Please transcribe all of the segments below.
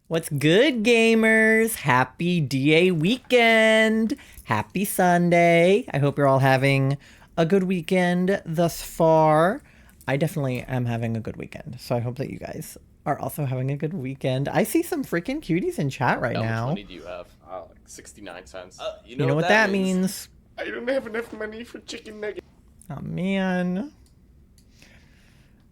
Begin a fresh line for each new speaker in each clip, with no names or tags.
What's good, gamers? Happy DA weekend. Happy Sunday. I hope you're all having a good weekend thus far. I definitely am having a good weekend, so I hope that you guys are also having a good weekend. I see some freaking cuties in chat right
How much
now.
money do you have? Like 69 cents.
You know what that means?
I don't have enough money for chicken nuggets.
Oh, man.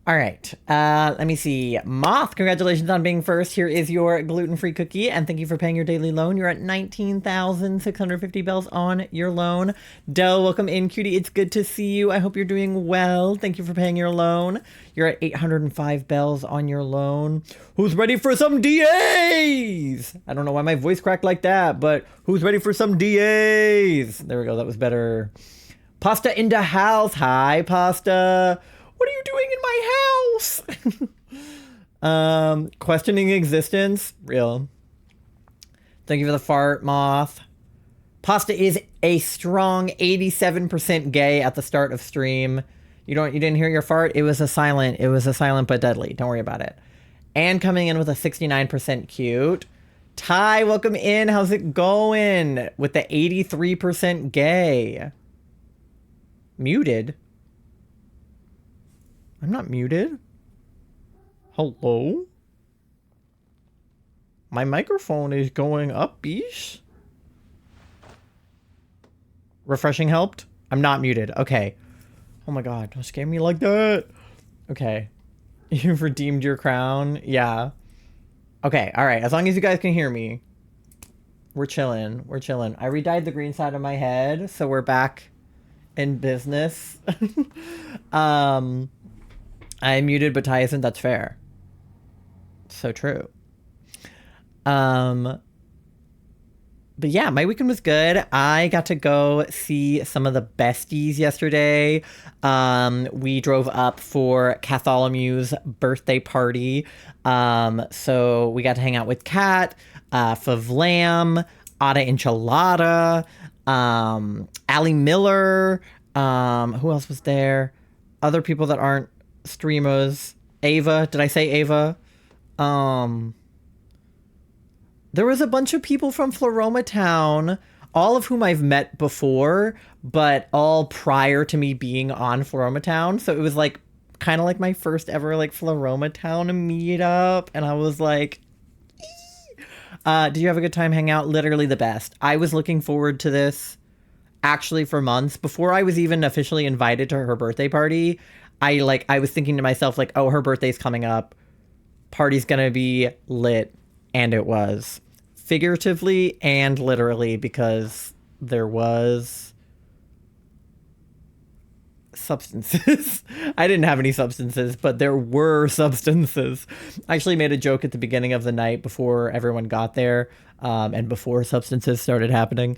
All right, let me see. Moth, congratulations on being first. Here is your gluten-free cookie, and thank you for paying your daily loan. You're at 19,650 bells on your loan. Dell, welcome in, cutie. It's good to see you. I hope you're doing well. Thank you for paying your loan. You're at 805 bells on your loan. Who's ready for some DAs? I don't know why my voice cracked like that, but who's ready for some DAs? There we go, that was better. Pasta in the house. Hi, Pasta. What are you doing in my house? Questioning existence. Real. Thank you for the fart, Moth. Pasta is a strong 87% gay at the start of stream. You didn't hear your fart? It was a silent but deadly. Don't worry about it. And coming in with a 69% cute. Ty, welcome in. How's it going? With the 83% gay. Muted? I'm not muted. Hello? My microphone is going up, beesh. Refreshing helped? I'm not muted. Okay. Oh my god, don't scare me like that. Okay. You've redeemed your crown? Yeah. Okay, alright. As long as you guys can hear me. We're chilling. We're chilling. I redyed the green side of my head, so we're back in business. I muted, but Ty isn't. That's fair. So true. But yeah, my weekend was good. I got to go see some of the besties yesterday. We drove up for Catholomew's birthday party. So we got to hang out with Kat, Favlam, Ada Enchilada, Allie Miller. Who else was there? Other people that aren't streamers. Ava. Did I say Ava? There was a bunch of people from Floroma Town, all of whom I've met before, but all prior to me being on Floroma Town. So it was like kind of like my first ever like Floroma Town meetup, and I was like, did you have a good time hanging out? Literally the best. I was looking forward to this actually for months before I was even officially invited to her birthday party. I was thinking to myself like, oh, her birthday's coming up. Party's gonna be lit. And it was. Figuratively and literally, because there was substances. I didn't have any substances, but there were substances. I actually made a joke at the beginning of the night before everyone got there, and before substances started happening.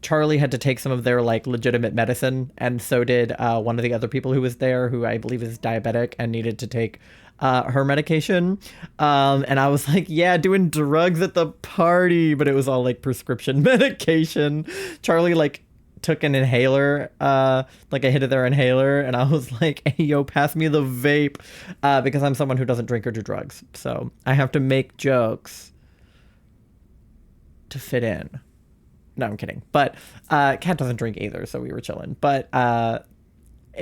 Charlie had to take some of their like legitimate medicine, and so did one of the other people who was there, who I believe is diabetic and needed to take her medication. And I was like, yeah, doing drugs at the party, but it was all like prescription medication. Charlie like took an inhaler, like a hit of their inhaler, and I was like, hey, yo, pass me the vape, because I'm someone who doesn't drink or do drugs. So I have to make jokes to fit in. No, I'm kidding. But Kat doesn't drink either, so we were chilling. But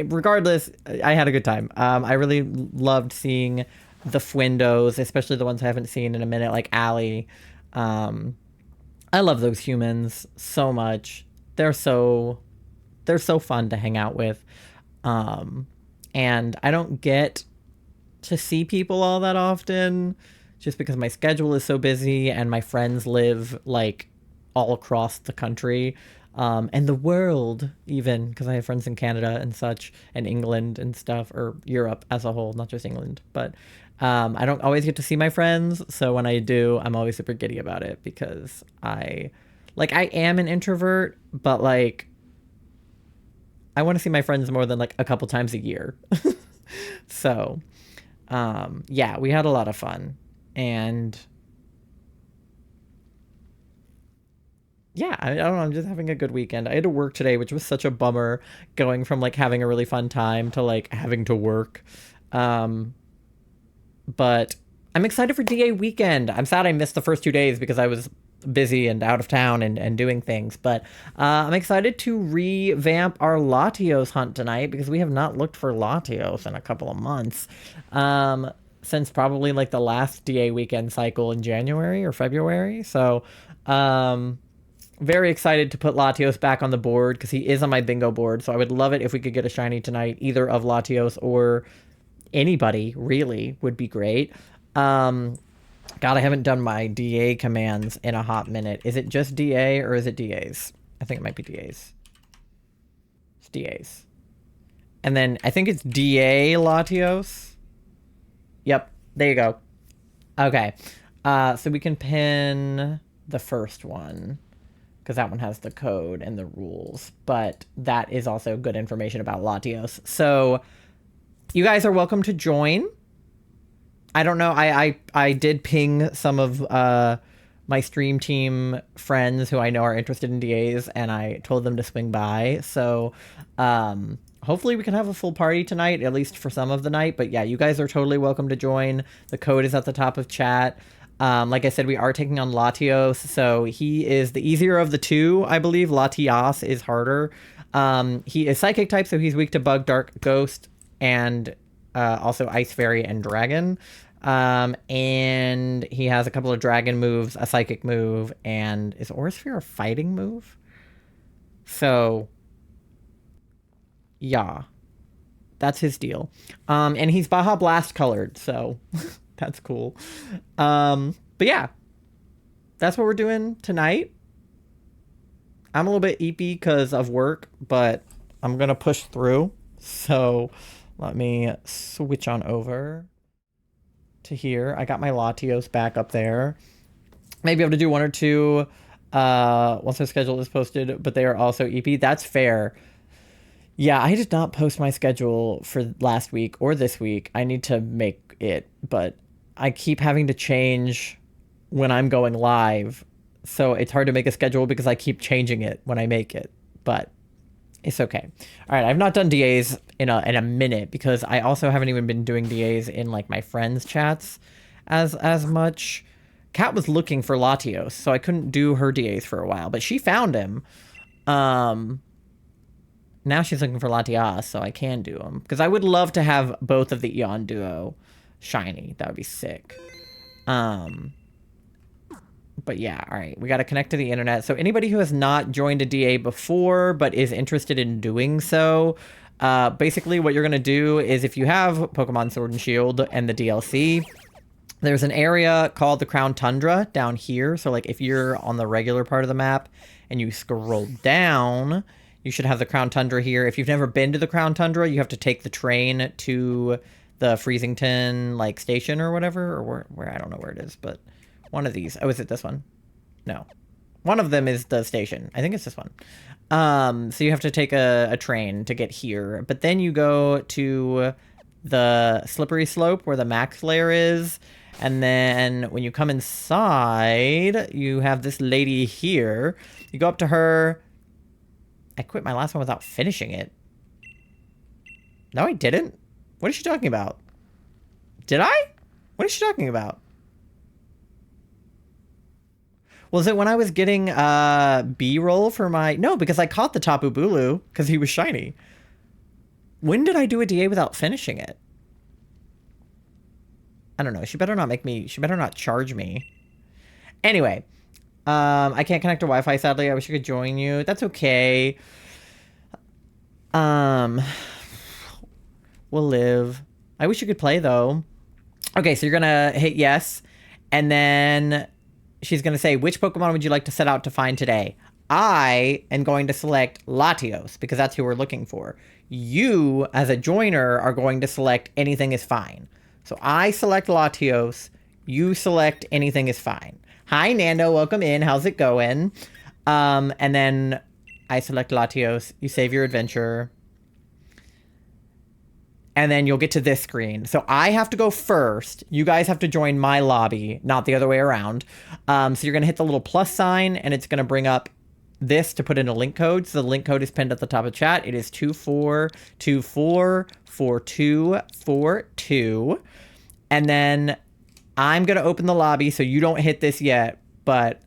regardless, I had a good time. I really loved seeing the Fwindos, especially the ones I haven't seen in a minute, like Allie. I love those humans so much. They're so fun to hang out with. And I don't get to see people all that often just because my schedule is so busy and my friends live like all across the country. And the world, even, because I have friends in Canada and such, and England and stuff, or Europe as a whole, not just England. But I don't always get to see my friends, so when I do, I'm always super giddy about it, because I am an introvert, but like I want to see my friends more than like a couple times a year. So yeah, we had a lot of fun, and yeah, I don't know, I'm just having a good weekend. I had to work today, which was such a bummer, going from like having a really fun time to like having to work. But I'm excited for DA weekend. I'm sad I missed the first 2 days because I was busy and out of town and doing things. But I'm excited to revamp our Latios hunt tonight because we have not looked for Latios in a couple of months. Since probably like the last DA weekend cycle in January or February. So very excited to put Latios back on the board because he is on my bingo board. So I would love it if we could get a shiny tonight, either of Latios or anybody, really, would be great. God, I haven't done my DA commands in a hot minute. Is it just DA or is it DAs? I think it might be DAs. It's DAs. And then I think it's DA Latios. Yep, there you go. Okay, so we can pin the first one because that one has the code and the rules, but that is also good information about Latios. So you guys are welcome to join. I don't know. I did ping some of my stream team friends who I know are interested in DAs, and I told them to swing by. So hopefully we can have a full party tonight, at least for some of the night. But yeah, you guys are totally welcome to join. The code is at the top of chat. Like I said, we are taking on Latios, so he is the easier of the two, I believe. Latios is harder. He is psychic type, so he's weak to bug, dark, ghost, and also ice, fairy, and dragon. And he has a couple of dragon moves, a psychic move, and is Aura Sphere a fighting move? So yeah, that's his deal. And he's Baja Blast colored, so that's cool. But yeah, that's what we're doing tonight. I'm a little bit eepy because of work, but I'm gonna push through. So let me switch on over to here. I got my Latios back up there. Maybe able to do one or two once the schedule is posted, but they are also EP. That's fair. Yeah, I did not post my schedule for last week or this week. I need to make it, but I keep having to change when I'm going live. So it's hard to make a schedule because I keep changing it when I make it, but it's okay. All right, I've not done DAs in a minute because I also haven't even been doing DAs in like my friends' chats as much. Kat was looking for Latios, so I couldn't do her DAs for a while, but she found him. Now she's looking for Latios, so I can do them. Because I would love to have both of the Eon Duo shiny. That would be sick. But yeah, all right. We got to connect to the internet. So anybody who has not joined a DA before, but is interested in doing so, basically what you're going to do is if you have Pokemon Sword and Shield and the DLC, there's an area called the Crown Tundra down here. So like if you're on the regular part of the map and you scroll down, you should have the Crown Tundra here. If you've never been to the Crown Tundra, you have to take the train to the Freezington like station or whatever, or where I don't know where it is, but one of these. Oh, is it this one? No. One of them is the station. I think it's this one. So you have to take a train to get here, but then you go to the slippery slope where the max layer is, and then when you come inside, you have this lady here. You go up to her. I quit my last one without finishing it. No, I didn't. What is she talking about? Did I? What is she talking about? Was it when I was getting B-roll for my... No, because I caught the Tapu Bulu because he was shiny. When did I do a DA without finishing it? I don't know. She better not make me... She better not charge me. Anyway. I can't connect to Wi-Fi, sadly. I wish I could join you. That's okay. We'll live. I wish you could play, though. Okay, so you're gonna hit yes. And then she's gonna say, which Pokemon would you like to set out to find today? I am going to select Latios, because that's who we're looking for. You, as a joiner, are going to select anything is fine. So I select Latios. You select anything is fine. Hi, Nando. Welcome in. How's it going? And then I select Latios. You save your adventure. And then you'll get to this screen. So I have to go first. You guys have to join my lobby, not the other way around. So you're going to hit the little plus sign, and it's going to bring up this to put in a link code. So the link code is pinned at the top of chat. It is 24244242. And then I'm going to open the lobby, so you don't hit this yet, but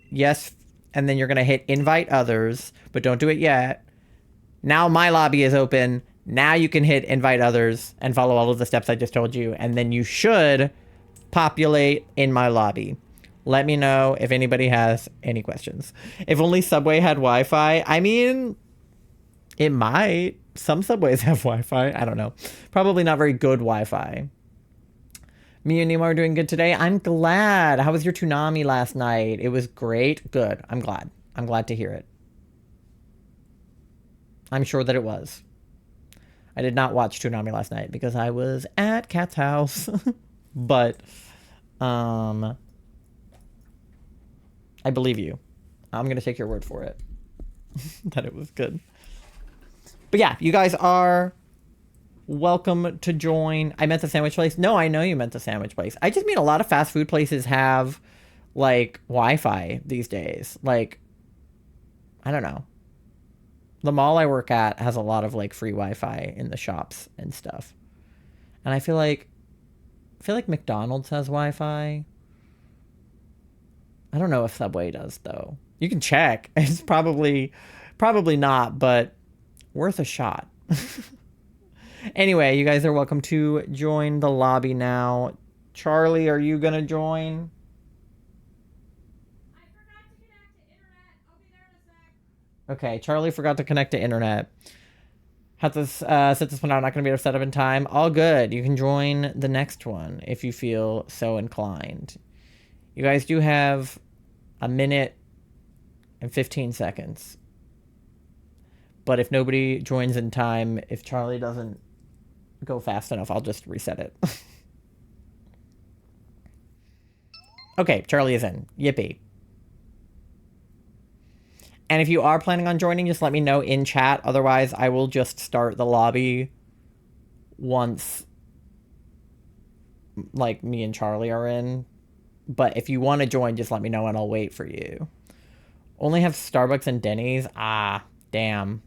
yes, and then you're going to hit invite others, but don't do it yet. Now my lobby is open. Now you can hit invite others and follow all of the steps I just told you, and then you should populate in my lobby. Let me know if anybody has any questions. If only Subway had Wi-Fi, I mean, it might. Some subways have Wi-Fi. I don't know. Probably not very good Wi-Fi. Me and Nemo are doing good today. I'm glad. How was your Toonami last night? It was great. Good. I'm glad. I'm glad to hear it. I'm sure that it was. I did not watch Toonami last night because I was at Kat's house. But, I believe you. I'm going to take your word for it. That it was good. But yeah, you guys are welcome to join. I meant the sandwich place. No, I know you meant the sandwich place. I just mean a lot of fast food places have, like, Wi-Fi these days. Like, I don't know. The mall I work at has a lot of, like, free Wi-Fi in the shops and stuff. And I feel like McDonald's has Wi-Fi. I don't know if Subway does, though. You can check. It's probably not, but worth a shot. Anyway, you guys are welcome to join the lobby now. Charlie, are you going to join?
I forgot to connect to internet. I'll be there in a sec.
Okay, Charlie forgot to connect to internet. Have to set this one out. Not going to be able to set up in time. All good. You can join the next one if you feel so inclined. You guys do have a minute and 15 seconds. But if nobody joins in time, if Charlie doesn't go fast enough, I'll just reset it. Okay, Charlie is in. Yippee. And if you are planning on joining, just let me know in chat. Otherwise, I will just start the lobby once, like, me and Charlie are in. But if you want to join, just let me know and I'll wait for you. Only have Starbucks and Denny's? Ah, damn.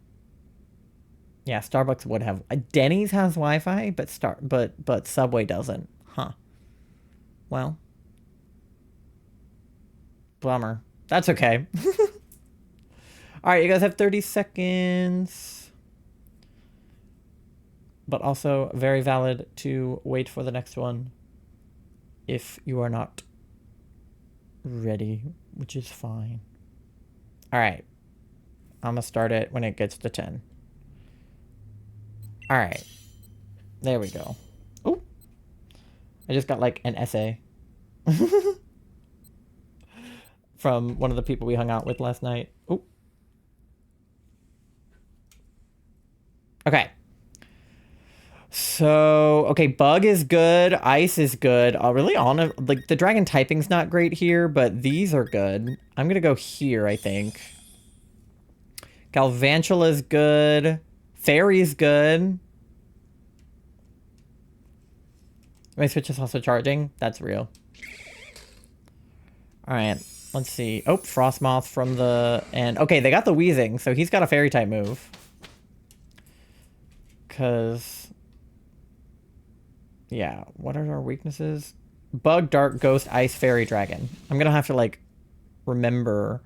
Yeah, Starbucks would have. Denny's has Wi-Fi, but Subway doesn't. Huh. Well. Bummer. That's okay. All right, you guys have 30 seconds. But also very valid to wait for the next one if you are not ready, which is fine. All right. I'm going to start it when it gets to 10. All right. There we go. Oh. I just got like an essay from one of the people we hung out with last night. Oh. Okay. So, okay, bug is good. Ice is good. Really, like, the dragon typing's not great here, but these are good. I'm gonna go here, I think. Galvantula's good. Fairy's good. My Switch is also charging. That's real. Alright, let's see. Oh, Frostmoth from the end. Okay, they got the Wheezing, so he's got a fairy type move. Because... yeah, what are our weaknesses? Bug, Dark, Ghost, Ice, Fairy, Dragon. I'm gonna have to, like, remember.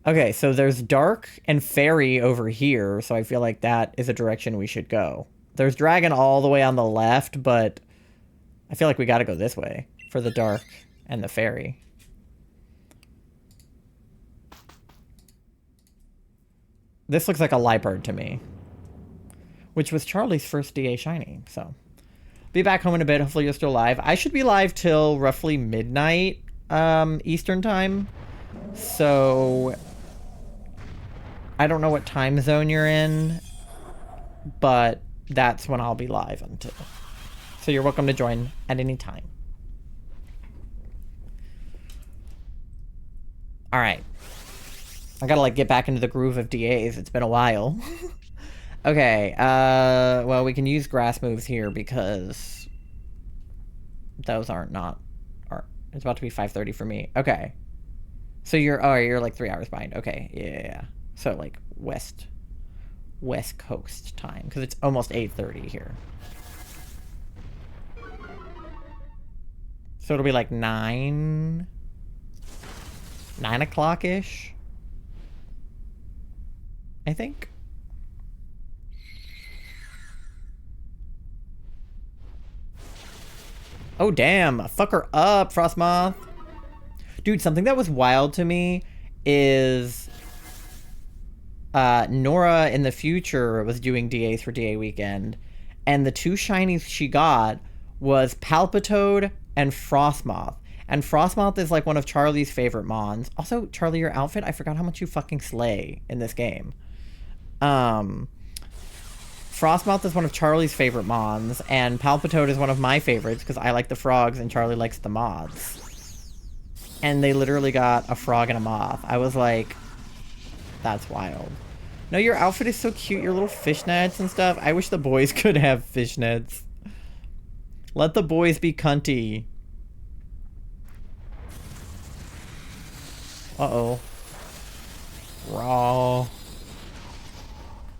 Okay, so there's Dark and Fairy over here, so I feel like that is a direction we should go. There's Dragon all the way on the left, but I feel like we gotta go this way for the Dark and the Fairy. This looks like a Liepard to me, which was Charlie's first DA shiny, so... be back home in a bit. Hopefully you're still live. I should be live till roughly midnight Eastern time. So I don't know what time zone you're in, but that's when I'll be live until. So you're welcome to join at any time. All right. I gotta, like, get back into the groove of DAs. It's been a while. Okay, well, we can use grass moves here because those aren't it's about to be 5:30 for me. Okay. So you're like 3 hours behind. Okay, yeah. So, like, West Coast time, because it's almost 8:30 here. So it'll be like 9 o'clock-ish, I think. Oh, damn. Fuck her up, Frostmoth. Dude, something that was wild to me is Nora in the future was doing DAs for DA weekend, and the 2 shinies she got was Palpitoad and Frostmoth. And Frostmoth is like one of Charlie's favorite mons. Also, Charlie, your outfit, I forgot how much you fucking slay in this game. Frostmoth is one of Charlie's favorite mons, and Palpitoad is one of my favorites because I like the frogs and Charlie likes the moths. And they literally got a frog and a moth. I was like, that's wild. No, your outfit is so cute, your little fishnets and stuff. I wish the boys could have fishnets. Let the boys be cunty. Uh-oh. Raw.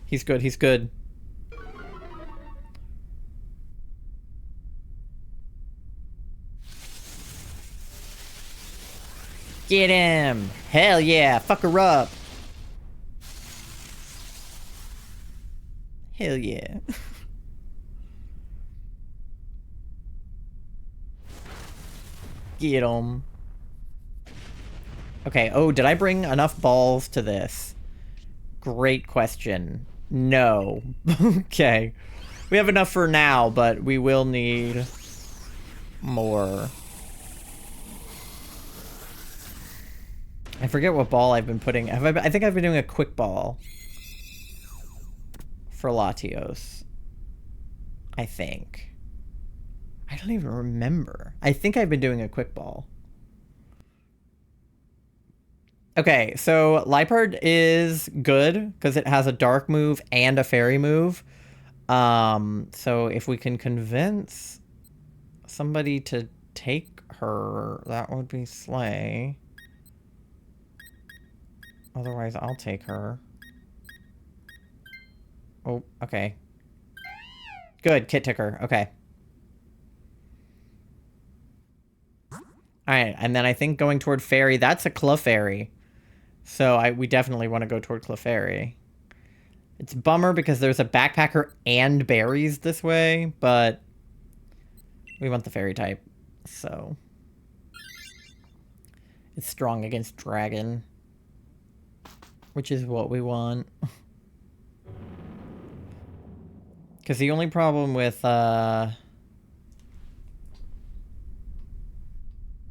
He's good, he's good. Get him! Hell yeah! Fuck her up! Hell yeah. Get him. Okay, oh, did I bring enough balls to this? Great question. No. Okay. We have enough for now, but we will need more. I forget what ball I've been putting. I think I've been doing a quick ball for Latios. I think. I don't even remember. I think I've been doing a quick ball. Okay, so Liepard is good because it has a dark move and a fairy move. So if we can convince somebody to take her, that would be slay. Otherwise, I'll take her. Oh, okay. Good, Kit took her. Okay. Alright, and then I think going toward Fairy, that's a Clefairy. So we definitely want to go toward Clefairy. It's a bummer because there's a backpacker and berries this way, but we want the fairy type, so it's strong against dragon, which is what we want. Because the only problem with,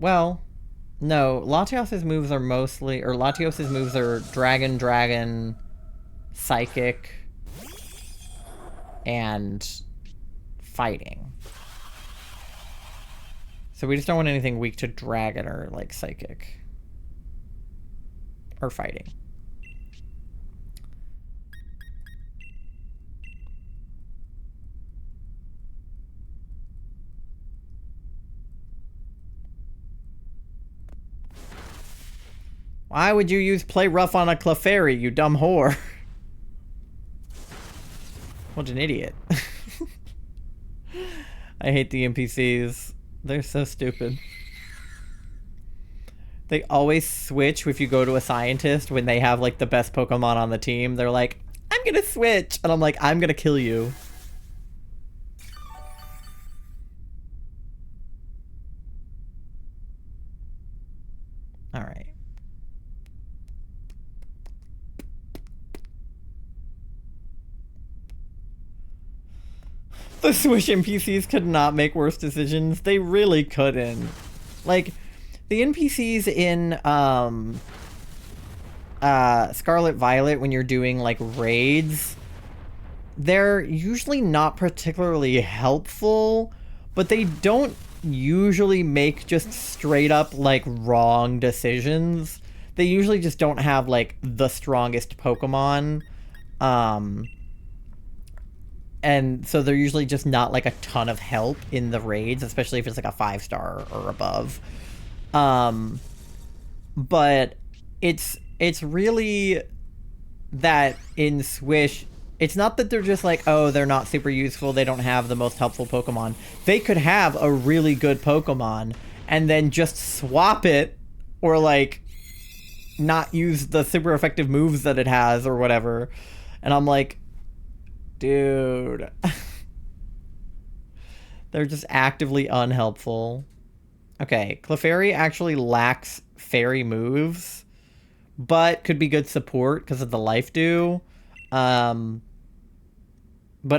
well, no, Latios' moves are mostly, or Latios' moves are dragon, psychic, and fighting. So we just don't want anything weak to dragon or, like, psychic. Or fighting. Why would you use play rough on a Clefairy, you dumb whore? What an idiot. I hate the NPCs. They're so stupid. They always switch if you go to a scientist when they have, like, the best Pokemon on the team. They're like, I'm gonna switch. And I'm like, I'm gonna kill you. Alright. The Swish NPCs could not make worse decisions. They really couldn't. Like, the NPCs in Scarlet Violet, when you're doing, like, raids, they're usually not particularly helpful, but they don't usually make just straight up, like, wrong decisions. They usually just don't have, like, the strongest Pokemon. And so they're usually just not, like, a ton of help in the raids, especially if it's, like, a 5-star or above. But it's really that in Swish, it's not that they're just like, oh, they're not super useful, they don't have the most helpful Pokemon. They could have a really good Pokemon, and then just swap it, or like not use the super effective moves that it has or whatever. And I'm like, dude. They're just actively unhelpful. Okay, Clefairy actually lacks fairy moves, but could be good support because of the life dew. But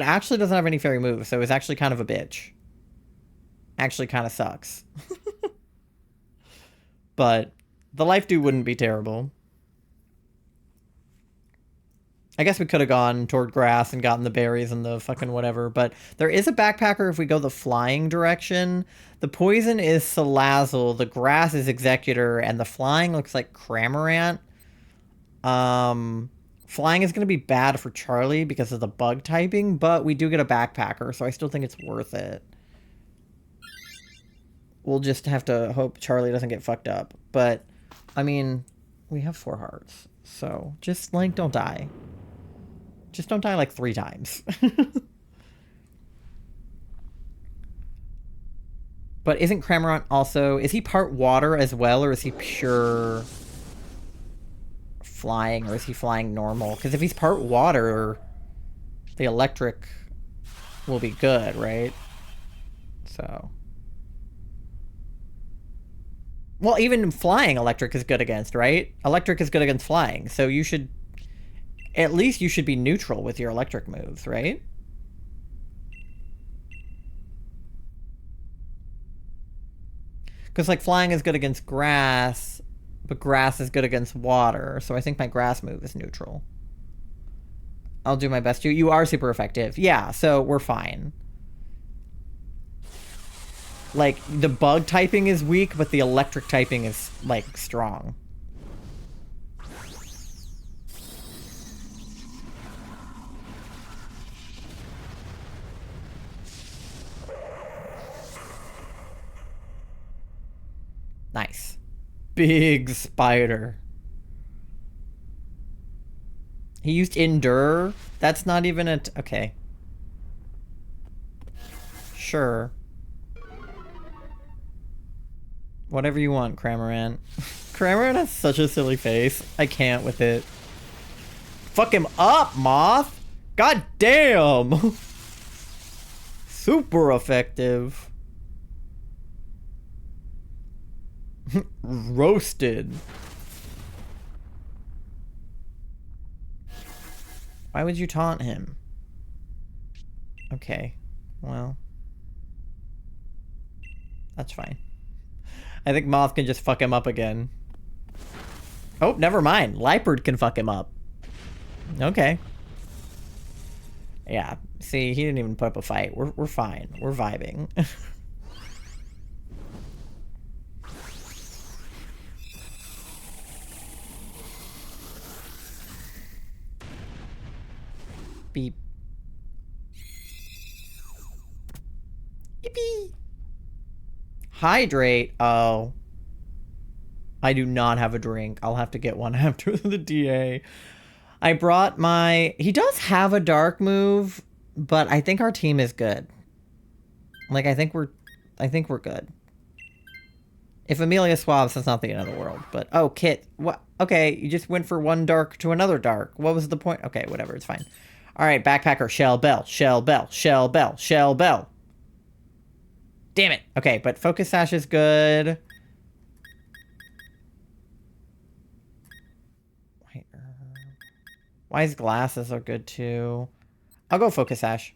actually doesn't have any fairy moves, so it's actually kind of a bitch. Actually kind of sucks. But the life dew wouldn't be terrible. I guess we could have gone toward grass and gotten the berries and the fucking whatever, but there is a backpacker if we go the flying direction. The poison is Salazzle, the grass is Executor, and the flying looks like Cramorant. Flying is going to be bad for Charlie because of the bug typing, but we do get a backpacker, so I still think it's worth it. We'll just have to hope Charlie doesn't get fucked up. But, I mean, we have 4 hearts, so just, like, don't die. Just don't die like 3 times. But isn't Cramorant also... Is he part water as well, or is he pure flying, or is he flying normal? Because if he's part water, the electric will be good, right? So... Well, even flying electric is good against, right? Electric is good against flying, so you should... At least you should be neutral with your electric moves, right? Because, like, flying is good against grass, but grass is good against water, so I think my grass move is neutral. I'll do my best to. You are super effective. Yeah, so we're fine. Like, the bug typing is weak, but the electric typing is, like, strong. Nice. Big spider. He used Endure? That's not even a... Okay. Sure. Whatever you want, Cramorant. Cramorant has such a silly face. I can't with it. Fuck him up, Moth! God damn! Super effective. Roasted. Why would you taunt him? Okay. Well. That's fine. I think Moth can just fuck him up again. Oh, never mind. Liepard can fuck him up. Okay. Yeah. See, he didn't even put up a fight. We're fine. We're vibing. Beep. Yippee. Hydrate. Oh. I do not have a drink. I'll have to get one after the DA. I brought my... He does have a dark move, but I think our team is good. Like, I think we're good. If Amelia swabs, that's not the end of the world. But, oh, Kit. What? Okay, you just went for one dark to another dark. What was the point? Okay, whatever. It's fine. All right, backpacker. Shell Bell. Shell Bell. Shell Bell. Shell Bell. Damn it. Okay, but Focus Sash is good. Wise Glasses are good too. I'll go Focus Sash.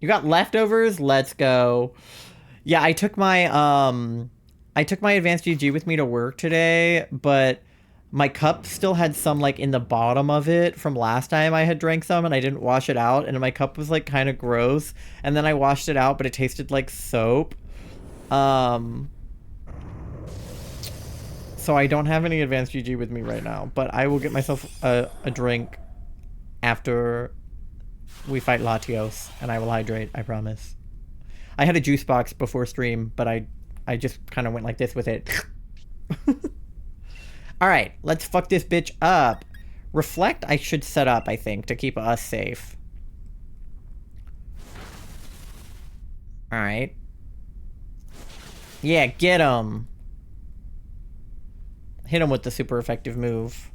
You got leftovers? Let's go. Yeah, I took my advanced GG with me to work today, but my cup still had some like in the bottom of it from last time I had drank some and I didn't wash it out, and my cup was like kind of gross, and then I washed it out, but it tasted like soap. So I don't have any advanced GG with me right now, but I will get myself a drink after we fight Latios, and I will hydrate, I promise. I had a juice box before stream, but I just kind of went like this with it. Alright, let's fuck this bitch up. Reflect I should set up, I think, to keep us safe. Yeah, get him. Hit him with the super effective move.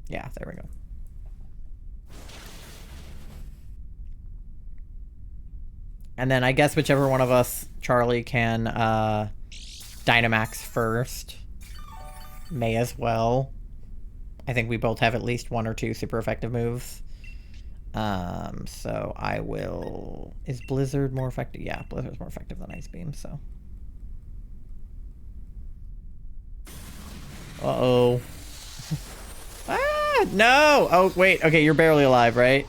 Yeah, there we go. And then I guess whichever one of us, Charlie, can Dynamax first. May as well. I think we both have at least 1 or 2 super effective moves. So I will... Is Blizzard more effective? Yeah, Blizzard's more effective than Ice Beam, so... Uh-oh. Ah, no! Oh, wait. Okay, you're barely alive, right?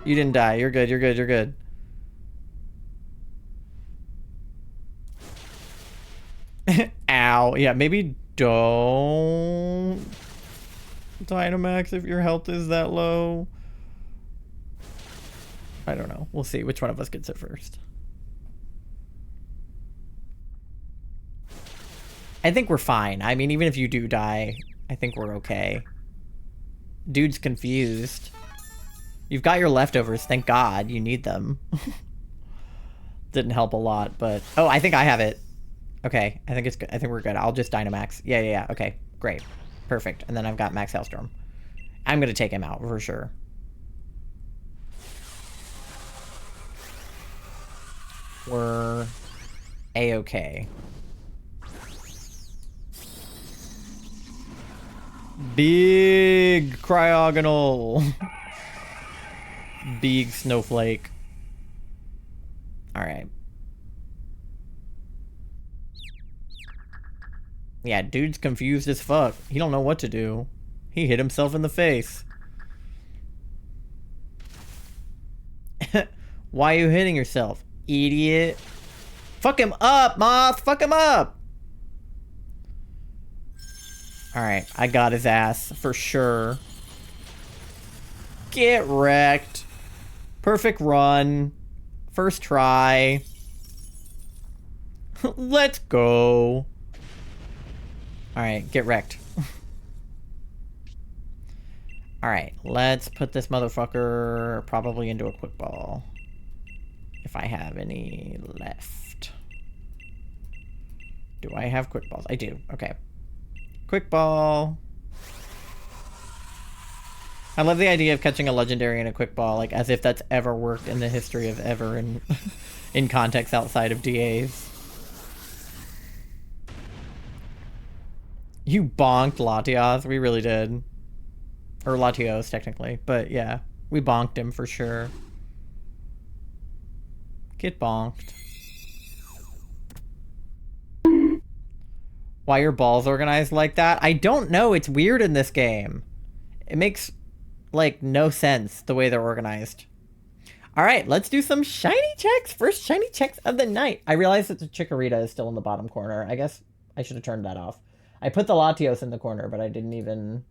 You didn't die. You're good, you're good, you're good. Ow. Yeah, maybe don't Dynamax if your health is that low. I don't know. We'll see which one of us gets it first. I think we're fine. I mean, even if you do die, I think we're okay. Dude's confused. You've got your leftovers. Thank God. You need them. Didn't help a lot, but... Oh, I think I have it. Okay. I think it's good. I think we're good. I'll just Dynamax. Yeah. Okay. Great. Perfect. And then I've got Max Hailstorm. I'm going to take him out for sure. We're A-okay. Big Cryogonal. Big Snowflake. Alright. Yeah, dude's confused as fuck. He don't know what to do. He hit himself in the face. Why are you hitting yourself, idiot? Fuck him up, Moth! Fuck him up! Alright, I got his ass for sure. Get wrecked. Perfect run. First try. Let's go. Alright, get wrecked. Alright, let's put this motherfucker probably into a quick ball. If I have any left. Do I have quick balls? I do. Okay. Quick ball. I love the idea of catching a legendary in a quick ball, like as if that's ever worked in the history of ever in context outside of DAs. You bonked Latios. We really did. Or Latios, technically. But yeah, we bonked him for sure. Get bonked. Why your balls organized like that? I don't know. It's weird in this game. It makes, like, no sense the way they're organized. All right, let's do some shiny checks. First shiny checks of the night. I realize that the Chikorita is still in the bottom corner. I guess I should have turned that off. I put the Latios in the corner, but I didn't even...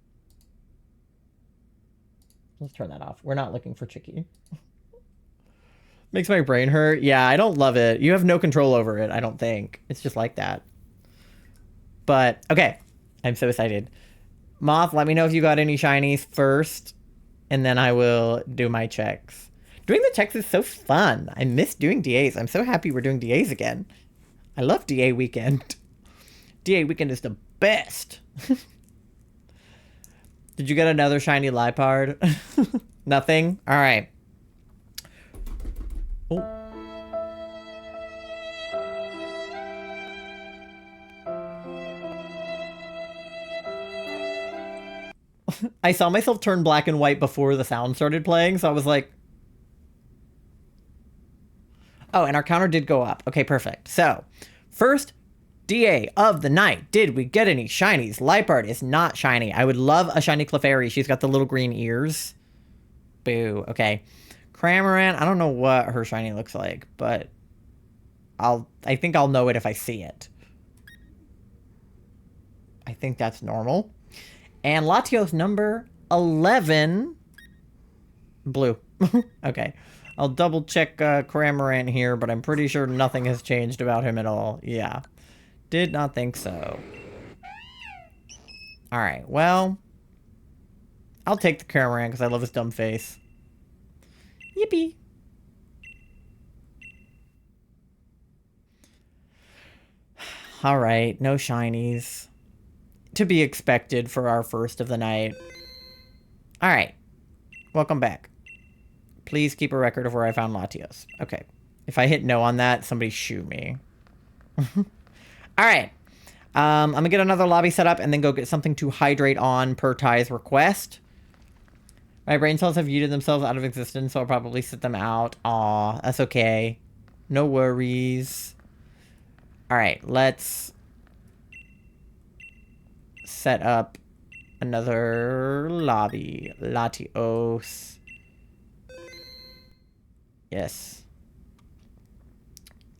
Let's turn that off. We're not looking for Chicky. Makes my brain hurt. Yeah, I don't love it. You have no control over it, I don't think. It's just like that. But, okay. I'm so excited. Moth, let me know if you got any shinies first, and then I will do my checks. Doing the checks is so fun. I miss doing DAs. I'm so happy we're doing DAs again. I love DA weekend. DA weekend is the best. Did you get another shiny Lipard? Nothing? All right. Oh. I saw myself turn black and white before the sound started playing, so I was like... Oh, and our counter did go up. Okay, perfect. So, first DA of the night. Did we get any shinies? Lipard is not shiny. I would love a shiny Clefairy. She's got the little green ears. Boo. Okay. Cramorant, I don't know what her shiny looks like, but I think I'll know it if I see it. I think that's normal. And Latios number 11. Blue. Okay. I'll double check Cramorant here, but I'm pretty sure nothing has changed about him at all. Yeah. Did not think so. Alright, well. I'll take the Cramorant because I love his dumb face. Yippee. All right, no shinies. To be expected for our first of the night. All right, welcome back. Please keep a record of where I found Latios. Okay, if I hit no on that, somebody shoot me. All right, I'm gonna get another lobby set up and then go get something to hydrate on per Ty's request. My brain cells have yeeted themselves out of existence, so I'll probably sit them out. Aw, that's okay. No worries. All right, let's set up another lobby. Latios. Yes.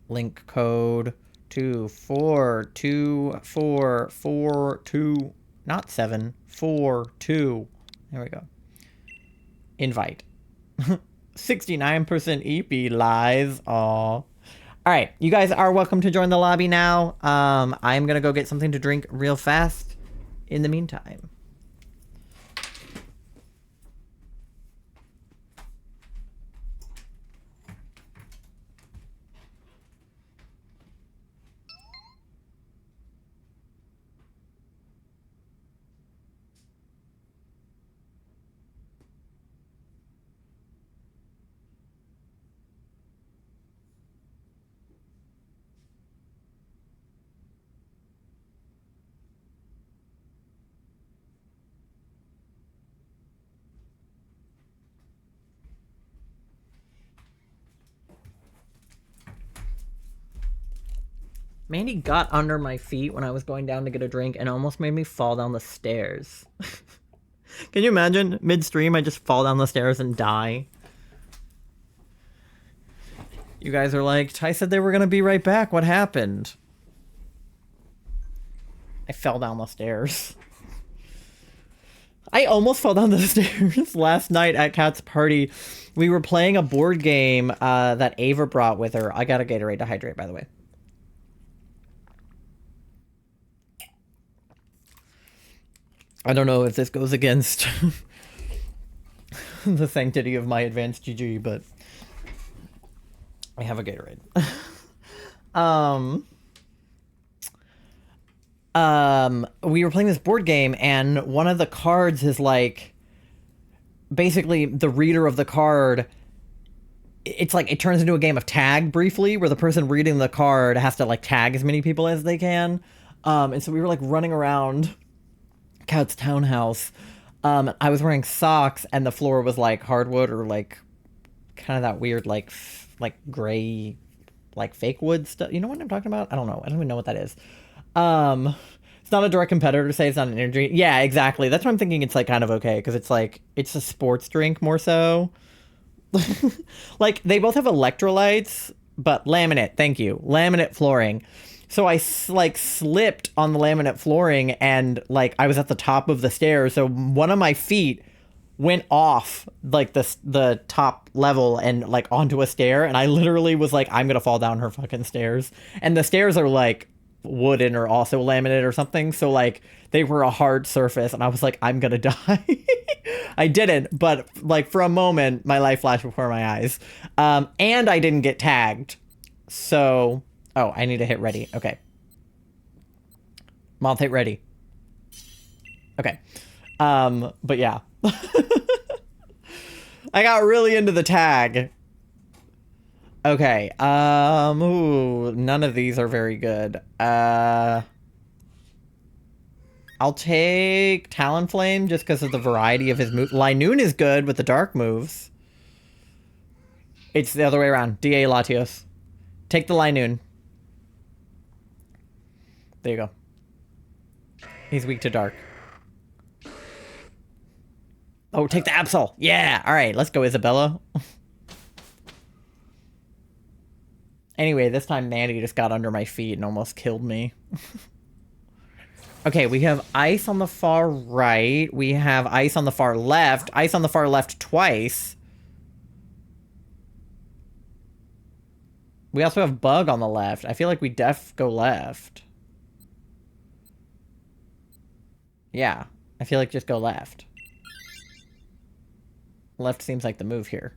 Link code 242442. Not 7. 42. There we go. Invite. 69% EP lies. Aw. Alright, you guys are welcome to join the lobby now. I'm gonna go get something to drink real fast in the meantime. Mandy got under my feet when I was going down to get a drink and almost made me fall down the stairs. Can you imagine? Midstream, I just fall down the stairs and die. You guys are like, Ty said they were going to be right back. What happened? I fell down the stairs. I almost fell down the stairs last night at Kat's party. We were playing a board game that Ava brought with her. I got a Gatorade to hydrate, by the way. I don't know if this goes against the sanctity of my advanced GG, but I have a Gatorade. We were playing this board game, and one of the cards is like, basically the reader of the card, it's like it turns into a game of tag briefly, where the person reading the card has to like tag as many people as they can. And so we were like running around Kat's townhouse. I was wearing socks, and the floor was like hardwood or like kind of that weird like gray like fake wood stuff. You know what I'm talking about? I don't know. I don't even know what that is. It's not a direct competitor to say it's not an energy. Yeah, exactly. That's what I'm thinking. It's like kind of okay because it's like it's a sports drink more so. Like they both have electrolytes, but laminate. Thank you, laminate flooring. So I like slipped on the laminate flooring and like I was at the top of the stairs. So one of my feet went off like the top level and like onto a stair. And I literally was like, I'm going to fall down her fucking stairs. And the stairs are like wooden or also laminate or something. So like they were a hard surface and I was like, I'm going to die. I didn't, but like for a moment, my life flashed before my eyes. And I didn't get tagged. So... Oh, I need to hit ready. Okay. Moth, hit ready. Okay. But yeah. I got really into the tag. Okay. Ooh, none of these are very good. I'll take Talonflame just because of the variety of his move. Linoon is good with the dark moves. It's the other way around. DA Latios. Take the Linoon. There you go. He's weak to dark. Oh, take the Absol. Yeah. All right. Let's go, Isabella. Anyway, this time Mandy just got under my feet and almost killed me. Okay, we have ice on the far right. We have ice on the far left. Ice on the far left twice. We also have bug on the left. I feel like we go left. Yeah, I feel like just go left. Left seems like the move here.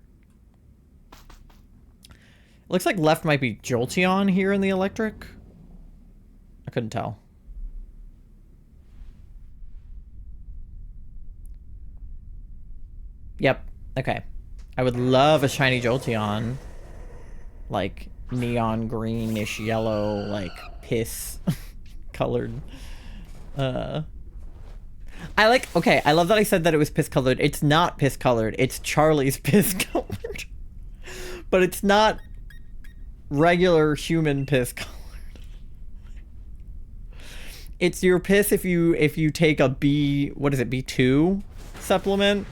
Looks like left might be Jolteon here in the electric. I couldn't tell. Yep. Okay. I would love a shiny Jolteon. Like, neon greenish yellow, like, piss colored. Okay, I love that I said that it was piss colored. It's not piss colored. It's Charlie's piss colored. But it's not regular human piss colored. It's your piss if you take a what is it, B2 supplement?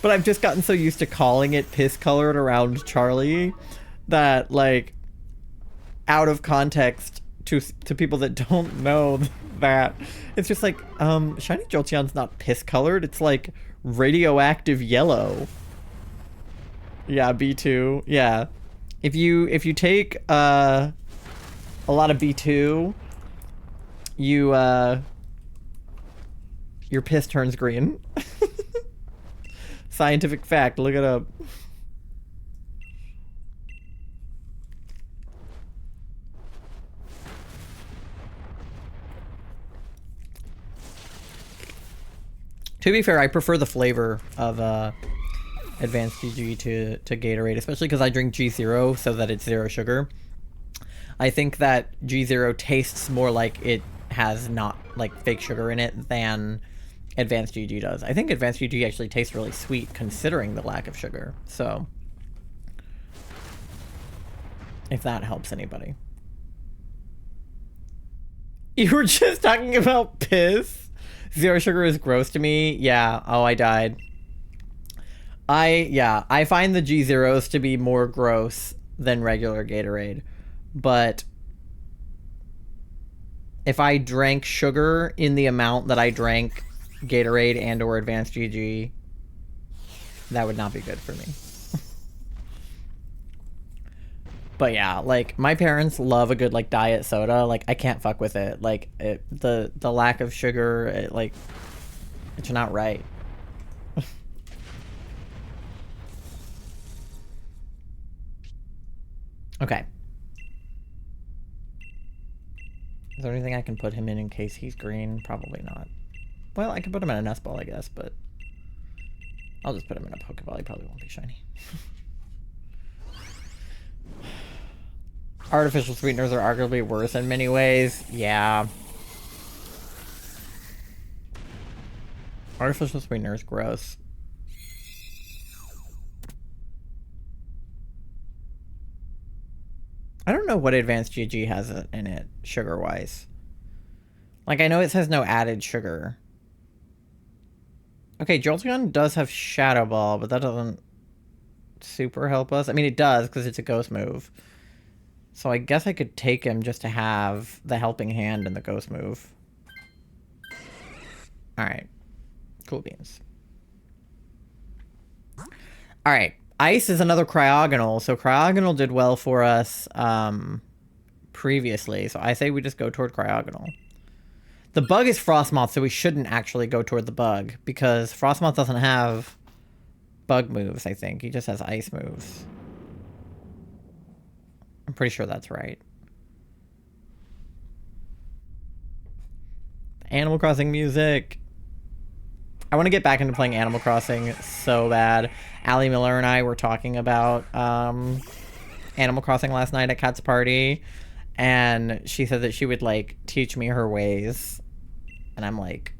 But I've just gotten so used to calling it piss colored around Charlie that, like, out of context to people that don't know that, it's just like, shiny Jolteon's not piss colored. It's like radioactive yellow. Yeah, B2. Yeah. If you take a lot of B2, your piss turns green. Scientific fact, look it up. To be fair, I prefer the flavor of Advanced GG to Gatorade, especially because I drink G0 so that it's zero sugar. I think that G0 tastes more like it has not, like, fake sugar in it than Advanced GG does. I think Advanced GG actually tastes really sweet considering the lack of sugar. So, if that helps anybody. You were just talking about piss? Zero sugar is gross to me. Yeah. Oh, I died. I find the G0s to be more gross than regular Gatorade. But if I drank sugar in the amount that I drank Gatorade and or Advanced GG, that would not be good for me. But yeah, like, my parents love a good, like, diet soda. Like, I can't fuck with it. Like, the lack of sugar, like, it's not right. Okay. Is there anything I can put him in case he's green? Probably not. Well, I could put him in a nest ball, I guess, but I'll just put him in a Pokeball. He probably won't be shiny. Artificial sweeteners are arguably worse in many ways. Yeah. Artificial sweeteners, gross. I don't know what Advanced GG has in it, sugar-wise. Like, I know it says no added sugar. Okay, Jolteon does have Shadow Ball, but that doesn't super help us. I mean, it does, because it's a ghost move. So I guess I could take him just to have the helping hand and the ghost move. Alright. Cool beans. Alright. Ice is another Cryogonal. So Cryogonal did well for us previously. So I say we just go toward Cryogonal. The bug is Frostmoth, so we shouldn't actually go toward the bug. Because Frostmoth doesn't have bug moves, I think. He just has ice moves. I'm pretty sure that's right. Animal Crossing music. I want to get back into playing Animal Crossing so bad. Allie Miller and I were talking about Animal Crossing last night at Kat's party. And she said that she would, like, teach me her ways. And I'm like,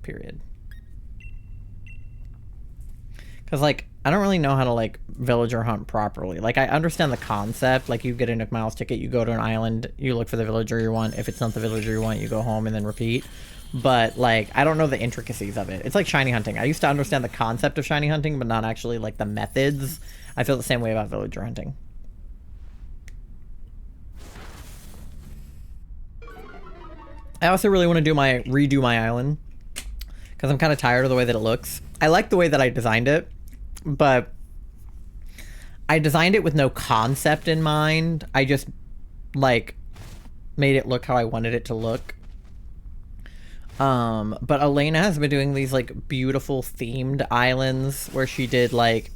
period. Because, like, I don't really know how to, like, villager hunt properly. Like, I understand the concept. Like, you get a Nook Miles ticket, you go to an island, you look for the villager you want. If it's not the villager you want, you go home and then repeat. But, like, I don't know the intricacies of it. It's like shiny hunting. I used to understand the concept of shiny hunting, but not actually, like, the methods. I feel the same way about villager hunting. I also really want to redo my island. Because I'm kind of tired of the way that it looks. I like the way that I designed it. But I designed it with no concept in mind. I just, like, made it look how I wanted it to look. But Elena has been doing these, like, beautiful themed islands where she did, like,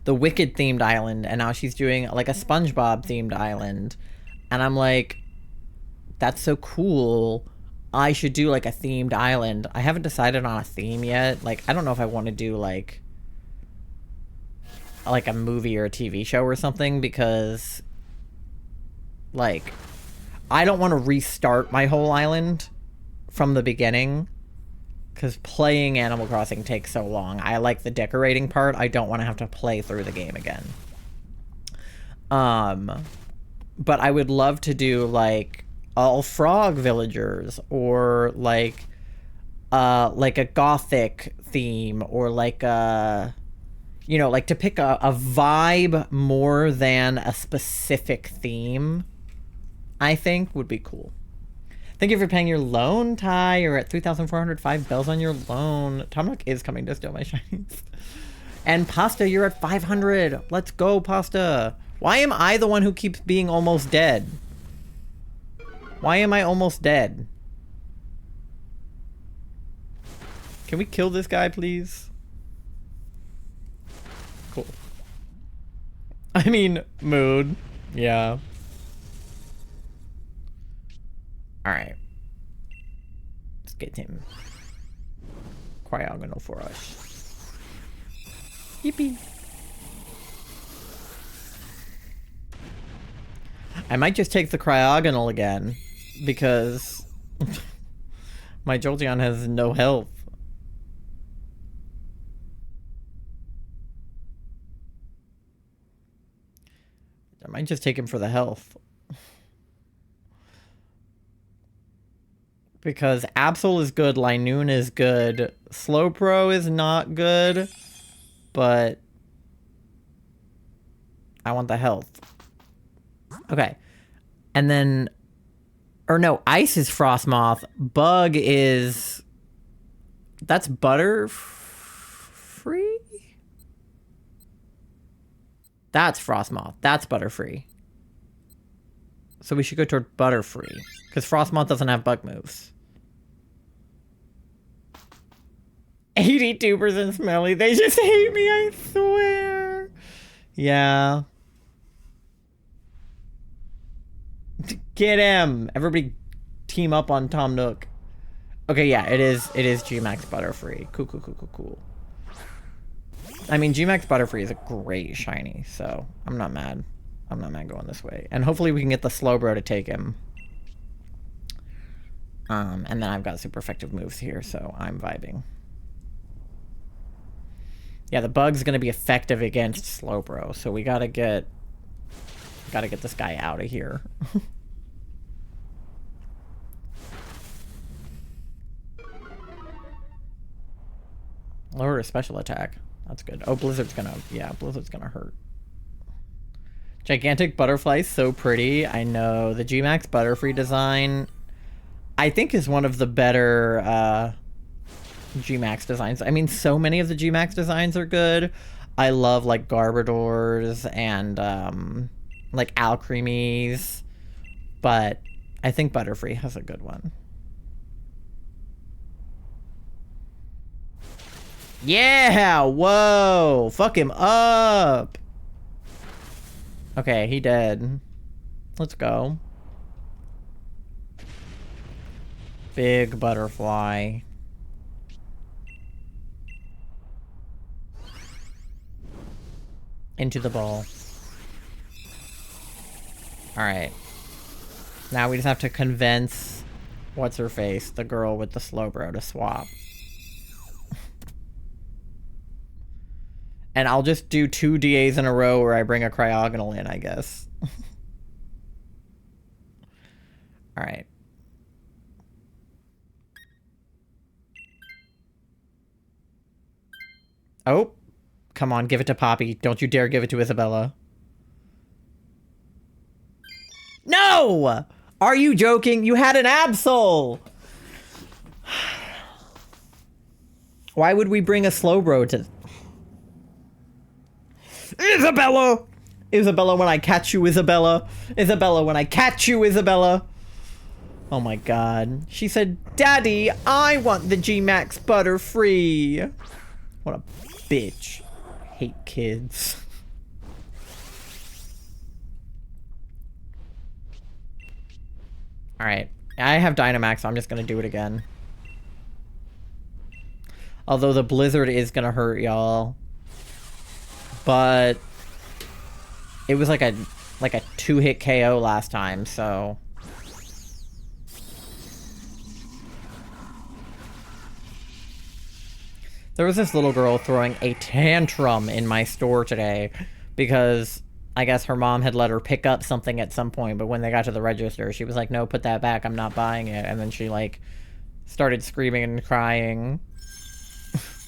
the Wicked themed island, and now she's doing like a SpongeBob themed island. And I'm like, that's so cool. I should do like a themed island. I haven't decided on a theme yet. Like, I don't know if I want to do like a movie or a TV show or something, because like I don't want to restart my whole island from the beginning, because playing Animal Crossing takes so long. I like the decorating part. I don't want to have to play through the game again. But I would love to do like all frog villagers, or like a gothic theme, or like a, you know, like to pick a vibe more than a specific theme, I think would be cool. Thank you for paying your loan, Ty. You're at 3,405 bells on your loan. Tom Nook is coming to steal my shinies. And Pasta, you're at 500. Let's go, Pasta. Why am I the one who keeps being almost dead? Why am I almost dead? Can we kill this guy, please? Cool. I mean, mood. Yeah. Alright. Let's get him. Cryogonal for us. Yippee. I might just take the cryogonal again, because my Jolteon has no health. I might just take him for the health. Because Absol is good, Linoon is good, Slowbro is not good, but I want the health. Okay. And then, or no, Ice is Frostmoth, Bug is, that's Butterfree? That's Frostmoth, that's Butterfree. So we should go toward Butterfree, because Frostmoth doesn't have bug moves. 82% smelly. They just hate me, I swear. Yeah. Get him. Everybody team up on Tom Nook. Okay, yeah, it is Gmax Butterfree. Cool. I mean, Gmax Butterfree is a great shiny, so I'm not mad. I'm not mad going this way. And hopefully we can get the Slowbro to take him. And then I've got super effective moves here, so I'm vibing. Yeah, the bug's gonna be effective against Slowbro, so we gotta get this guy out of here. Lower his special attack. That's good. Oh, Blizzard's gonna hurt. Gigantic Butterfly is so pretty. I know. The Gmax Butterfree design, I think, is one of the better Gmax designs. I mean, so many of the Gmax designs are good. I love, like, Garbodors and, like, Alcremies. But I think Butterfree has a good one. Yeah! Whoa! Fuck him up! Okay, he dead. Let's go. Big butterfly. Into the ball. Alright. Now we just have to convince what's-her-face, the girl with the Slowbro, to swap. And I'll just do 2 DAs in a row where I bring a Cryogonal in, I guess. Alright. Oh. Come on, give it to Poppy. Don't you dare give it to Isabella. No! Are you joking? You had an Absol! Why would we bring a Slowbro to... Isabella! Isabella, when I catch you, Isabella. Isabella, when I catch you, Isabella. Oh my god. She said, Daddy, I want the Gmax Butterfree. What a bitch. Hate kids. Alright. I have Dynamax, so I'm just gonna do it again. Although the blizzard is gonna hurt y'all. But it was like a 2-hit KO last time, so there was this little girl throwing a tantrum in my store today because I guess her mom had let her pick up something at some point, but when they got to the register, she was like, no, put that back, I'm not buying it. And then she, like, started screaming and crying.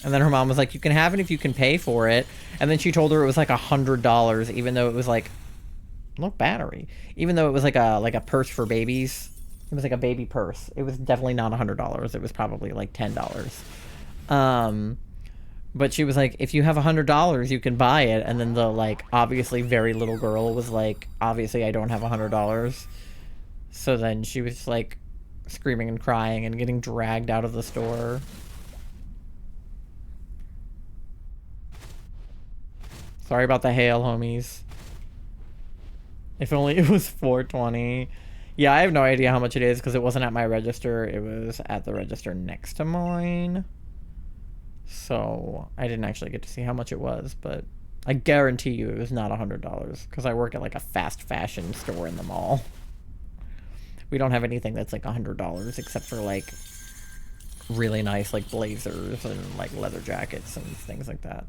And then her mom was like, you can have it if you can pay for it. And then she told her it was like $100, even though it was like, look, battery. Even though it was like a purse for babies. It was like a baby purse. It was definitely not $100. It was probably like $10. But she was like, if you have $100, you can buy it. And then the, like, obviously very little girl was like, obviously I don't have $100. So then she was, like, screaming and crying and getting dragged out of the store. Sorry about the hail, homies. If only it was $4.20. Yeah, I have no idea how much it is because it wasn't at my register. It was at the register next to mine. So I didn't actually get to see how much it was, but I guarantee you it was not $100 because I work at like a fast fashion store in the mall. We don't have anything that's like $100 except for like really nice like blazers and like leather jackets and things like that.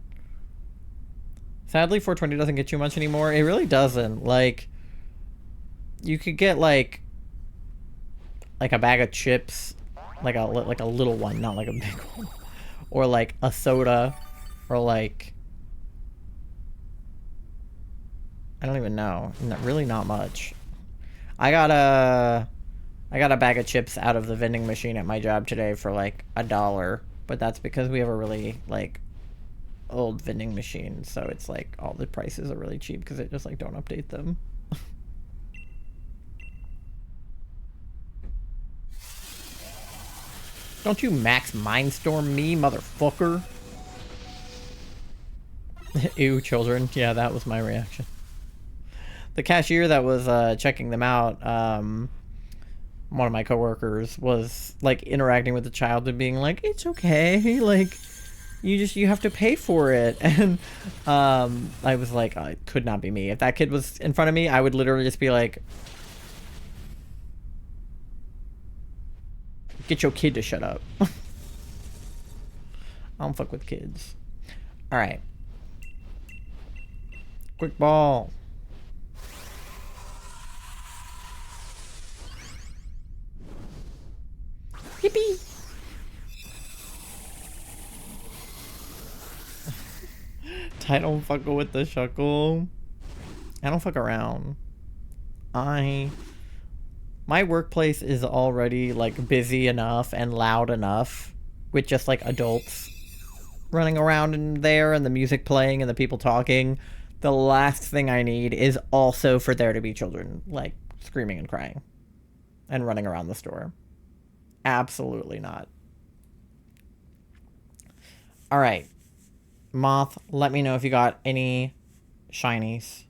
Sadly, $4.20 doesn't get you much anymore. It really doesn't. Like, you could get like a bag of chips, like a little one, not like a big one, or like a soda, or like I don't even know. Really not much. I got a bag of chips out of the vending machine at my job today for like $1, but that's because we have a really like old vending machine, so it's like all the prices are really cheap because it just like don't update them. Don't you Max Mindstorm me, motherfucker. Ew, children. Yeah, that was my reaction. The cashier that was checking them out, one of my coworkers was like interacting with the child and being like, it's okay, like you have to pay for it. And I was like, oh, it could not be me. If that kid was in front of me, I would literally just be like, get your kid to shut up. I don't fuck with kids. All right. Quick ball. Yippee. I don't fuck with the shuckle. I don't fuck around. My workplace is already like busy enough and loud enough with just like adults running around in there and the music playing and the people talking. The last thing I need is also for there to be children like screaming and crying and running around the store. Absolutely not. All right. Moth, let me know if you got any shinies.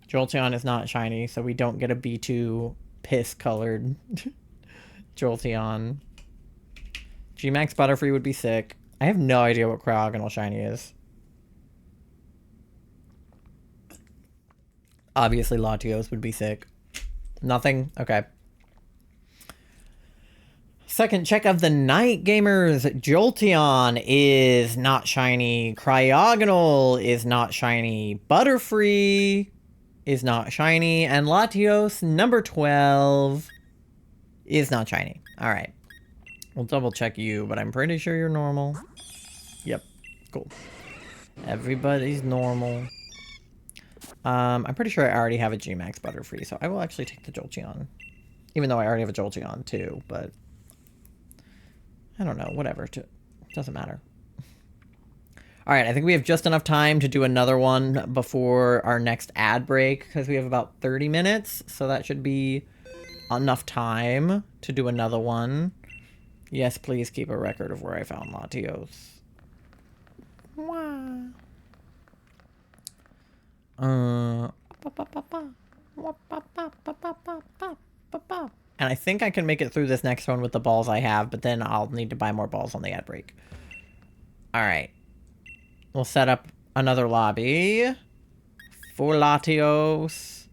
Jolteon is not shiny, so we don't get a B2 piss-colored Jolteon. G-Max Butterfree would be sick. I have no idea what Cryogonal shiny is. Obviously, Latios would be sick. Nothing? Okay. Second check of the night, gamers. Jolteon is not shiny. Cryogonal is not shiny. Butterfree is not shiny. And Latios, number 12, is not shiny. Alright. We'll double check you, but I'm pretty sure you're normal. Yep. Cool. Everybody's normal. I'm pretty sure I already have a G-Max Butterfree, so I will actually take the Jolteon. Even though I already have a Jolteon too, but I don't know, whatever. Doesn't matter. All right, I think we have just enough time to do another one before our next ad break, because we have about 30 minutes, so that should be enough time to do another one. Yes, please keep a record of where I found Latios. Wow. Ba-ba. And I think I can make it through this next one with the balls I have, but then I'll need to buy more balls on the ad break. All right. We'll set up another lobby for Latios.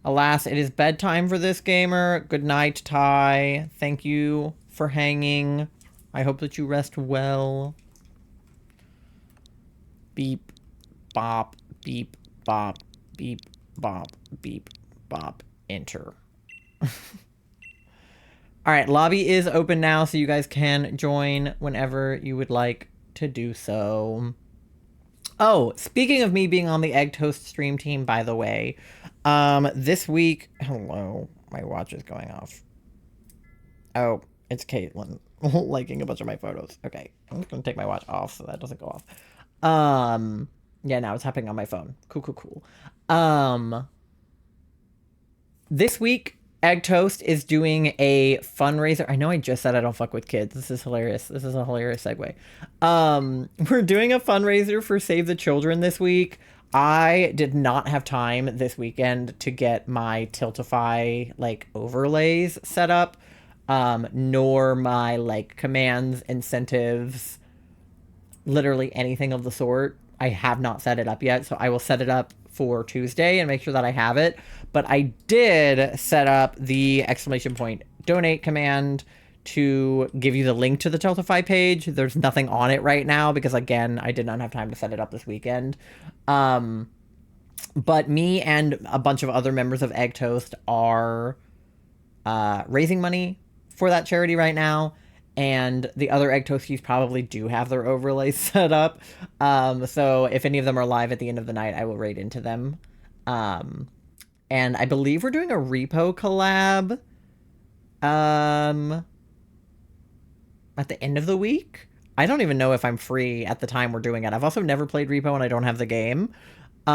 Alas, it is bedtime for this gamer. Good night, Ty. Thank you for hanging. I hope that you rest well. Beep, bop, beep, bop, beep, bop, beep, bop, enter. Alright, lobby is open now, so you guys can join whenever you would like to do so. Oh, speaking of me being on the Egg Toast stream team, by the way, this week... Hello, my watch is going off. Oh, it's Caitlin liking a bunch of my photos. Okay, I'm just gonna take my watch off so that doesn't go off. Yeah, now it's happening on my phone. Cool. This week, Egg Toast is doing a fundraiser. I know I just said I don't fuck with kids. This is hilarious. This is a hilarious segue. We're doing a fundraiser for Save the Children this week. I did not have time this weekend to get my Tiltify, like, overlays set up, nor my, like, commands, incentives, literally anything of the sort. I have not set it up yet, so I will set it up for Tuesday and make sure that I have it. But I did set up the !donate command to give you the link to the Tiltify page. There's nothing on it right now because, again, I did not have time to set it up this weekend. But me and a bunch of other members of Egg Toast are raising money for that charity right now. And the other Egg Toasties probably do have their overlays set up. So if any of them are live at the end of the night, I will raid into them. And I believe we're doing a repo collab at the end of the week. I don't even know if I'm free at the time we're doing it. I've also never played repo and I don't have the game. So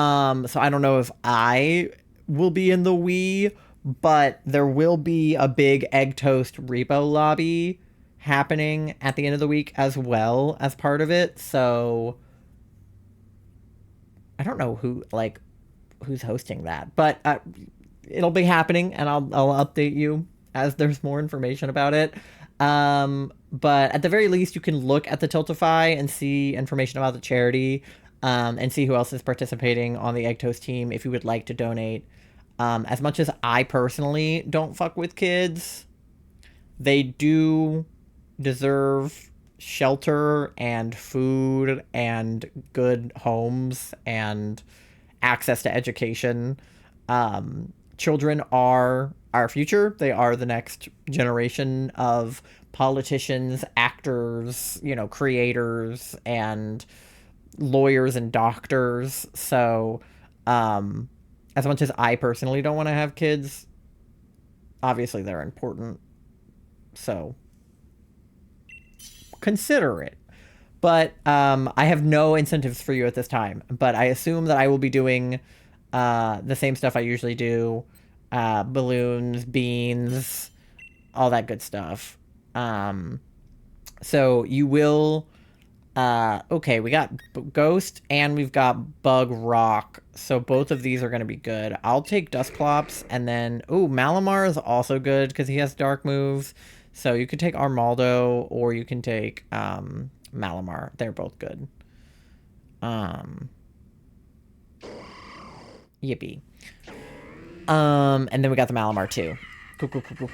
I don't know if I will be in the Wii, but there will be a big Egg Toast repo lobby happening at the end of the week as well as part of it. So I don't know who's hosting that, but it'll be happening and I'll update you as there's more information about it. But at the very least, you can look at the Tiltify and see information about the charity, and see who else is participating on the Egg Toast team if you would like to donate. As much as I personally don't fuck with kids, they do deserve shelter and food and good homes and access to education. Children are our future. They are the next generation of politicians, actors, creators, and lawyers and doctors. So, as much as I personally don't want to have kids, obviously they're important. So, consider it. But I have no incentives for you at this time. But I assume that I will be doing the same stuff I usually do. Balloons, beans, all that good stuff. So you will... okay, we got Ghost and we've got Bug Rock. So both of these are going to be good. I'll take Dusclops and then... Ooh, Malamar is also good because he has dark moves. So you could take Armaldo or you can take Malamar. They're both good. Yippee. And then we got the Malamar too.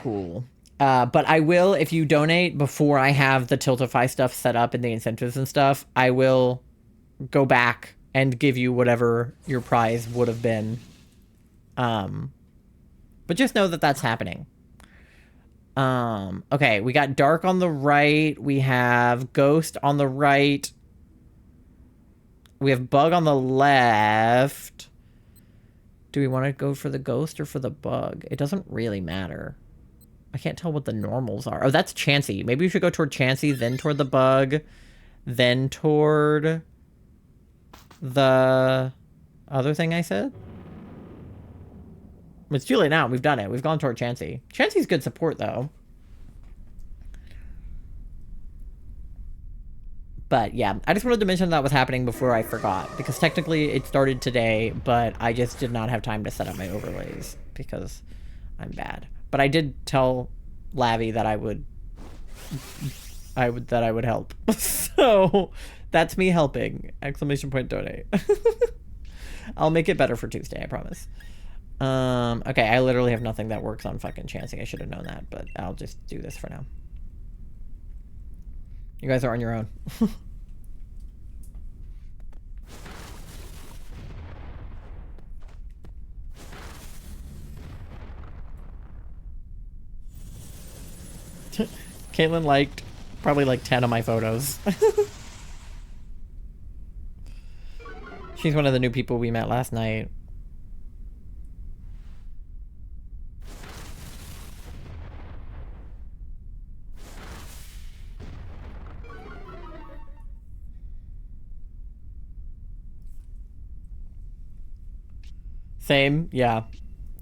Cool. But I will, if you donate before I have the Tiltify stuff set up and the incentives and stuff, I will go back and give you whatever your prize would have been. But just know that that's happening. Okay, we got Dark on the right. We have Ghost on the right. We have Bug on the left. Do we want to go for the Ghost or for the Bug? It doesn't really matter. I can't tell what the normals are. Oh, that's Chansey. Maybe we should go toward Chansey, then toward the Bug, then toward the other thing I said. It's too late now. We've done it. We've gone toward Chansey. Chansey's good support, though. But, yeah. I just wanted to mention that was happening before I forgot. Because technically it started today, but I just did not have time to set up my overlays. Because I'm bad. But I did tell Lavi that I would help. So that's me helping. Exclamation point donate. I'll make it better for Tuesday, I promise. Okay, I literally have nothing that works on fucking chancing. I should have known that, but I'll just do this for now. You guys are on your own. Caitlin liked probably like 10 of my photos. She's one of the new people we met last night. Same, yeah.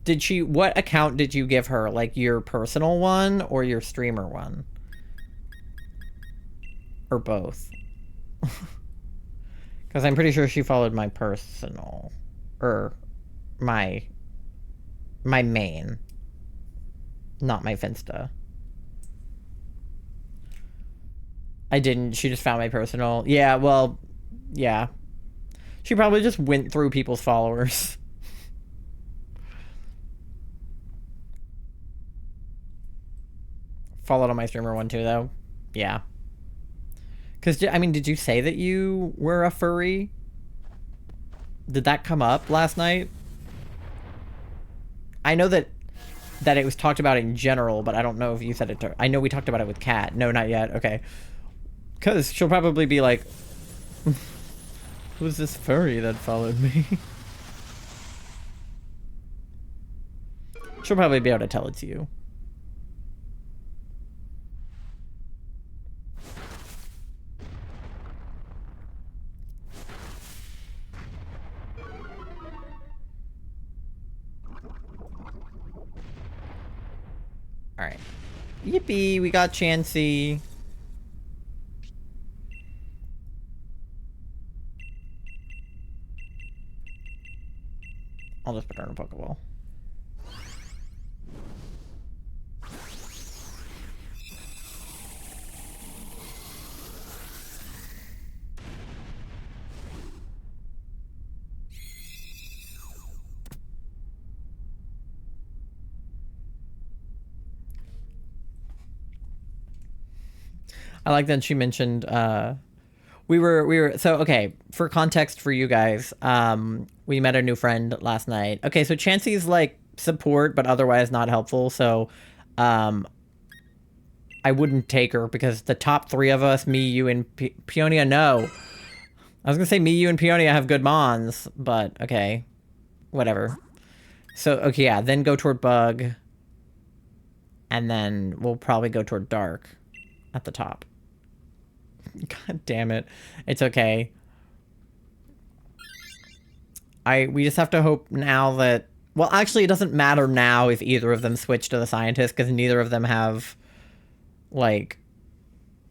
Did she, what account did you give her? Like your personal one or your streamer one? Or both? Because I'm pretty sure she followed my personal. Or my main. Not my Finsta. I didn't. She just found my personal. Yeah, well, yeah. She probably just went through people's followers. Followed on my streamer one too, though. Yeah. Because, I mean, did you say that you were a furry? Did that come up last night? I know that it was talked about in general, but I don't know if you said it to her. I know we talked about it with Kat. No, not yet. Okay. Because she'll probably be like, who's this furry that followed me? She'll probably be able to tell it to you. Alright. Yippee, we got Chansey. I'll just put her in a Pokeball. I like that she mentioned we were so okay, for context for you guys, we met a new friend last night. Okay, so Chansey's like support but otherwise not helpful, so I wouldn't take her because the top three of us, me, you, and Peonia, no. I was gonna say me, you, and Peonia have good mons, but okay. Whatever. So okay, yeah, then go toward Bug. And then we'll probably go toward Dark at the top. God damn it. It's okay. We just have to hope now that... Well, actually, it doesn't matter now if either of them switch to the Scientist, because neither of them have, like,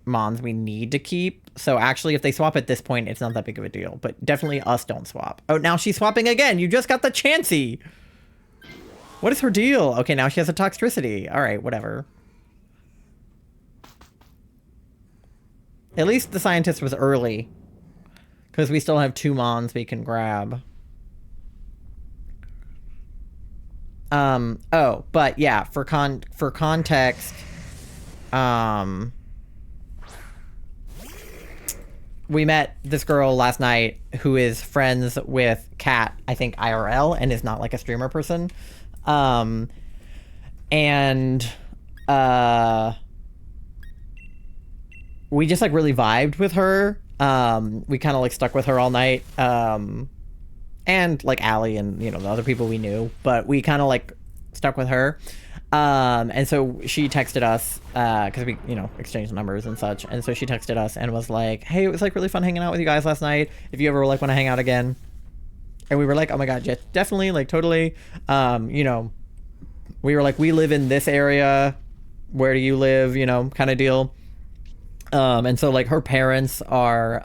mons we need to keep. So actually, if they swap at this point, it's not that big of a deal. But definitely us don't swap. Oh, now she's swapping again! You just got the Chansey! What is her deal? Okay, now she has a Toxtricity. Alright, whatever. At least the Scientist was early. Because we still have 2 mons we can grab. Oh, but yeah, for context, we met this girl last night who is friends with Kat, I think IRL, and is not like a streamer person. We just like really vibed with her. We kind of like stuck with her all night. And like Allie and, you know, the other people we knew, but we kind of like stuck with her. And so she texted us, cause we, you know, exchanged numbers and such. And so she texted us and was like, hey, it was like really fun hanging out with you guys last night. If you ever like want to hang out again. And we were like, oh my God, yeah, definitely, like totally. You know, we were like, we live in this area. Where do you live? You know, kind of deal. And so like her parents are,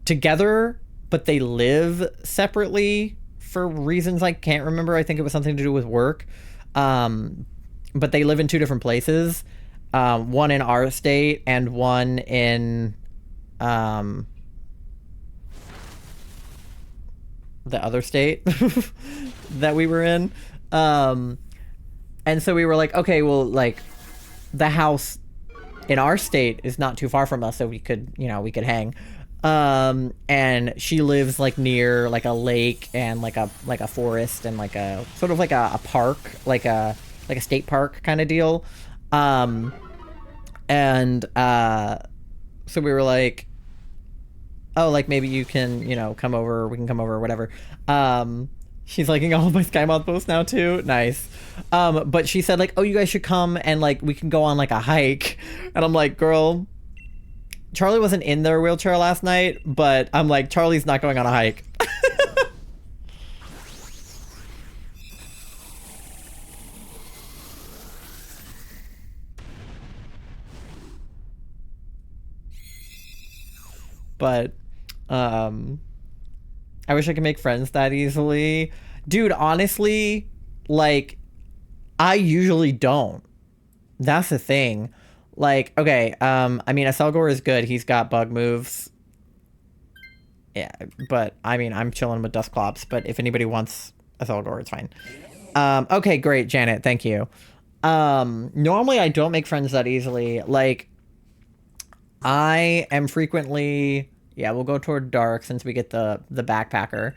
together, but they live separately for reasons I can't remember. I think it was something to do with work. But they live in two different places. One in our state and one in the other state that we were in. And so we were like, okay, well, like, the house in our state is not too far from us, so we could hang. And she lives like near like a lake and like a forest and like a sort of like a park, like a state park kind of deal. So we were like, oh, like maybe you can, come over, we can come over or whatever. She's liking all of my Sky Moth posts now too. Nice. But she said like, oh, you guys should come and like we can go on like a hike. And I'm like, girl, Charlie wasn't in their wheelchair last night, but I'm like, Charlie's not going on a hike. But I wish I could make friends that easily. Dude, honestly, like, I usually don't. That's the thing. Like, okay, I mean, Aselgor is good. He's got bug moves. Yeah, but, I mean, I'm chilling with Dusclops, but if anybody wants Aselgor, it's fine. Okay, great, Janet, thank you. Normally I don't make friends that easily. Like, I am frequently... Yeah, we'll go toward dark since we get the backpacker.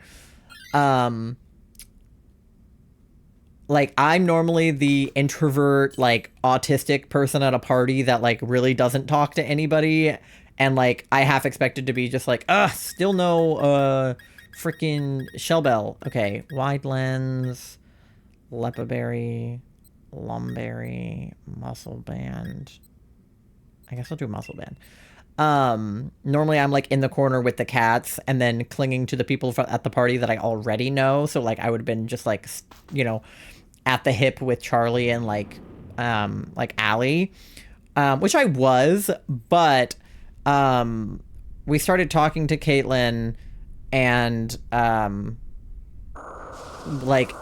Like, I'm normally the introvert, like, autistic person at a party that, like, really doesn't talk to anybody. And, like, I half expected to be just like, still no, freaking Shellbell. Okay, wide lens, Lepaberry, Lumberry, Muscle Band. I guess I'll do Muscle Band. Normally I'm like in the corner with the cats and then clinging to the people at the party that I already know. So like I would have been just like, at the hip with Charlie and like Allie, which I was, but, we started talking to Caitlin and, like,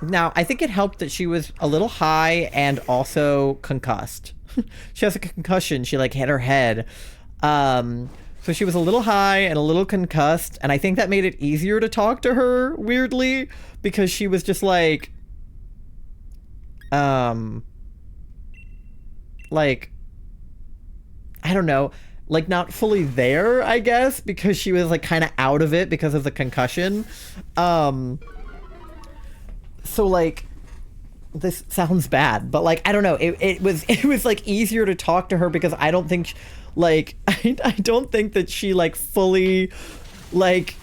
now I think it helped that she was a little high and also concussed. She has a concussion. She like hit her head. So she was a little high and a little concussed, and I think that made it easier to talk to her, weirdly, because she was just like, like, I don't know, like not fully there, I guess, because she was like kind of out of it because of the concussion. So like, this sounds bad, but like, I don't know, it was like easier to talk to her because I don't think like, I don't think that she like fully like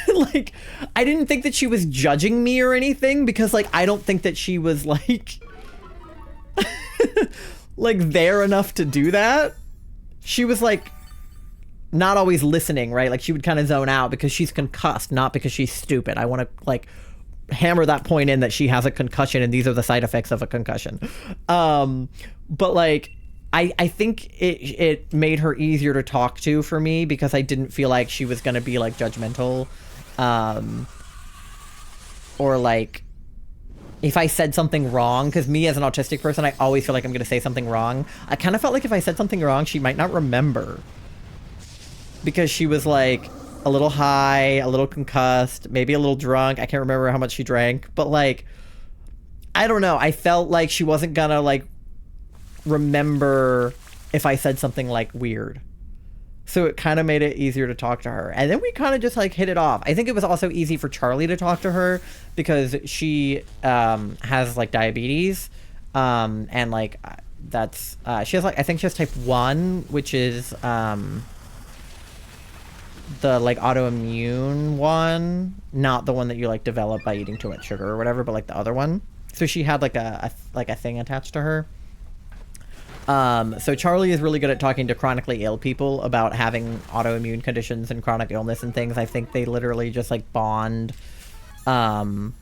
like I didn't think that she was judging me or anything, because like I don't think that she was like like there enough to do that. She was like not always listening, right? Like she would kind of zone out because she's concussed, not because she's stupid. I want to like hammer that point in that she has a concussion and these are the side effects of a concussion. But like I think it made her easier to talk to for me because I didn't feel like she was going to be like judgmental. Or like if I said something wrong, because me as an autistic person, I always feel like I'm going to say something wrong. I kind of felt like if I said something wrong, she might not remember. Because she was like a little high, a little concussed, maybe a little drunk. I can't remember how much she drank. But like, I don't know. I felt like she wasn't going to like remember if I said something like weird. So it kind of made it easier to talk to her. And then we kind of just like hit it off. I think it was also easy for Charlie to talk to her because she has like diabetes. And like that's she has like, I think she has type 1, which is the like autoimmune one, not the one that you like develop by eating too much sugar or whatever, but like the other one. So she had like a thing attached to her. So Charlie is really good at talking to chronically ill people about having autoimmune conditions and chronic illness and things. I think they literally just like bond over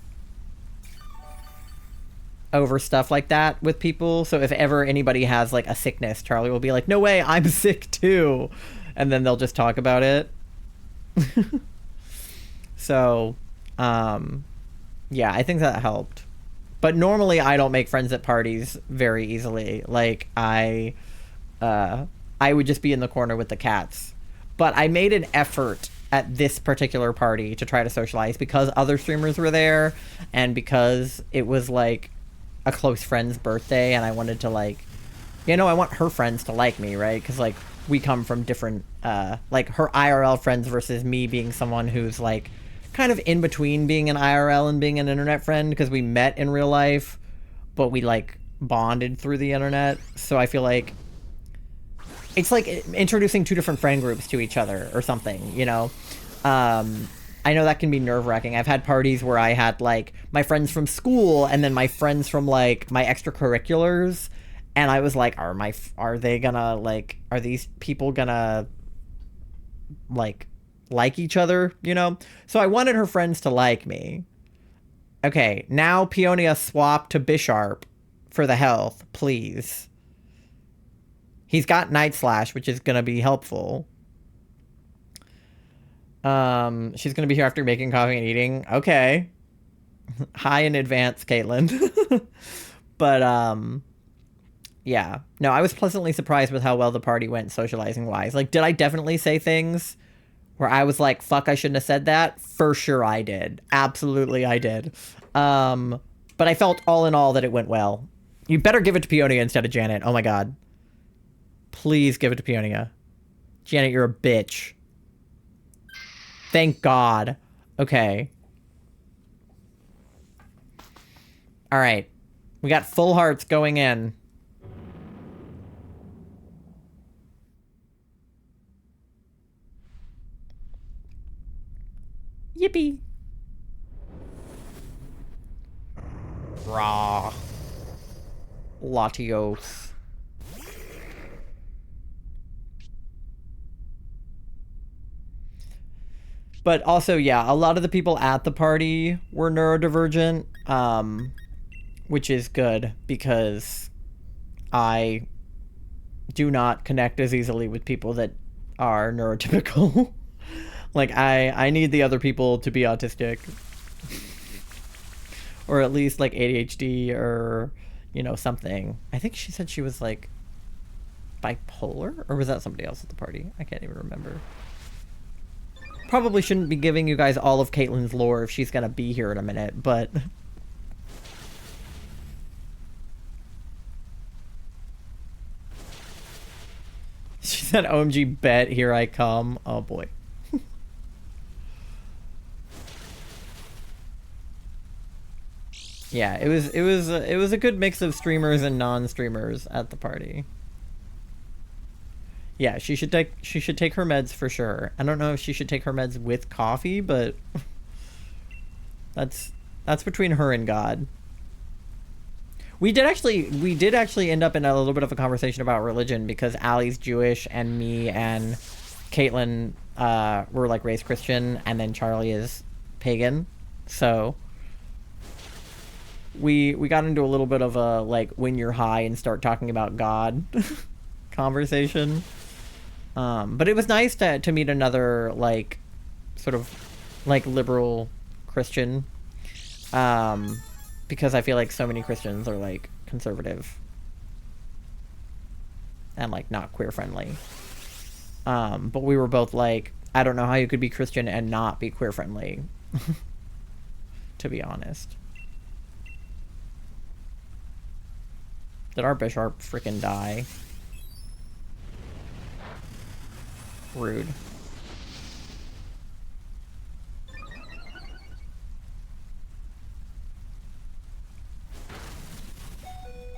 stuff like that with people. So if ever anybody has like a sickness, Charlie will be like, no way, I'm sick too. And then they'll just talk about it. So, Yeah, I think that helped. But normally I don't make friends at parties very easily. Like I would just be in the corner with the cats. But I made an effort at this particular party to try to socialize because other streamers were there and because it was like a close friend's birthday and I wanted to like, you know, I want her friends to like me, right? Because like we come from different, like her IRL friends versus me being someone who's like kind of in between being an IRL and being an internet friend because we met in real life, but we like bonded through the internet. So I feel like it's like introducing two different friend groups to each other or something, you know? I know that can be nerve-wracking. I've had parties where I had like my friends from school and then my friends from like my extracurriculars, and I was like, are they gonna like, are these people gonna like each other, you know? So I wanted her friends to like me. Okay, now Peonia swap to Bisharp for the health, please. He's got Night Slash, which is gonna be helpful. She's gonna be here after making coffee and eating. Okay. Hi in advance, Caitlin. But yeah. No, I was pleasantly surprised with how well the party went socializing wise. Like, did I definitely say things where I was like, fuck, I shouldn't have said that? For sure I did. Absolutely I did. But I felt all in all that it went well. You better give it to Peonia instead of Janet. Oh my god. Please give it to Peonia. Janet, you're a bitch. Thank God. Okay. Alright. We got full hearts going in. Yippee. Raw. Latios. But also, yeah, a lot of the people at the party were neurodivergent, which is good because I do not connect as easily with people that are neurotypical. Like, I need the other people to be autistic. Or at least, like, ADHD or, you know, something. I think she said she was, like, bipolar? Or was that somebody else at the party? I can't even remember. Probably shouldn't be giving you guys all of Caitlin's lore if she's gonna be here in a minute, but... She said, OMG, bet, here I come. Oh, boy. Yeah, it was a good mix of streamers and non-streamers at the party. Yeah, she should take her meds for sure. I don't know if she should take her meds with coffee, but that's between her and God. We did actually end up in a little bit of a conversation about religion because Allie's Jewish and me and Caitlin were like raised Christian, and then Charlie is pagan. So we got into a little bit of a like when you're high and start talking about God conversation. But it was nice to meet another like sort of like liberal Christian. Because I feel like so many Christians are like conservative and like not queer friendly. But we were both like, I don't know how you could be Christian and not be queer friendly. To be honest. Did our Bisharp freaking die? Rude.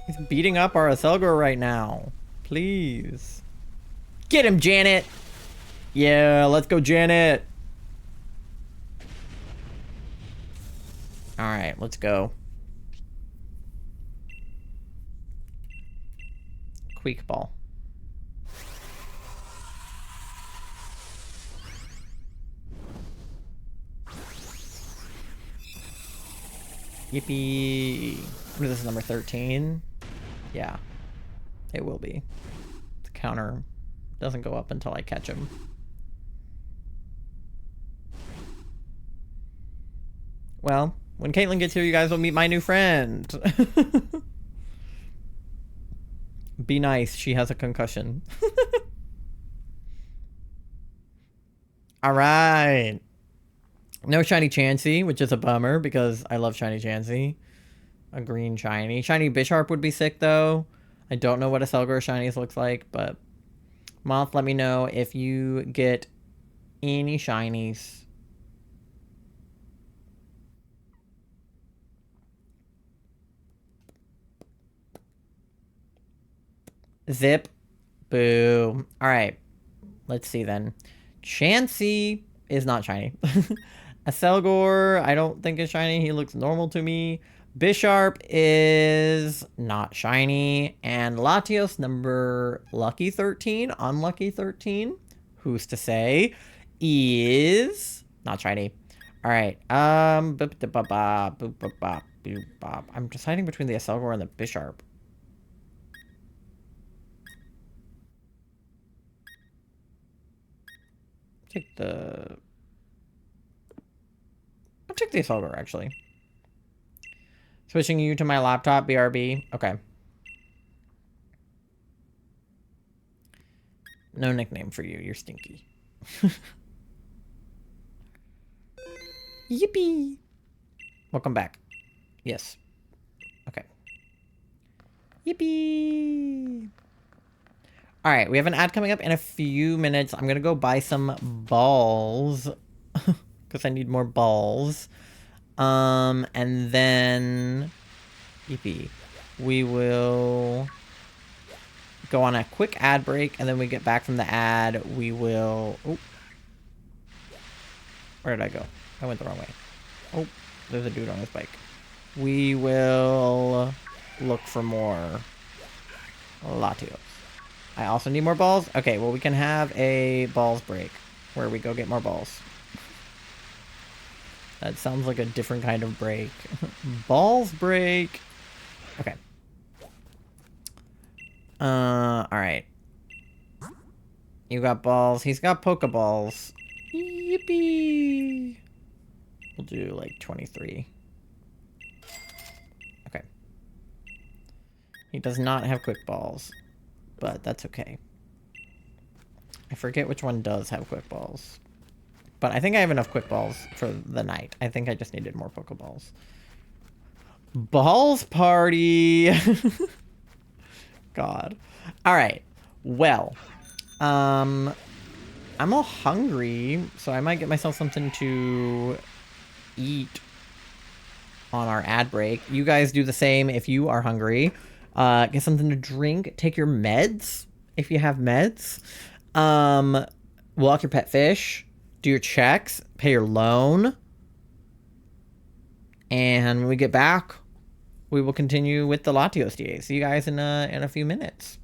He's beating up our Aselgar right now. Please. Get him, Janet! Yeah, let's go, Janet! Alright, let's go. Queek ball. Yippee. What is this, number 13? Yeah. It will be. The counter doesn't go up until I catch him. Well, When Caitlin gets here, you guys will meet my new friend. Be nice. She has a concussion. All right. No shiny Chansey, which is a bummer because I love shiny Chansey. A green shiny. Shiny Bisharp would be sick, though. I don't know what a Selgor shinies looks like, but... Moth, let me know if you get any shinies. Zip. Boo. Alright. Let's see then. Chansey is not shiny. A Selgor, I don't think is shiny. He looks normal to me. Bisharp is not shiny. And Latios, number lucky 13, unlucky 13, who's to say, is not shiny. All right. I'm deciding between the Selgor and the Bisharp. I'll take the Selgor, actually. Switching you to my laptop, BRB. Okay. No nickname for you. You're stinky. Yippee! Welcome back. Yes. Okay. Yippee! Alright, we have an ad coming up in a few minutes. I'm gonna go buy some balls. Because I need more balls. And then... Yippee. We will... go on a quick ad break, and then we get back from the ad, we will... Oh. Where did I go? I went the wrong way. Oh, there's a dude on his bike. We will look for more Latios. I also need more balls? Okay, well, we can have a balls break where we go get more balls. That sounds like a different kind of break. Balls break. Okay. Alright. You got balls. He's got Pokeballs. Yippee! We'll do like 23. Okay. He does not have quick balls, but that's okay. I forget which one does have quick balls. But I think I have enough quick balls for the night. I think I just needed more Pokeballs. Balls party! God. Alright. Well. I'm all hungry, so I might get myself something to eat on our ad break. You guys do the same if you are hungry. Get something to drink. Take your meds if you have meds. Walk your pet fish. Do your checks. Pay your loan. And when we get back, we will continue with the Latios DA. See you guys in a few minutes.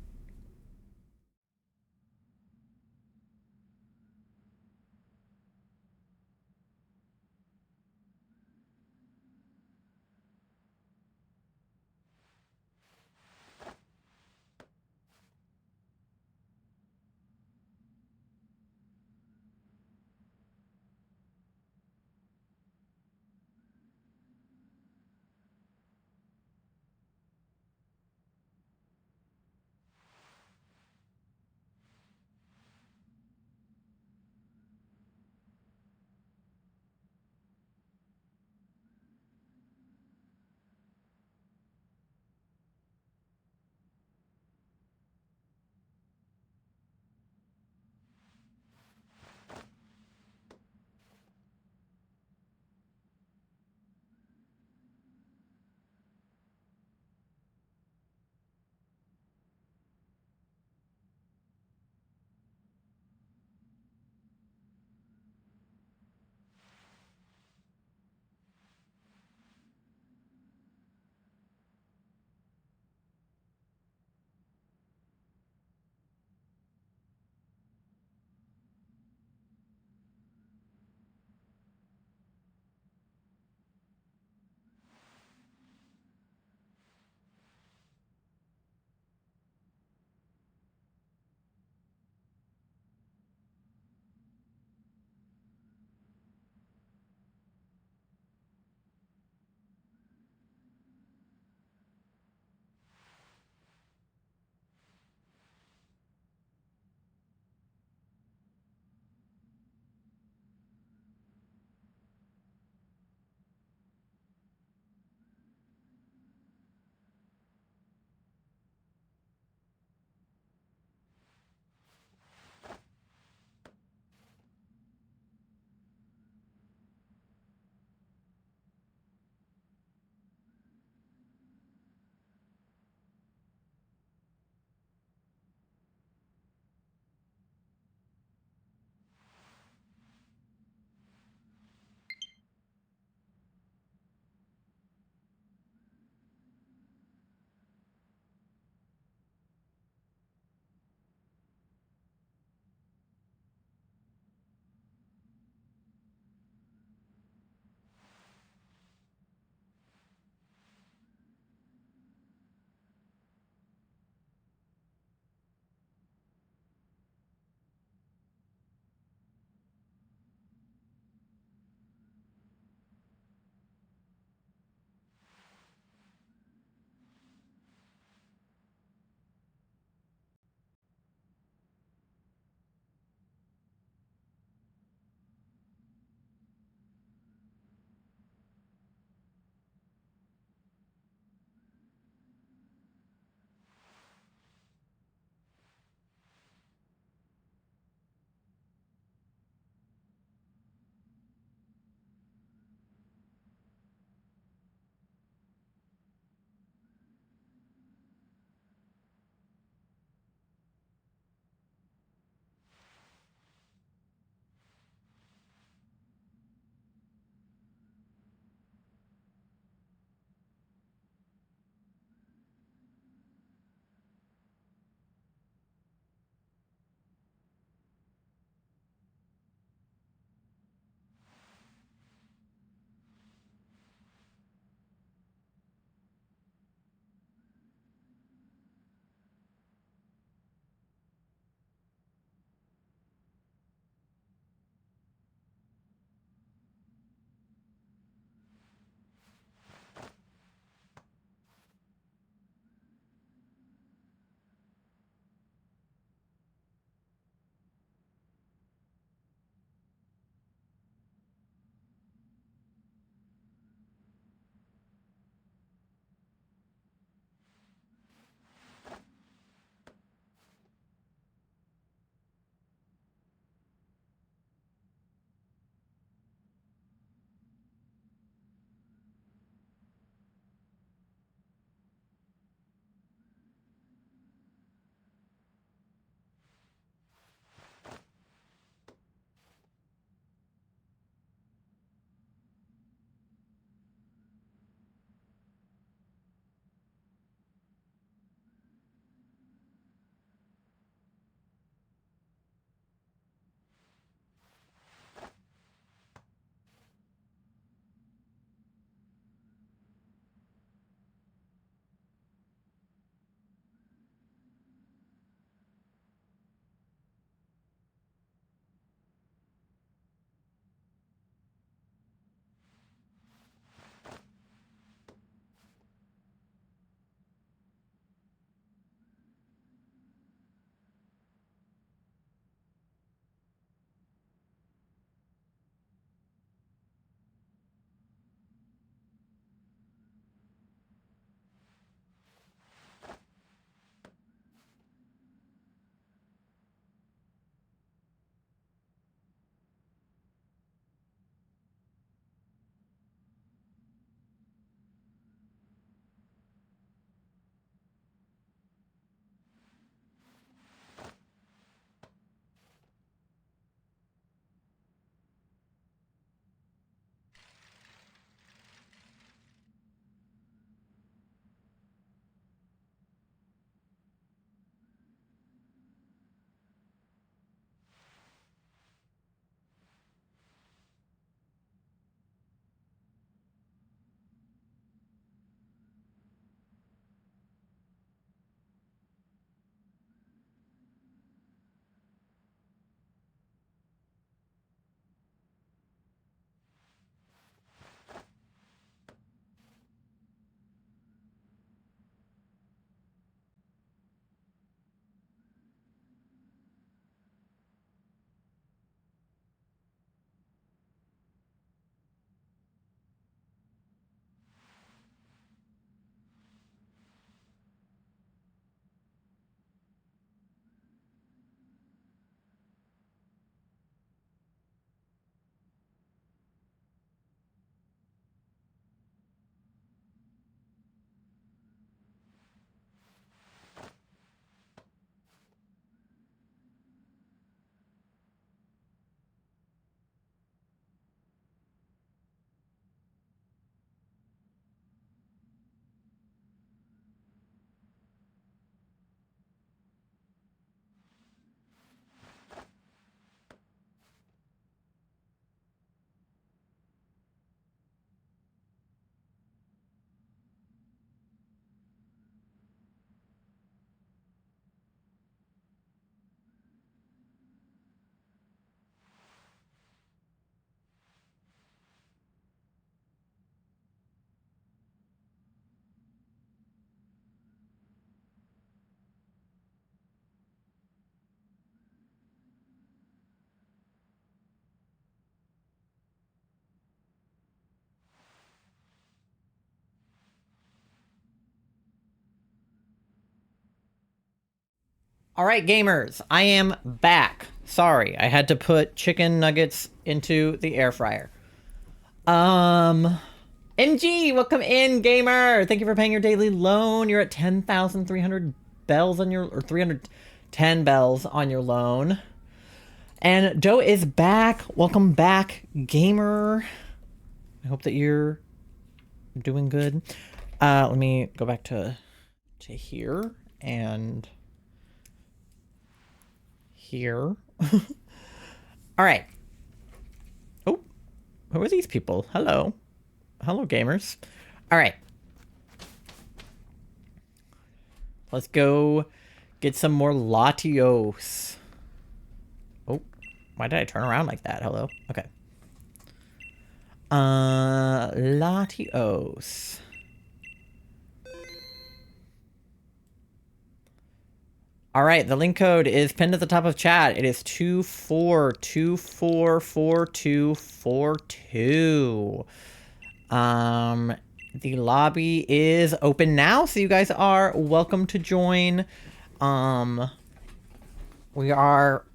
All right, gamers, I am back. Sorry, I had to put chicken nuggets into the air fryer. MG, welcome in, gamer. Thank you for paying your daily loan. You're at 10,300 bells on your, or 310 bells on your loan. And Doe is back. Welcome back, gamer. I hope that you're doing good. Let me go back to here and here. All right. Oh, who are these people? Hello. Hello, gamers. All right. Let's go get some more Latios. Oh, why did I turn around like that? Hello. Okay. Latios. All right, the link code is pinned at the top of chat. It is 24244242. The lobby is open now, so you guys are welcome to join. We are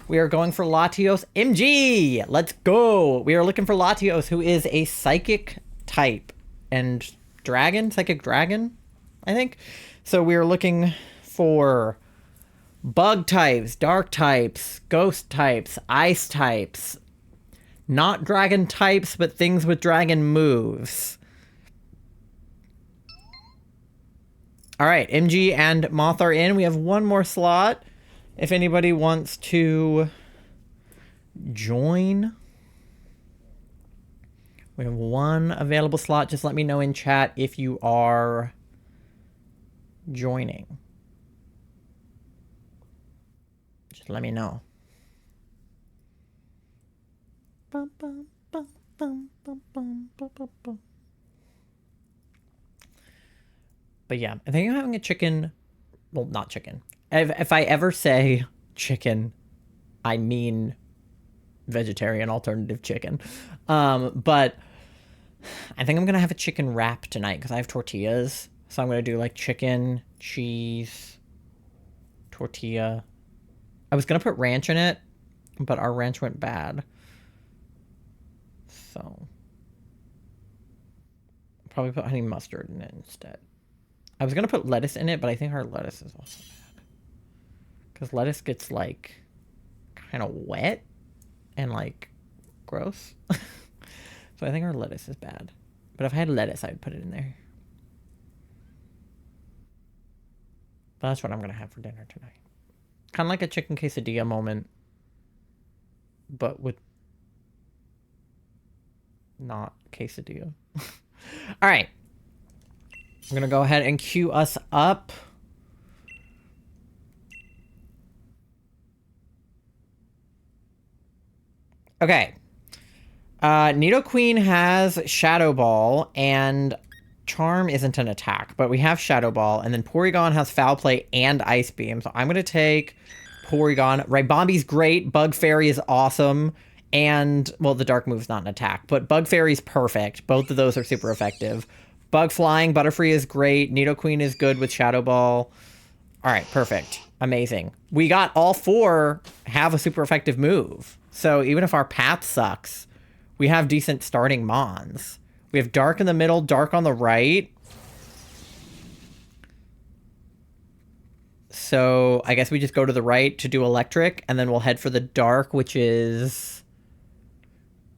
going for Latios MG. Let's go. We are looking for Latios, who is a psychic type and psychic dragon, I think. So we are looking for bug types, dark types, ghost types, ice types, not dragon types, but things with dragon moves. All right, MG and Moth are in. We have one more slot. If anybody wants to join, we have one available slot. Just let me know in chat if you are joining. Just let me know. But yeah, I think I'm having a chicken. Well, not chicken. If I ever say chicken, I mean vegetarian alternative chicken. But I think I'm going to have a chicken wrap tonight because I have tortillas. So I'm going to do like chicken, cheese, tortilla. I was going to put ranch in it, but our ranch went bad. So I'll probably put honey mustard in it instead. I was going to put lettuce in it, but I think our lettuce is also bad. Because lettuce gets like kind of wet and like gross. So I think our lettuce is bad. But if I had lettuce, I'd put it in there. But that's what I'm going to have for dinner tonight. Kind of like a chicken quesadilla moment, but with not quesadilla. All right. I'm going to go ahead and queue us up. Okay. Nidoqueen has Shadow Ball, and Charm isn't an attack, but we have Shadow Ball, and then Porygon has Foul Play and Ice Beam, so I'm going to take Porygon. Ribombi's great, Bug Fairy is awesome, and, well, the Dark move's not an attack, but Bug Fairy's perfect. Both of those are super effective. Bug Flying, Butterfree is great, Nidoqueen is good with Shadow Ball. Alright, perfect. Amazing. We got all four have a super effective move, so even if our path sucks, we have decent starting mons. We have Dark in the middle, Dark on the right. So I guess we just go to the right to do Electric, and then we'll head for the Dark, which is...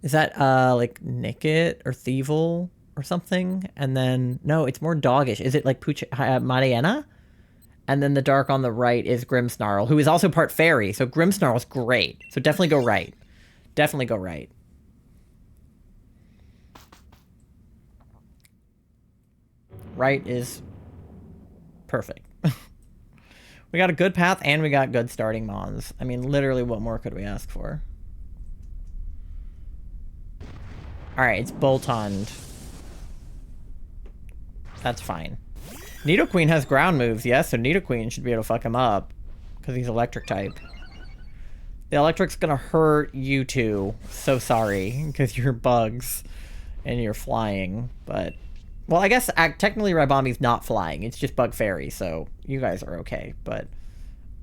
Is that, like, Nickit or Thievul or something? And then... No, it's more doggish. Is it, like, Mariana? And then the Dark on the right is Grimmsnarl, who is also part Fairy. So Grimmsnarl's great. So definitely go right. Definitely go right. Right is perfect. We got a good path and we got good starting mons. I mean, literally, what more could we ask for? Alright, it's Boltund. That's fine. Nidoqueen has ground moves, yes, so Nidoqueen should be able to fuck him up. Because he's electric type. The electric's gonna hurt you two. So sorry, because you're bugs. And you're flying, but... Well, I guess technically Ribombi's not flying. It's just Bug Fairy, so you guys are okay. But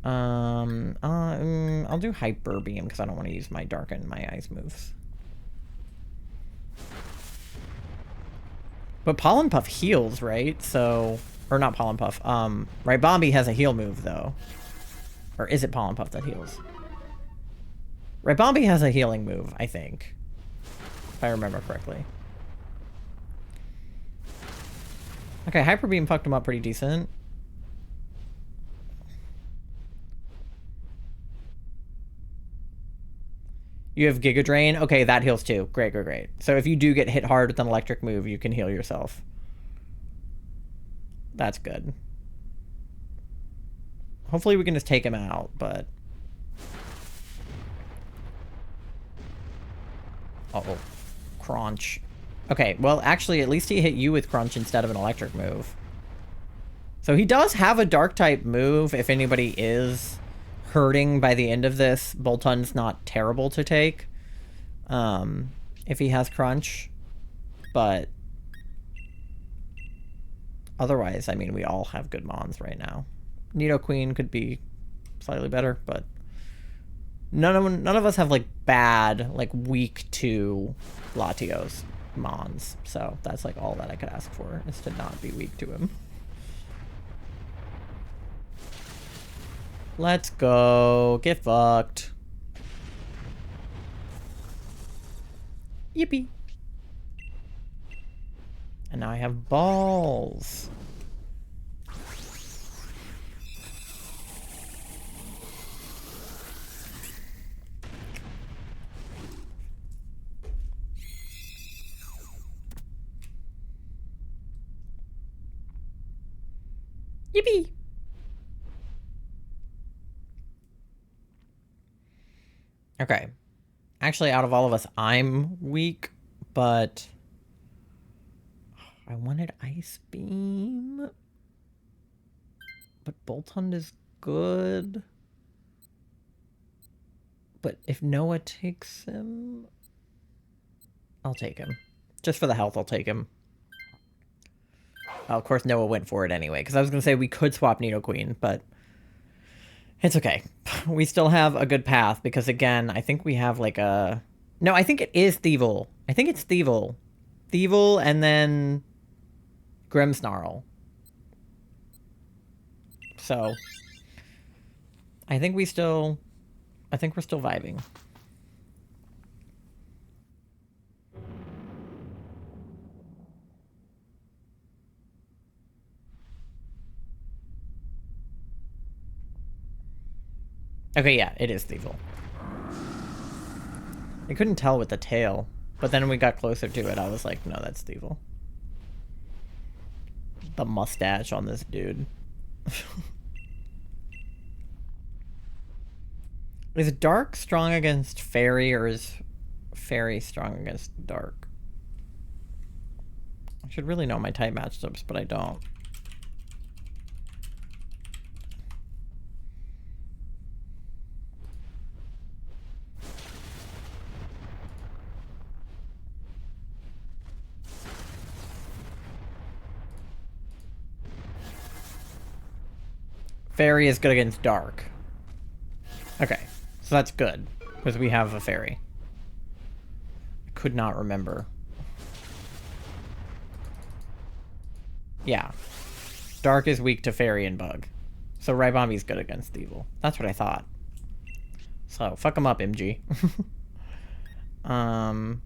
I'll do Hyper Beam because I don't want to use my Darken My Eyes moves. But Pollen Puff heals, right? So, or not Pollen Puff. Right, Bombi has a heal move though. Or is it Pollen Puff that heals? Right, Bombi has a healing move, I think. If I remember correctly. Okay, Hyper Beam fucked him up pretty decent. You have Giga Drain? Okay, that heals too. Great, great, great. So if you do get hit hard with an electric move, you can heal yourself. That's good. Hopefully we can just take him out, but... Uh-oh. Crunch. Okay, well, actually, at least he hit you with Crunch instead of an electric move. So he does have a Dark-type move if anybody is hurting by the end of this. Boltun's not terrible to take if he has Crunch. But otherwise, I mean, we all have good Mons right now. Nidoqueen could be slightly better, but none of us have, like, bad, like, weak to Latios Mons. So that's, like, all that I could ask for, is to not be weak to him. Let's go. Get fucked. Yippee. And now I have balls. Yippee. Okay. Actually, out of all of us, I'm weak, but I wanted Ice Beam. But Boltund is good. But if Noah takes him, I'll take him. Just for the health, I'll take him. Well, of course, Noah went for it anyway, because I was going to say we could swap Nidoqueen, but it's okay. We still have a good path, because again, I think we have like a... No, I think it is Thievul. I think it's Thievul. Thievul and then Grimmsnarl. So, I think we're still vibing. Okay, yeah, it is Thievul. I couldn't tell with the tail, but then when we got closer to it, I was like, no, that's Thievul. The mustache on this dude. Is Dark strong against Fairy, or is Fairy strong against Dark? I should really know my type matchups, but I don't. Fairy is good against Dark. Okay, so that's good, because we have a Fairy. I could not remember. Yeah. Dark is weak to Fairy and Bug. So Ribomb's good against Thievul. That's what I thought. So, fuck him up, MG. Oh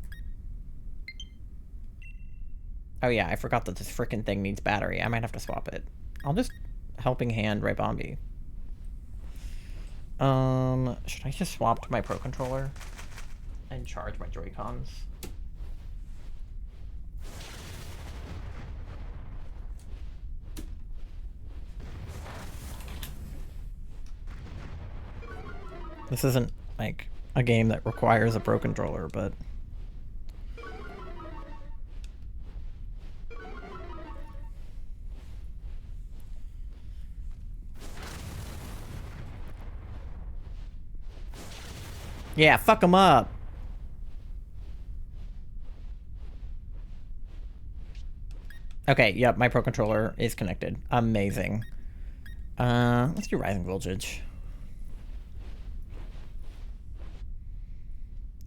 yeah, I forgot that this frickin' thing needs battery. I might have to swap it. I'll just helping hand Ribombi. Should I just swap to my Pro Controller and charge my Joy-Cons? This isn't like a game that requires a Pro Controller, but yeah, fuck them up. Okay, yep, my Pro Controller is connected. Amazing. Let's do Rising Voltage.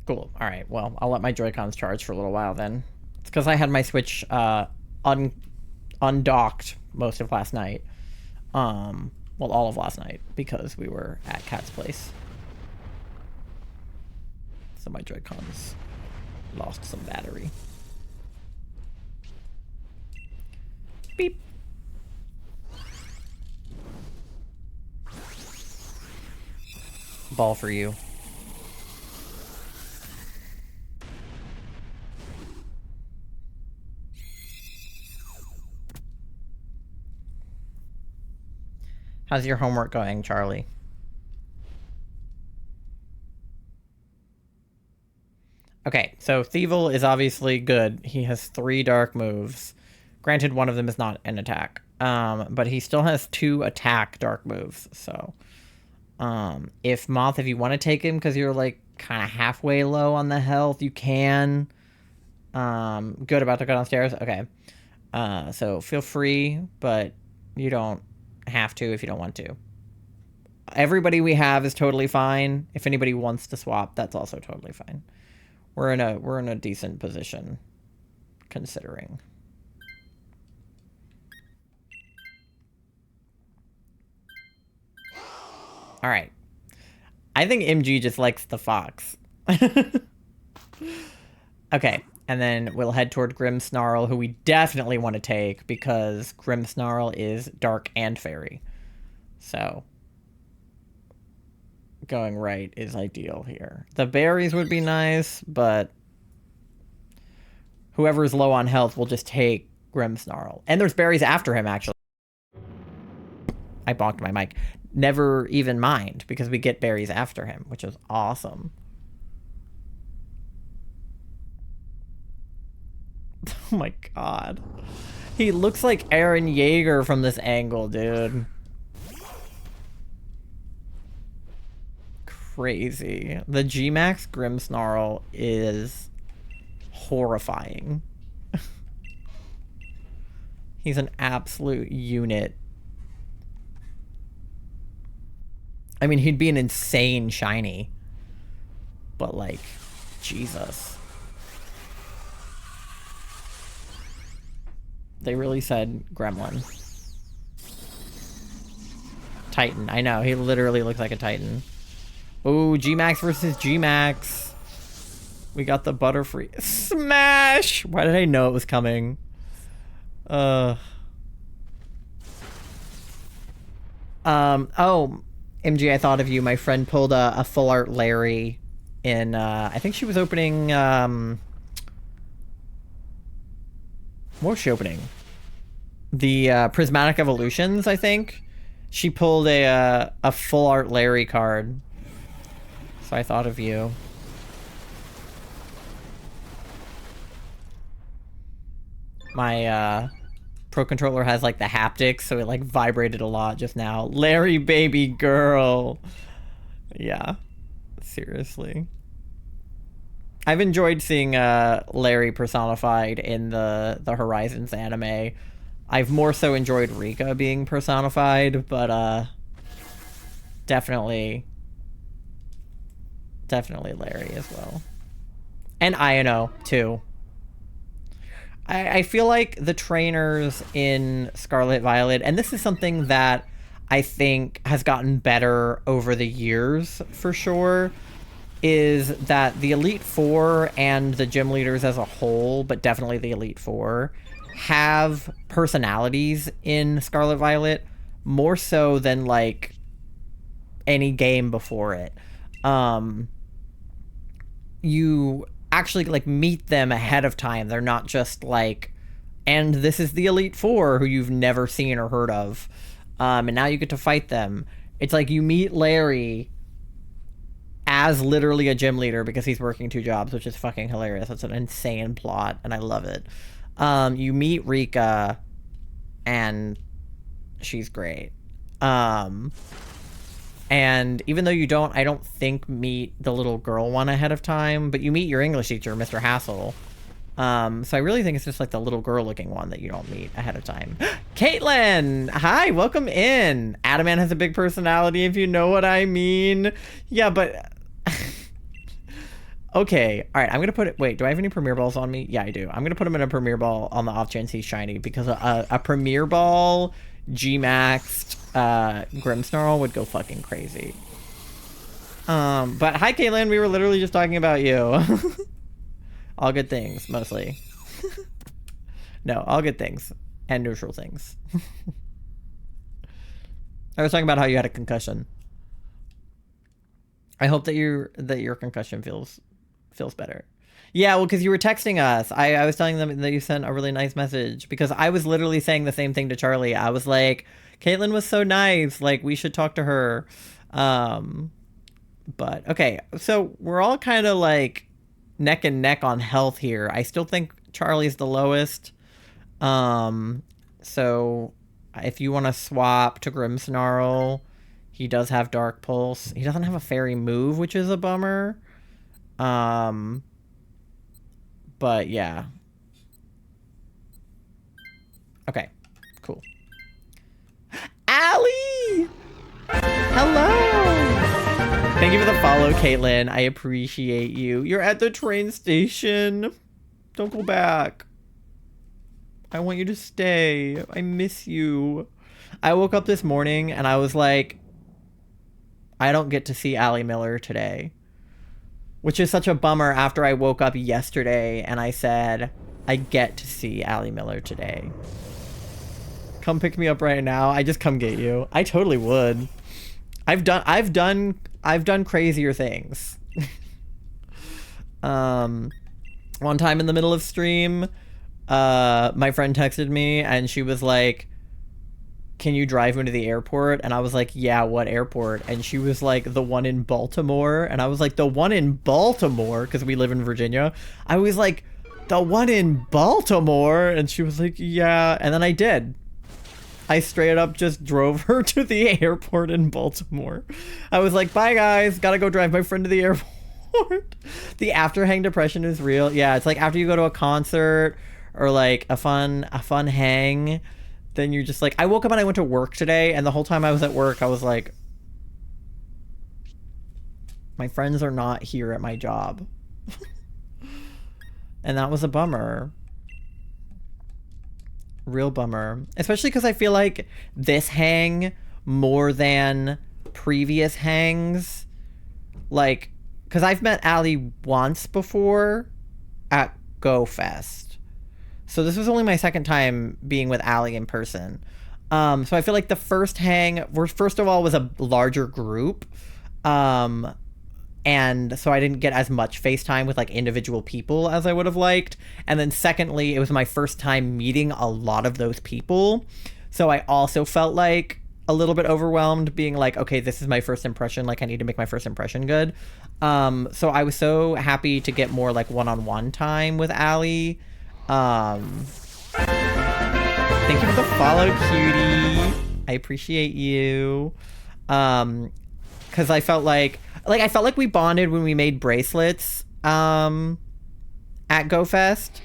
Cool. All right. Well, I'll let my Joy-Cons charge for a little while then. It's because I had my Switch undocked most of last night. Well, all of last night because we were at Kat's place. So my Joy-Cons lost some battery. Beep. Ball for you. How's your homework going, Charlie? Okay, so Thievel is obviously good. He has 3 dark moves. Granted, one of them is not an attack. But he still has 2 attack dark moves, so... if Moth, if you want to take him because you're, like, kind of halfway low on the health, you can. Good, about to go downstairs? Okay. So feel free, but you don't have to if you don't want to. Everybody we have is totally fine. If anybody wants to swap, that's also totally fine. We're in a decent position, considering. All right. I think MG just likes the fox. Okay, and then we'll head toward Grimmsnarl, who we definitely want to take because Grimmsnarl is dark and fairy. So going right is ideal here. The berries would be nice, but whoever's low on health will just take Grimmsnarl. And there's berries after him, actually. I bonked my mic. Never even mind, because we get berries after him, which is awesome. Oh my god. He looks like Aaron Yeager from this angle, dude. Crazy. The G-Max Grimmsnarl is horrifying. He's an absolute unit. I mean, he'd be an insane shiny. But, like, Jesus. They really said gremlin. Titan. I know. He literally looks like a Titan. Ooh, G-Max versus G-Max. We got the Butterfree. Smash! Why did I know it was coming? Oh, MG, I thought of you. My friend pulled a full art Larry in, I think she was opening, what was she opening? The, Prismatic Evolutions, I think. She pulled a full art Larry card. So I thought of you. My, Pro Controller has, like, the haptics, so it, like, vibrated a lot just now. Larry, baby girl. Yeah. Seriously. I've enjoyed seeing, Larry personified in the Horizons anime. I've more so enjoyed Rika being personified, but, definitely Larry as well. And Iono, too. I feel like the trainers in Scarlet Violet, and this is something that I think has gotten better over the years, for sure, is that the Elite Four and the gym leaders as a whole, but definitely the Elite Four, have personalities in Scarlet Violet more so than, like, any game before it. You actually, like, meet them ahead of time. They're not just like, and this is the Elite Four who you've never seen or heard of, and now you get to fight them. It's like you meet Larry as literally a gym leader because he's working 2 jobs, which is fucking hilarious. That's an insane plot, and I love it. You meet Rika, and she's great. And even though you don't, I don't think, meet the little girl one ahead of time, but you meet your English teacher, Mr. Hassel. So I really think it's just like the little girl looking one that you don't meet ahead of time. Caitlin! Hi, welcome in. Adaman has a big personality, if you know what I mean. Yeah, but... Okay, all right, I'm gonna put it. Wait, do I have any Premier Balls on me? Yeah, I do. I'm gonna put him in a Premier Ball on the off chance he's shiny because a Premier Ball G-Maxed Grimmsnarl would go fucking crazy. But hi, Caitlin. We were literally just talking about you. All good things, mostly. No, all good things and neutral things. I was talking about how you had a concussion. I hope that your concussion feels better. Yeah, well, because you were texting us. I was telling them that you sent a really nice message because I was literally saying the same thing to Charlie. I was like, Caitlin was so nice. Like, we should talk to her. But okay, so we're all kind of like neck and neck on health here. I still think Charlie's the lowest. So if you want to swap to Grimmsnarl, he does have Dark Pulse. He doesn't have a Fairy move, which is a bummer. But yeah. Okay, cool. Allie! Hello! Thank you for the follow, Caitlin. I appreciate you. You're at the train station. Don't go back. I want you to stay. I miss you. I woke up this morning and I was like, I don't get to see Allie Miller today. Which is such a bummer after I woke up yesterday and I said, I get to see Allie Miller today. Come pick me up right now. I just come get you. I totally would. I've done crazier things. One time in the middle of stream, my friend texted me and she was like, can you drive me to the airport? And I was like, yeah, what airport? And she was like, the one in Baltimore. And I was like, the one in Baltimore? Because we live in Virginia. I was like, the one in Baltimore? And she was like, yeah. And then I did. I straight up just drove her to the airport in Baltimore. I was like, bye guys, gotta go drive my friend to the airport. The after hang depression is real. Yeah, it's like after you go to a concert or like a fun hang, then you're just like, I woke up and I went to work today, and the whole time I was at work, I was like, my friends are not here at my job. And that was a bummer. Real bummer. Especially because I feel like this hang, more than previous hangs, like, because I've met Allie once before at GoFest. So this was only my second time being with Allie in person. So I feel like the first hang, first of all, was a larger group. And so I didn't get as much FaceTime with like individual people as I would have liked. And then secondly, it was my first time meeting a lot of those people. So I also felt like a little bit overwhelmed being like, okay, this is my first impression. Like I need to make my first impression good. So I was so happy to get more like one-on-one time with Allie. Thank you for the follow, cutie. I appreciate you. Cause I felt like we bonded when we made bracelets, at GoFest.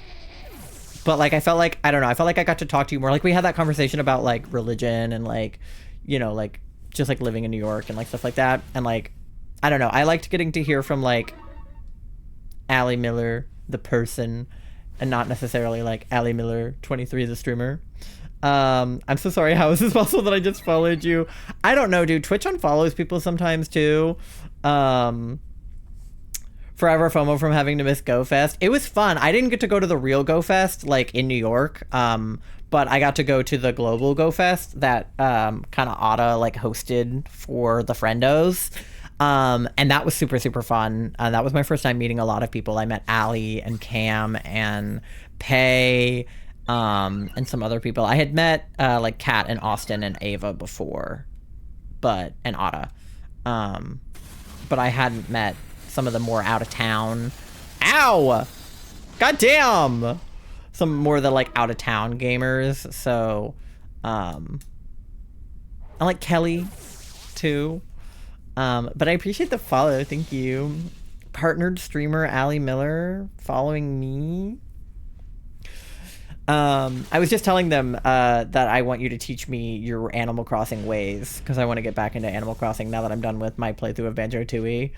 But like, I felt like, I don't know, I felt like I got to talk to you more. Like we had that conversation about like religion and like, you know, like just like living in New York and like stuff like that. And like, I don't know, I liked getting to hear from like Allie Miller, the person, and not necessarily like Allie Miller 23 the streamer. I'm so sorry. How is this possible that I just followed you? I don't know, dude. Twitch unfollows people sometimes too. Forever FOMO from having to miss GoFest. It was fun. I didn't get to go to the real GoFest like in New York. But I got to go to the global GoFest that kind of Otta like hosted for the friendos. And that was super, super fun. That was my first time meeting a lot of people. I met Allie and Cam and Pei, and some other people. I had met like Kat and Austin and Ava before, and Otta. But I hadn't met some of the more out of town. Ow! Goddamn! Some more of the like out of town gamers. So, I like Kelly too. But I appreciate the follow. Thank you. Partnered streamer Allie Miller following me. I was just telling them that I want you to teach me your Animal Crossing ways because I want to get back into Animal Crossing now that I'm done with my playthrough of Banjo-Tooie.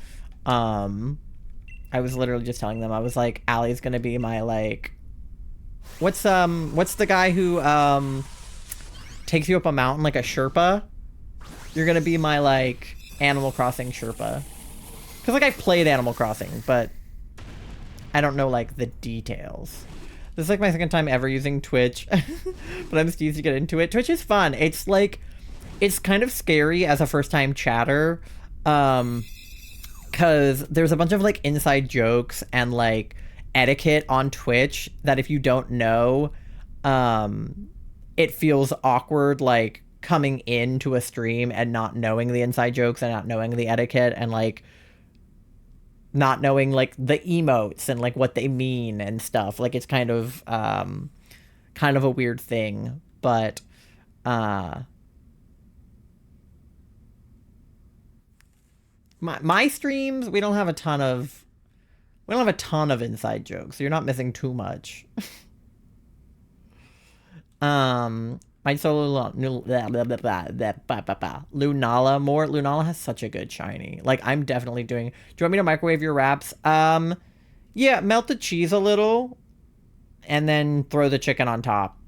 I was literally just telling them, I was like, Allie's gonna be my, like... What's the guy who, takes you up a mountain like a Sherpa? You're gonna be my, like, Animal Crossing Sherpa. Because, like, I've played Animal Crossing, but I don't know, like, the details. This is, like, my second time ever using Twitch, but I'm just used to get into it. Twitch is fun. It's, like, it's kind of scary as a first-time chatter, because there's a bunch of, like, inside jokes and, like, etiquette on Twitch that if you don't know, it feels awkward, like, coming into a stream and not knowing the inside jokes and not knowing the etiquette and, like, not knowing, like, the emotes and, like, what they mean and stuff. Like, it's kind of a weird thing, but, my streams, we don't have a ton of inside jokes, so you're not missing too much. My solo Lunala more. Lunala has such a good shiny. Like, I'm definitely doing... Do you want me to microwave your wraps? Yeah, melt the cheese a little, and then throw the chicken on top,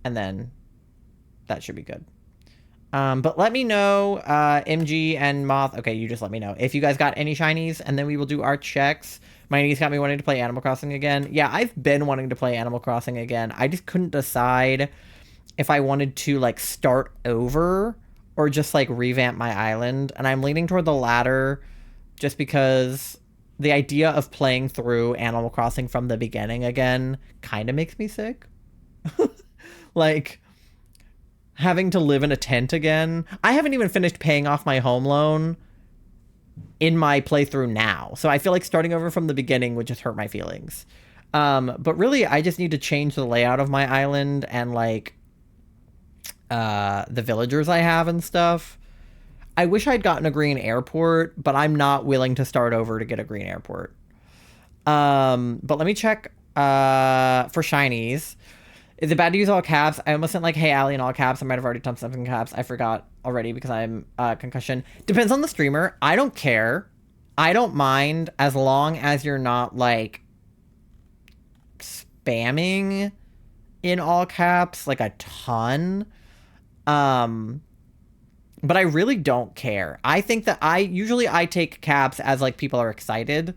and then that should be good. But let me know, MG and Moth. Okay, you just let me know if you guys got any shinies, and then we will do our checks. My niece got me wanting to play Animal Crossing again. Yeah, I've been wanting to play Animal Crossing again. I just couldn't decide if I wanted to, like, start over or just, like, revamp my island. And I'm leaning toward the latter just because the idea of playing through Animal Crossing from the beginning again kind of makes me sick. Like, having to live in a tent again. I haven't even finished paying off my home loan in my playthrough now. So I feel like starting over from the beginning would just hurt my feelings. But really, I just need to change the layout of my island and, like, the villagers I have and stuff. I wish I'd gotten a green airport, but I'm not willing to start over to get a green airport. But let me check for shinies. Is it bad to use all caps? I almost sent, like, hey, Allie in all caps. I might have already done something in caps. I forgot already because I'm concussion. Depends on the streamer. I don't care. I don't mind as long as you're not, like, spamming in all caps, like, a ton. But I really don't care. I think that I take caps as, like, people are excited.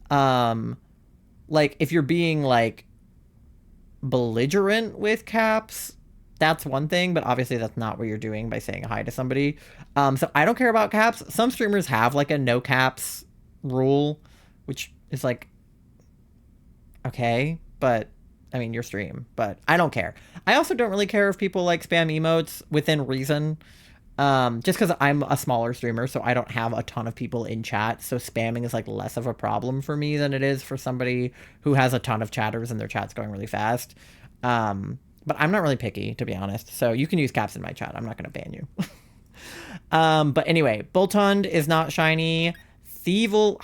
Like, if you're being, like, belligerent with caps, that's one thing, but obviously that's not what you're doing by saying hi to somebody. So I don't care about caps. Some streamers have, like, a no caps rule, which is, like, okay, but I mean, your stream, but I don't care. I also don't really care if people, like, spam emotes within reason. Just because I'm a smaller streamer, so I don't have a ton of people in chat, so spamming is, like, less of a problem for me than it is for somebody who has a ton of chatters and their chat's going really fast. But I'm not really picky, to be honest, so you can use caps in my chat. I'm not going to ban you. But anyway, Boltund is not shiny. Thievel...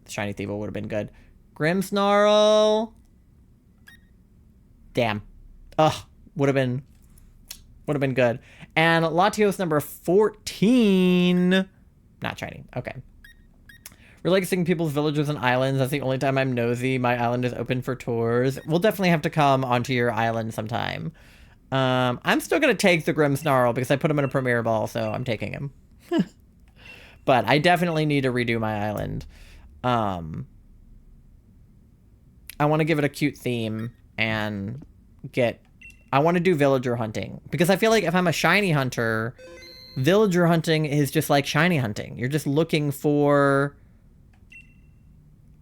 Shiny Thievel would have been good. Grimmsnarl... Damn. Ugh. Would have been good. And Latios number 14. Not shiny. Okay. Relaxing people's villages and islands. That's the only time I'm nosy. My island is open for tours. We'll definitely have to come onto your island sometime. I'm still going to take the Grimmsnarl because I put him in a Premier Ball, so I'm taking him. But I definitely need to redo my island. I want to give it a cute theme and I want to do villager hunting because I feel like if I'm a shiny hunter, villager hunting is just like shiny hunting. You're just looking for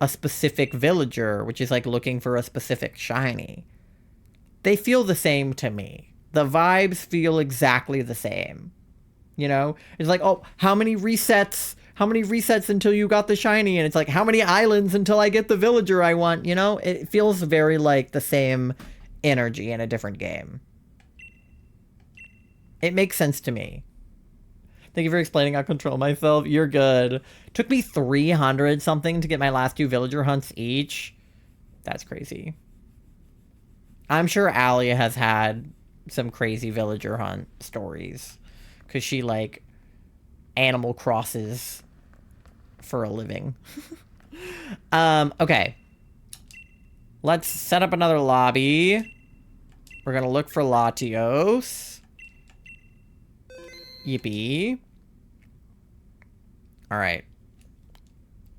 a specific villager, which is like looking for a specific shiny. They feel the same to me. The vibes feel exactly the same. You know, it's like, oh, how many resets until you got the shiny? And it's like, how many islands until I get the villager I want? You know, it feels very like the same energy in a different game. It makes sense to me. Thank you for explaining. I'll control myself. You're good. Took me 300 something to get my last 2 villager hunts each. That's crazy. I'm sure Allie has had some crazy villager hunt stories because she, like, animal crosses for a living. Okay. Let's set up another lobby. We're gonna look for Latios. Yippee. Alright.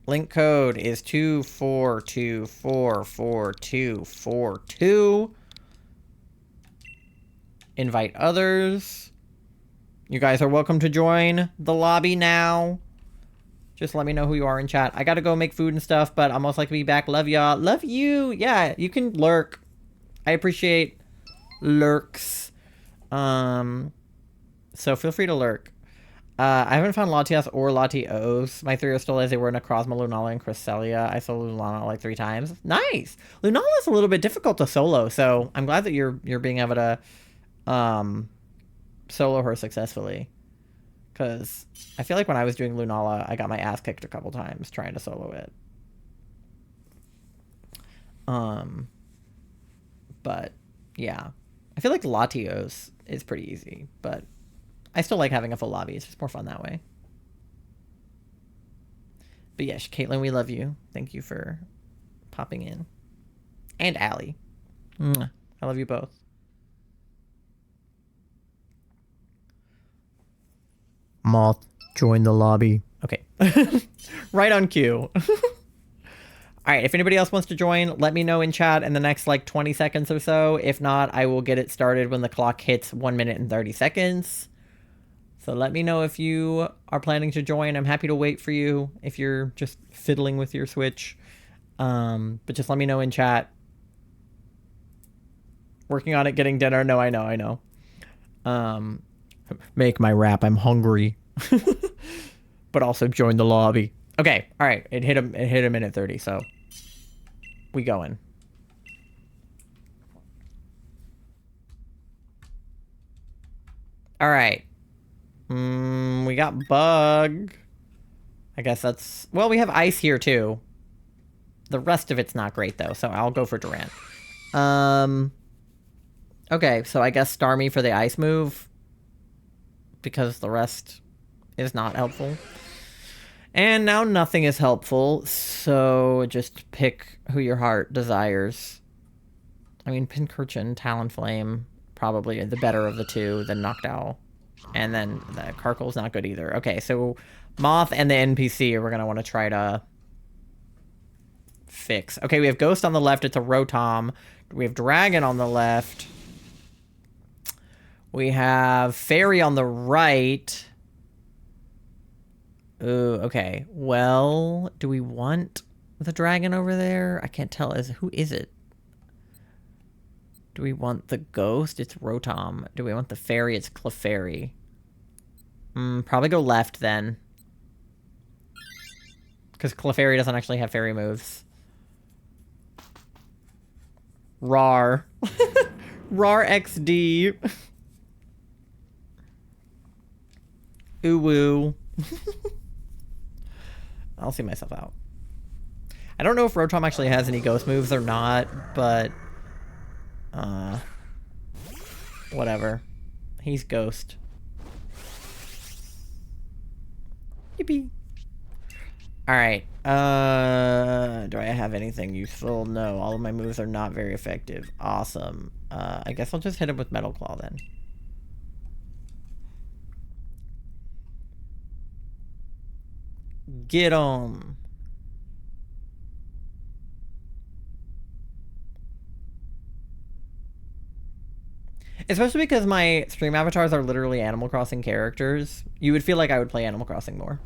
Link code is 2424242. Invite others. You guys are welcome to join the lobby now. Just let me know who you are in chat. I gotta go make food and stuff, but I'll most likely be back. Love y'all. Love you. Yeah, you can lurk. I appreciate lurks. So feel free to lurk. I haven't found Latias or Latios. My theory is still as they were in Necrozma, Lunala, and Cresselia. I saw Lunala like 3 times. Nice! Lunala is a little bit difficult to solo, so I'm glad that you're being able to solo her successfully. Because I feel like when I was doing Lunala, I got my ass kicked a couple times trying to solo it. But yeah. I feel like Latios is pretty easy, but I still like having a full lobby. It's just more fun that way. But yes, Caitlin, we love you. Thank you for popping in. And Allie. Mwah. I love you both. Moth, join the lobby. Okay. Right on cue. Alright, if anybody else wants to join, let me know in chat in the next like 20 seconds or so. If not, I will get it started when the clock hits 1 minute and 30 seconds. So let me know if you are planning to join. I'm happy to wait for you if you're just fiddling with your Switch. But just let me know in chat. Working on it, getting dinner. No, I know. Make my rap. I'm hungry. But also join the lobby. Okay, all right. It hit a minute 30, so we going. All right. We got bug. I guess that's... Well, we have ice here, too. The rest of it's not great, though, so I'll go for Durant. Okay, so I guess Starmie for the ice move. Because the rest is not helpful. And now nothing is helpful, so just pick who your heart desires. I mean, Pincurchin, Talonflame, probably the better of the two, then Noctowl. And then the Karkle's not good either. Okay, so Moth and the NPC we're going to want to try to fix. Okay, we have Ghost on the left. It's a Rotom. We have Dragon on the left. We have Fairy on the right. Ooh, okay. Well, do we want the dragon over there? I can't tell. Who is it? Do we want the ghost? It's Rotom. Do we want the fairy? It's Clefairy. Probably go left then. Because Clefairy doesn't actually have fairy moves. Rar. Rar XD. Ooh woo. I'll see myself out. I don't know if Rotom actually has any ghost moves or not, but whatever. He's ghost. Yippee. Alright. Do I have anything useful? No, all of my moves are not very effective. Awesome. I guess I'll just hit him with Metal Claw then. Get 'em. Especially because my stream avatars are literally Animal Crossing characters. You would feel like I would play Animal Crossing more.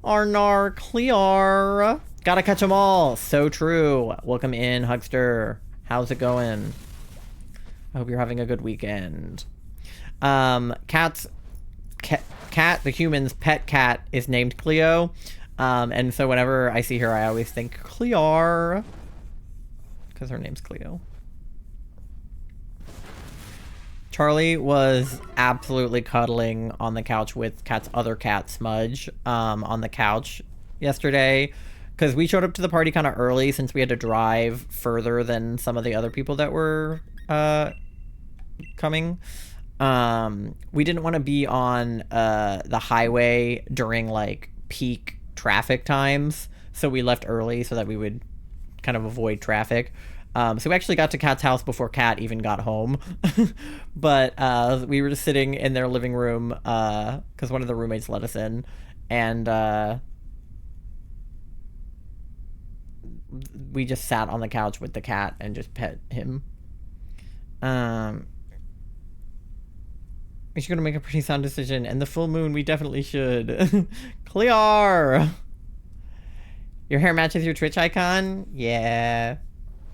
Arnar, Clear. Gotta catch them all. So true. Welcome in, Hugster. How's it going? I hope you're having a good weekend. Cat, the human's pet cat is named Cleo. And so whenever I see her, I always think Clear. Because her name's Cleo. Charlie was absolutely cuddling on the couch with Cat's other cat, Smudge, on the couch yesterday. Because we showed up to the party kind of early since we had to drive further than some of the other people that were coming. We didn't want to be on the highway during like peak traffic times, so we left early so that we would kind of avoid traffic. So we actually got to Kat's house before Kat even got home. But we were just sitting in their living room because one of the roommates let us in. And we just sat on the couch with the cat and just pet him. We should go to make a pretty sound decision. And the full moon, we definitely should. Clear! Your hair matches your Twitch icon? Yeah.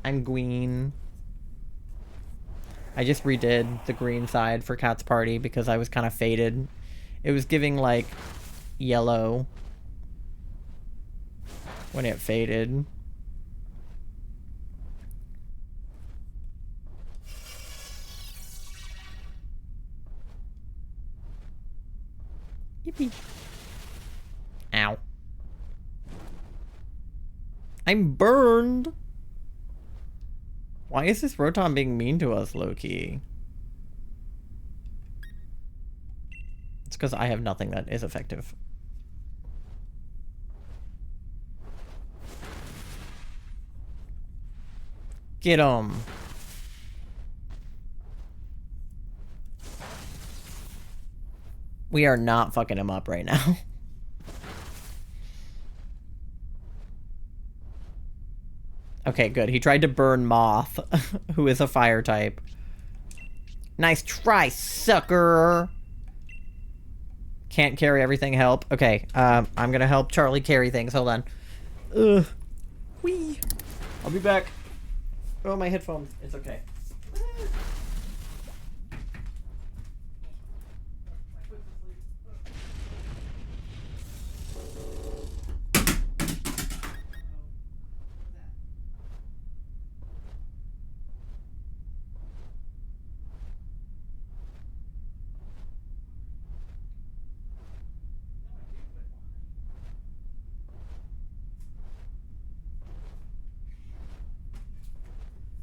I'm green. I just redid the green side for Kat's party because I was kind of faded. It was giving, like, yellow when it faded. Yippee. Ow. I'm burned. Why is this Rotom being mean to us, low-key? It's because I have nothing that is effective. Get 'em. We are not fucking him up right now. Okay, good. He tried to burn Moth, who is a fire type. Nice try, sucker! Can't carry everything, help. Okay, I'm gonna help Charlie carry things. Hold on. Ugh. Whee! I'll be back. Oh, my headphones. It's okay.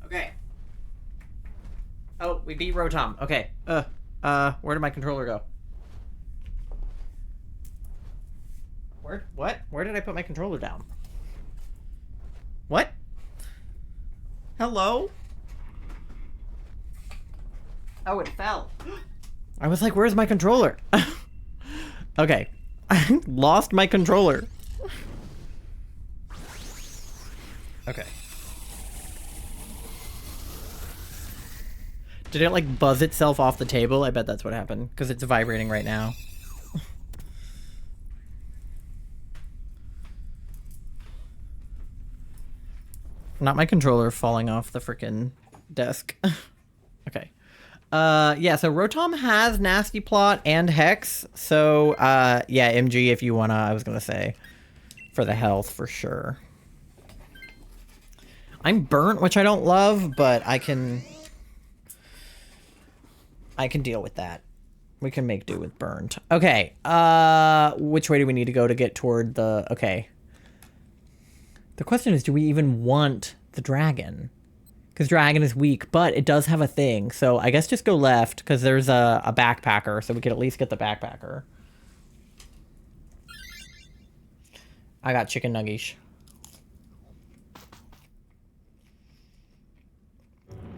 Okay. Oh, we beat Rotom. Okay. Where did my controller go? What? Where did I put my controller down? What? Hello? Oh, it fell. I was like, where's my controller? Okay. I lost my controller. Okay. Did it, like, buzz itself off the table? I bet that's what happened, because it's vibrating right now. Not my controller falling off the frickin' desk. Okay. Yeah, so Rotom has Nasty Plot and Hex, so, yeah, MG if you wanna, I was gonna say, for the health, for sure. I'm burnt, which I don't love, but I can deal with that. We can make do with burned. Okay, which way do we need to go to get toward the... Okay. The question is, do we even want the dragon? Because dragon is weak, but it does have a thing. So I guess just go left, because there's a backpacker, so we could at least get the backpacker. I got chicken nuggies.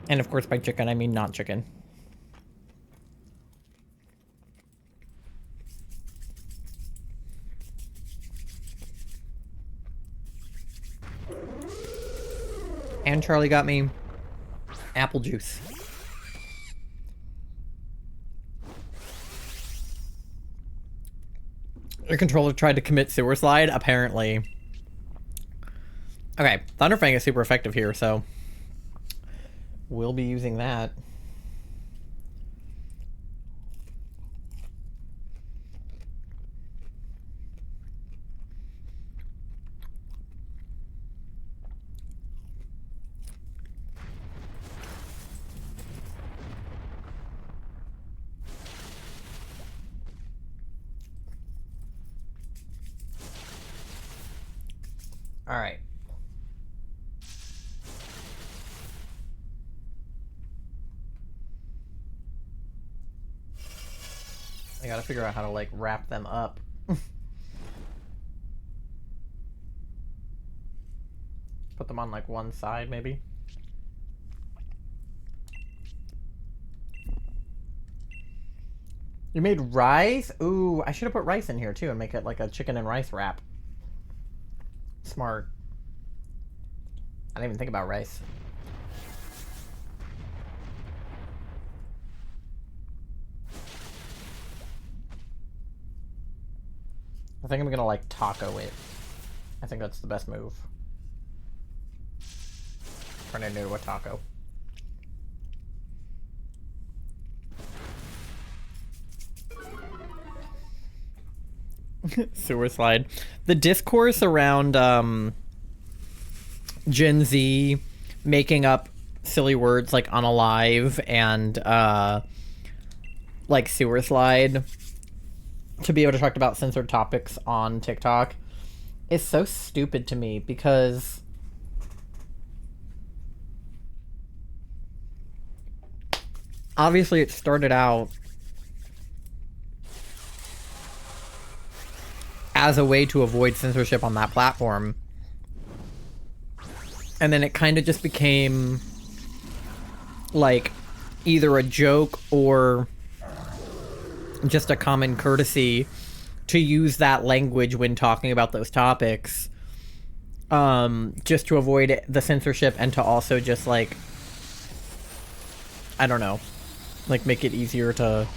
And of course by chicken, I mean not chicken. And Charlie got me apple juice. Your controller tried to commit sewer slide, apparently. Okay, Thunderfang is super effective here, so we'll be using that. All right. I gotta figure out how to, like, wrap them up. put them on like one side, maybe. You made rice? Ooh, I should have put rice in here too and make it like a chicken and rice wrap. Smart. I didn't even think about rice. I think I'm gonna like taco it. I think that's the best move. Turn it into a taco. Sewer slide. The discourse around Gen Z making up silly words like unalive and like sewer slide to be able to talk about censored topics on TikTok is so stupid to me, because obviously it started out as a way to avoid censorship on that platform. And then it kind of just became like either a joke or just a common courtesy to use that language when talking about those topics, just to avoid the censorship and to also just like, I don't know, like make it easier to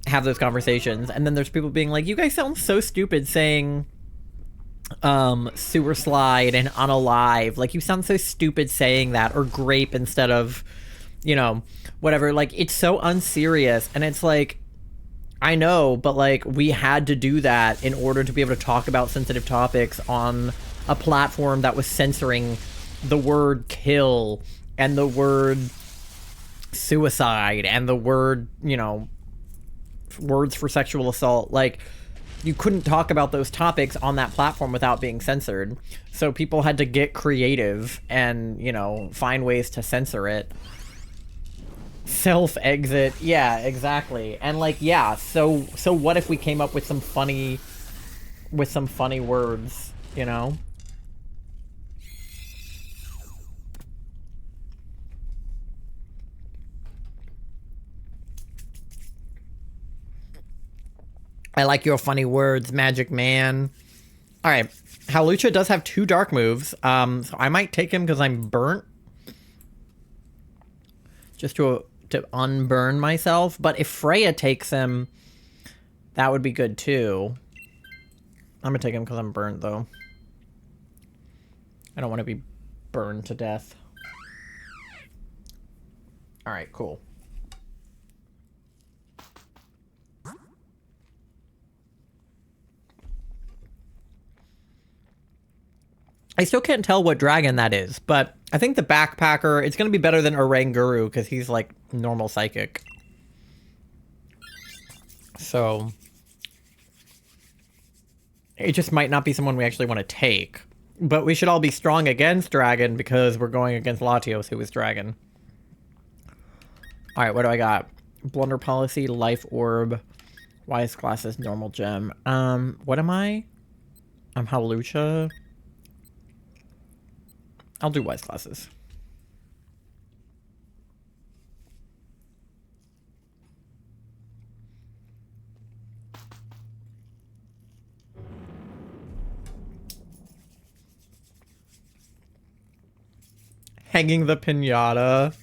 have those conversations. And then there's people being like, you guys sound so stupid saying sewer slide and unalive. Like, you sound so stupid saying that, or grape instead of, you know, whatever. Like, it's so unserious. And it's like, I know, but like, we had to do that in order to be able to talk about sensitive topics on a platform that was censoring the word kill and the word suicide and the word, you know, words for sexual assault. Like, you couldn't talk about those topics on that platform without being censored. So people had to get creative and, you know, find ways to censor it. Self-exit. Yeah, exactly. And like, yeah, so what if we came up with some funny words, you know? I like your funny words, Magic Man. All right. Halucha does have 2 dark moves. So I might take him because I'm burnt. Just to unburn myself. But if Freya takes him, that would be good too. I'm going to take him because I'm burnt, though. I don't want to be burned to death. All right, cool. I still can't tell what dragon that is, but I think the backpacker, it's going to be better than Oranguru because he's like normal psychic. So it just might not be someone we actually want to take. But we should all be strong against dragon because we're going against Latios, who is dragon. All right, what do I got? Blunder policy, life orb, wise glasses, normal gem. What am I? I'm Halucha. I'll do wise glasses. Hanging the piñata.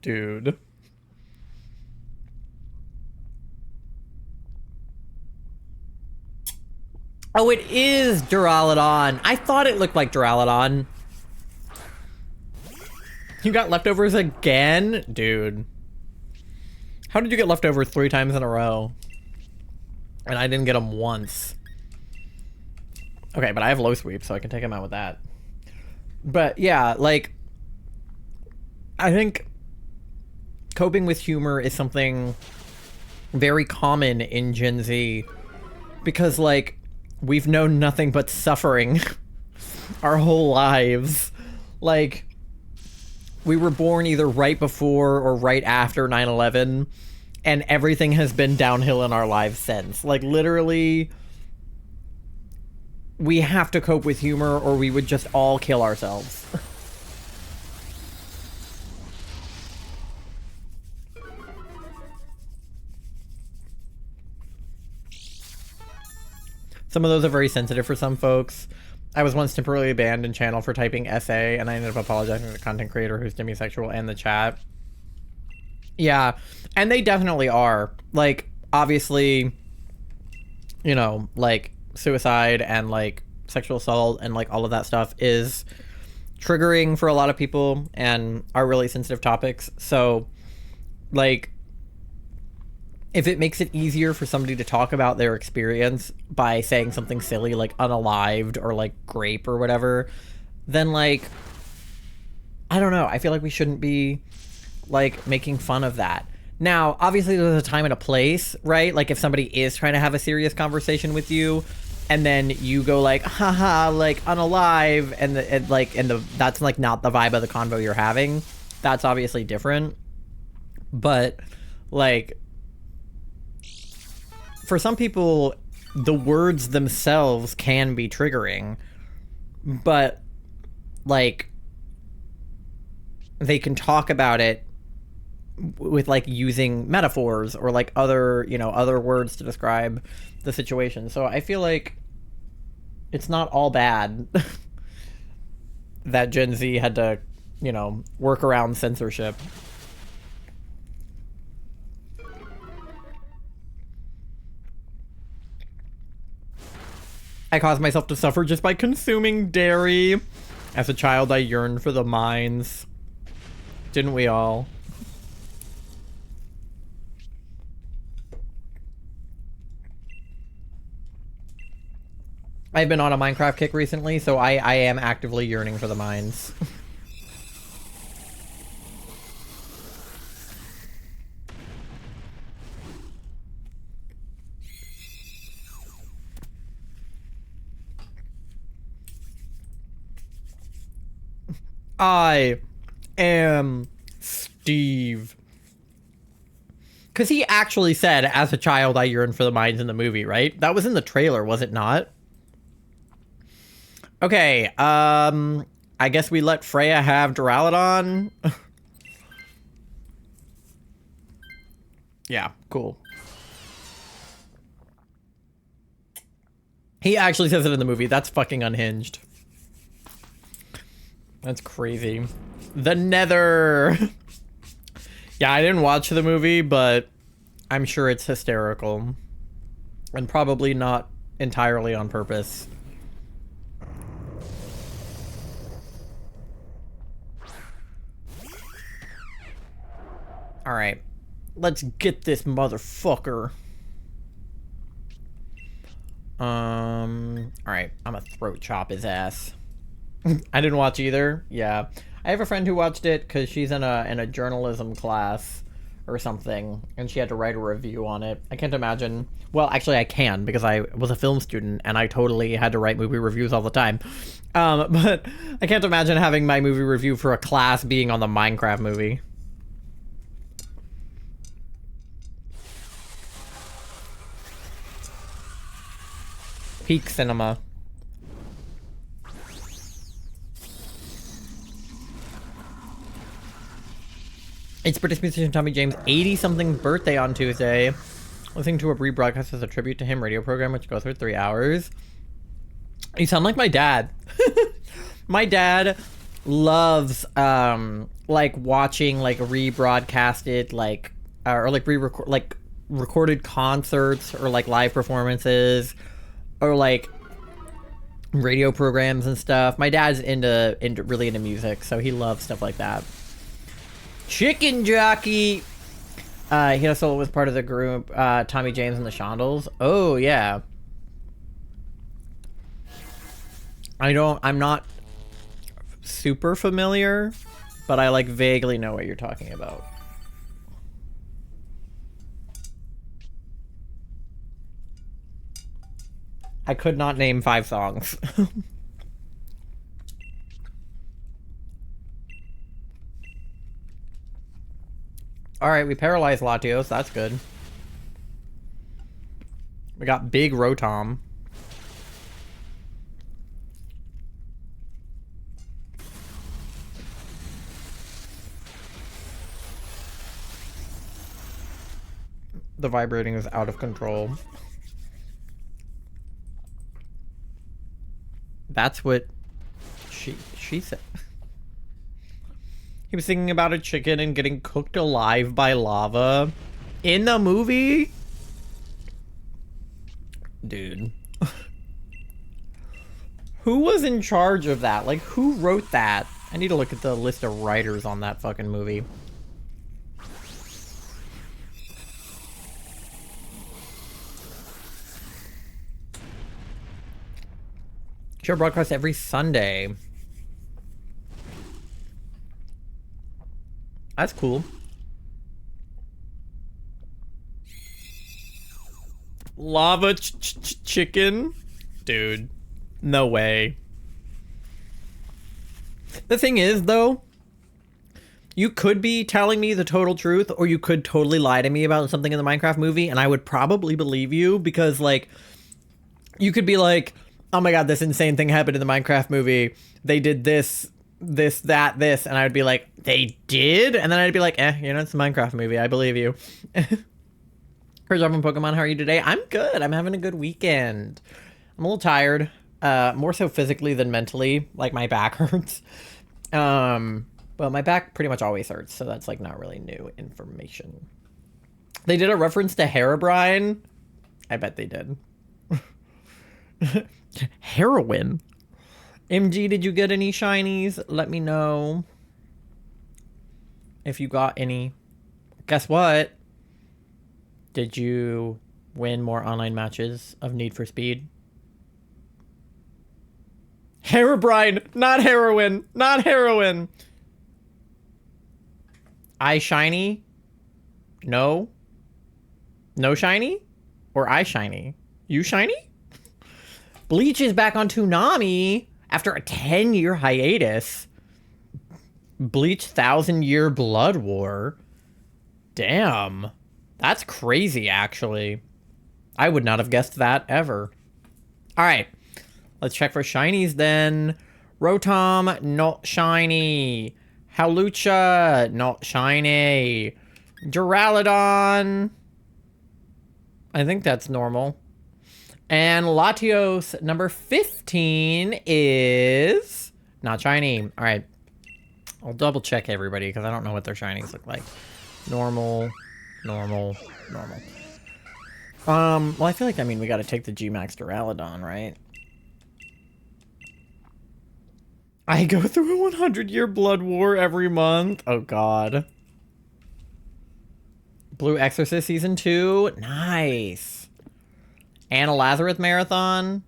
Dude. Oh, it is Duraludon. I thought it looked like Duraludon. You got leftovers again? Dude. How did you get leftovers 3 times in a row? And I didn't get them once. Okay, but I have low sweep, so I can take him out with that. But yeah, like, I think coping with humor is something very common in Gen Z. Because, like, we've known nothing but suffering our whole lives. Like, we were born either right before or right after 9/11, and everything has been downhill in our lives since. Like, literally, we have to cope with humor or we would just all kill ourselves. Some of those are very sensitive for some folks. I was once temporarily banned in channel for typing essay, and I ended up apologizing to the content creator who's demisexual and the chat. Yeah, and they definitely are. Like, obviously, you know, like, suicide and, like, sexual assault and, like, all of that stuff is triggering for a lot of people and are really sensitive topics. So, like, if it makes it easier for somebody to talk about their experience by saying something silly like unalived or like grape or whatever, then like, I don't know. I feel like we shouldn't be like making fun of that. Now, obviously there's a time and a place, right? Like if somebody is trying to have a serious conversation with you and then you go like, haha, like unalive and that's like not the vibe of the convo you're having. That's obviously different. But like, for some people, the words themselves can be triggering, but like they can talk about it with like using metaphors or like other, you know, other words to describe the situation. So I feel like it's not all bad that Gen Z had to, you know, work around censorship. I caused myself to suffer just by consuming dairy. As a child, I yearned for the mines. Didn't we all? I've been on a Minecraft kick recently, so I am actively yearning for the mines. I am Steve. Because he actually said, as a child, I yearned for the mines in the movie, right? That was in the trailer, was it not? Okay, I guess we let Freya have Duraludon. Yeah, cool. He actually says it in the movie. That's fucking unhinged. That's crazy. The Nether. Yeah, I didn't watch the movie, but I'm sure it's hysterical. And probably not entirely on purpose. Alright. Let's get this motherfucker. Alright. I'm gonna throat chop his ass. I didn't watch either. Yeah. I have a friend who watched it because she's in a journalism class or something, and she had to write a review on it. I can't imagine. Well, actually, I can because I was a film student and I totally had to write movie reviews all the time. But I can't imagine having my movie review for a class being on the Minecraft movie. Peak cinema. It's British musician Tommy James' 80-something birthday on Tuesday. Listening to a rebroadcast as a tribute to him radio program, which goes for 3 hours. You sound like my dad. My dad loves, like, watching, like, rebroadcasted, like, or, like, recorded concerts or, like, live performances or, like, radio programs and stuff. My dad's really into music, so he loves stuff like that. Chicken Jockey. He also was part of the group Tommy James and the Shondells. Oh yeah. I'm not super familiar, but I like vaguely know what you're talking about. I could not name 5 songs. Alright, we paralyzed Latios. That's good. We got Big Rotom. The vibrating is out of control. That's what she said. He was thinking about a chicken and getting cooked alive by lava in the movie. Dude. Who was in charge of that? Like, who wrote that? I need to look at the list of writers on that fucking movie. Show broadcast every Sunday. That's cool. Lava chicken? Dude. No way. The thing is, though, you could be telling me the total truth, or you could totally lie to me about something in the Minecraft movie, and I would probably believe you, because, like, you could be like, oh my god, this insane thing happened in the Minecraft movie. They did this, that, this, and I would be like, they did? And then I'd be like, you know, it's a Minecraft movie. I believe you. Here's from Pokemon. How are you today? I'm good. I'm having a good weekend. I'm a little tired. More so physically than mentally. Like, my back hurts. Well, my back pretty much always hurts, so that's, like, not really new information. They did a reference to Herobrine. I bet they did. Heroin. MG, did you get any shinies? Let me know if you got any. Guess what? Did you win more online matches of Need for Speed? Herobrine, not heroin, not heroin. I shiny? No. No shiny? Or I shiny? You shiny? Bleach is back on Toonami after a 10-year hiatus. Bleach 1,000-year Blood War. Damn. That's crazy, actually. I would not have guessed that ever. Alright. Let's check for shinies then. Rotom, not shiny. Hawlucha, not shiny. Duraludon. I think that's normal. And Latios, number 15, is not shiny. All right. I'll double check everybody because I don't know what their shinies look like. Normal, normal, normal. Well, I feel like, I mean, we got to take the G-Max Duraludon, right? I go through a 100-year blood war every month. Oh, God. Blue Exorcist Season 2. Nice. And a Lazarus Marathon.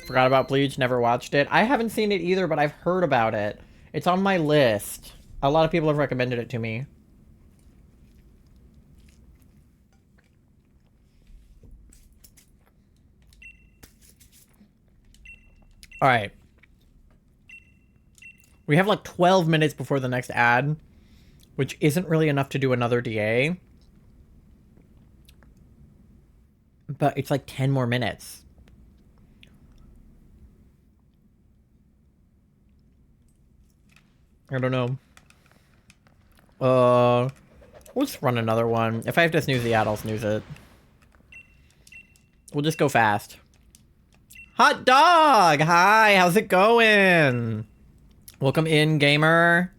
Forgot about Bleach. Never watched it. I haven't seen it either, but I've heard about it. It's on my list. A lot of people have recommended it to me. All right. We have like 12 minutes before the next ad, which isn't really enough to do another DA. But it's like 10 more minutes. I don't know. We'll just run another one. If I have to snooze the ad, I'll snooze it. We'll just go fast. Hot dog! Hi, how's it going? Welcome in, gamer.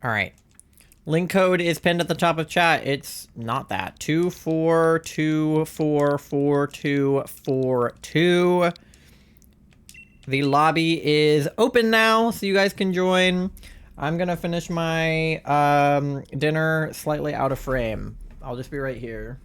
Alright. Link code is pinned at the top of chat. It's not that. 24244242. The lobby is open now, so you guys can join. I'm gonna finish my dinner slightly out of frame. I'll just be right here.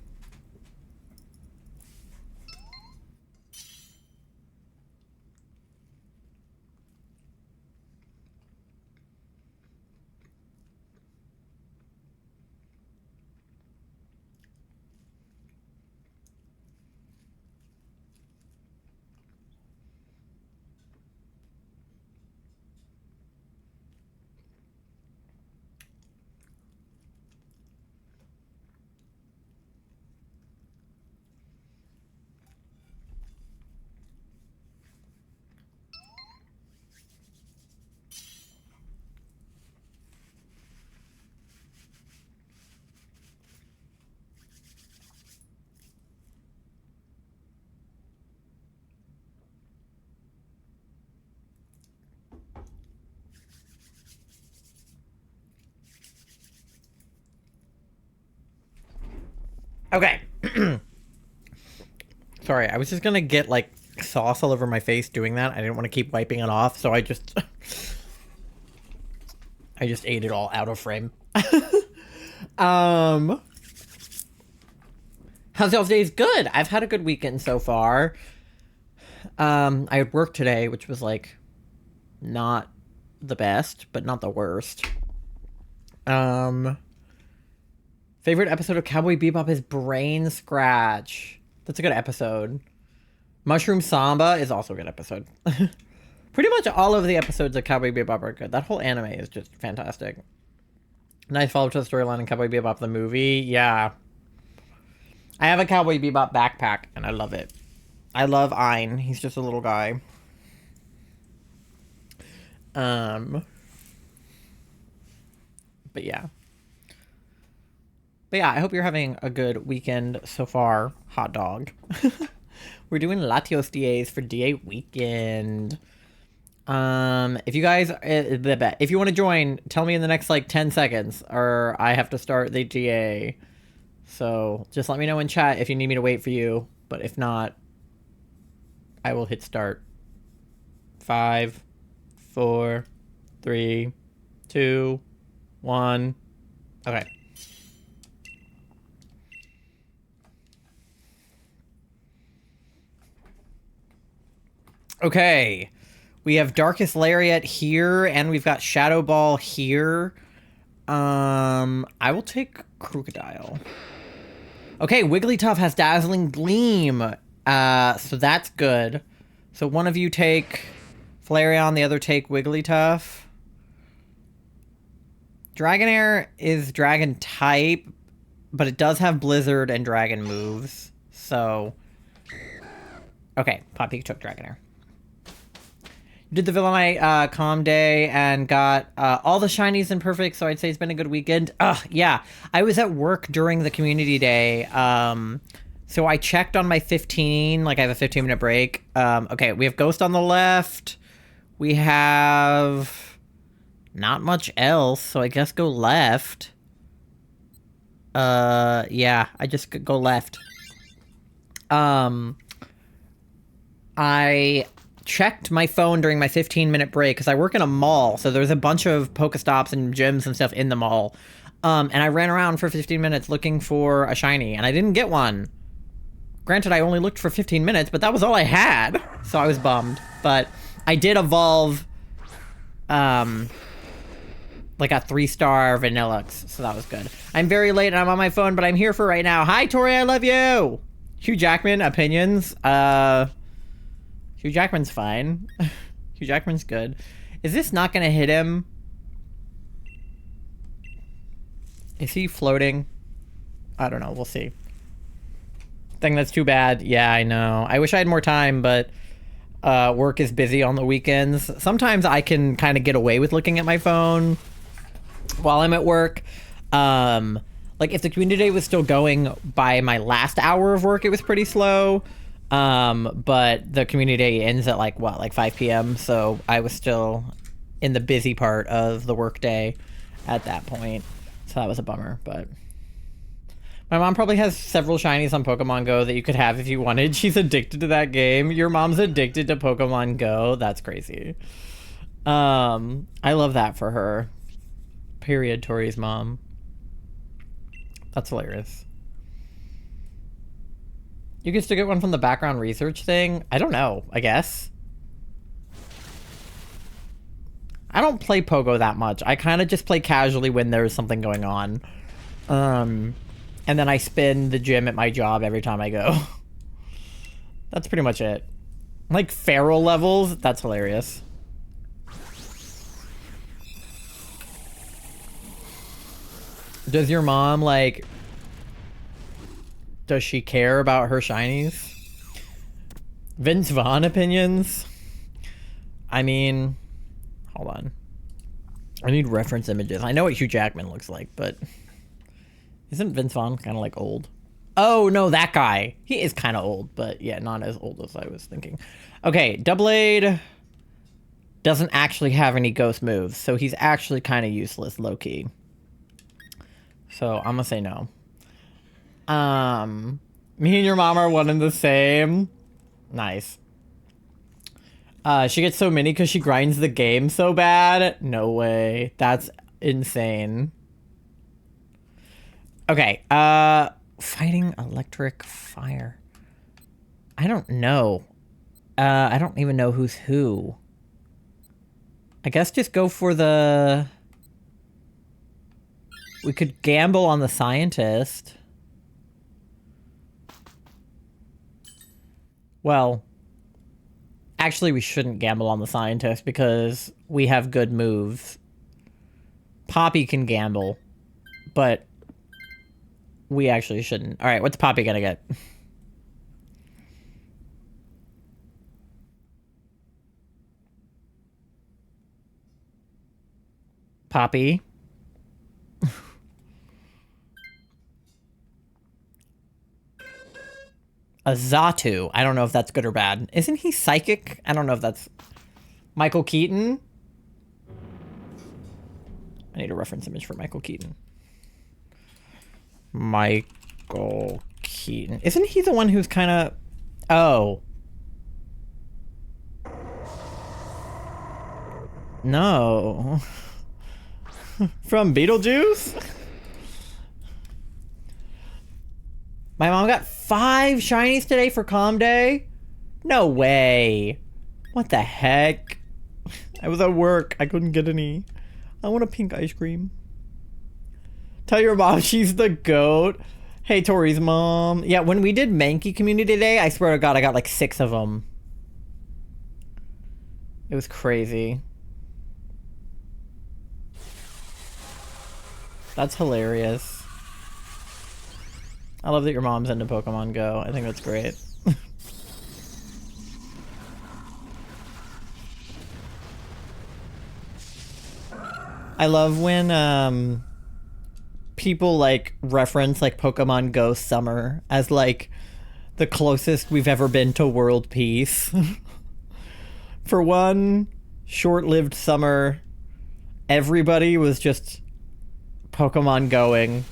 Okay. Sorry, I was just gonna get like sauce all over my face doing that. I didn't want to keep wiping it off, so I just ate it all out of frame. How's y'all's days? Good. I've had a good weekend so far. I had work today, which was like not the best, but not the worst. Favorite episode of Cowboy Bebop is Brain Scratch. That's a good episode. Mushroom Samba is also a good episode. Pretty much all of the episodes of Cowboy Bebop are good. That whole anime is just fantastic. Nice follow-up to the storyline in Cowboy Bebop the movie. Yeah. I have a Cowboy Bebop backpack, and I love it. I love Ein. He's just a little guy. But yeah. But yeah, I hope you're having a good weekend so far, hot dog. We're doing Latios DAs for DA weekend. If you guys, if you want to join, tell me in the next like 10 seconds, or I have to start the DA. So just let me know in chat if you need me to wait for you. But if not, I will hit start. 5, 4, 3, 2, 1. Okay. Okay. We have Darkest Lariat here, and we've got Shadow Ball here. I will take Crocodile. Okay, Wigglytuff has Dazzling Gleam. So that's good. So one of you take Flareon, the other take Wigglytuff. Dragonair is Dragon type, but it does have Blizzard and Dragon moves. So, okay, Poppy took Dragonair. Did the Villanite calm day and got all the shinies and perfect, so I'd say it's been a good weekend. Yeah, I was at work during the community day, so I checked on my 15, like I have a 15-minute break. Okay, we have Ghost on the left. We have not much else, so I guess go left. Yeah, I just go left. I checked my phone during my 15-minute break because I work in a mall, so there's a bunch of Pokestops and gyms and stuff in the mall. And I ran around for 15 minutes looking for a shiny, and I didn't get one. Granted, I only looked for 15 minutes, but that was all I had, so I was bummed. But I did evolve, like a 3-star Vanillux, so that was good. I'm very late and I'm on my phone, but I'm here for right now. Hi, Tori, I love you! Hugh Jackman, opinions? Hugh Jackman's fine. Hugh Jackman's good. Is this not gonna hit him? Is he floating? I don't know. We'll see. Thing that's too bad. Yeah, I know. I wish I had more time, but work is busy on the weekends. Sometimes I can kind of get away with looking at my phone while I'm at work. Like if the community day was still going by my last hour of work, it was pretty slow. But the community day ends at like 5 p.m. So I was still in the busy part of the work day at that point. So that was a bummer, but my mom probably has several shinies on Pokemon Go that you could have if you wanted. She's addicted to that game. Your mom's addicted to Pokemon Go. That's crazy. I love that for her. Period, Tori's mom. That's hilarious. You can still get one from the background research thing? I don't know, I guess. I don't play Pogo that much. I kind of just play casually when there's something going on. And then I spin the gym at my job every time I go. That's pretty much it. Like feral levels? That's hilarious. Does your mom, like... Does she care about her shinies? Vince Vaughn opinions? I mean... Hold on. I need reference images. I know what Hugh Jackman looks like, but... Isn't Vince Vaughn kind of like old? Oh, no, that guy. He is kind of old, but yeah, not as old as I was thinking. Okay, Doublade doesn't actually have any ghost moves, so he's actually kind of useless, low-key. So I'm gonna say no. Me and your mom are one and the same. Nice. She gets so many because she grinds the game so bad. No way. That's insane. Okay, fighting electric fire. I don't know. I don't even know who's who. I guess just go for the... We could gamble on the scientist. Well, actually we shouldn't gamble on the scientist because we have good moves. Poppy can gamble, but we actually shouldn't. All right, what's Poppy gonna get? Poppy. A Zatu. I don't know if that's good or bad. Isn't he psychic? I don't know if that's... Michael Keaton? I need a reference image for Michael Keaton. Michael Keaton. Isn't he the one who's kind of... Oh. No. From Beetlejuice? My mom got 5 shinies today for Calm Day? No way. What the heck? I was at work. I couldn't get any. I want a pink ice cream. Tell your mom she's the goat. Hey, Tori's mom. Yeah, when we did Mankey Community Day, I swear to God, I got like 6 of them. It was crazy. That's hilarious. I love that your mom's into Pokemon Go. I think that's great. I love when people like reference like Pokemon Go Summer as like the closest we've ever been to world peace. For one short-lived summer, everybody was just Pokemon going.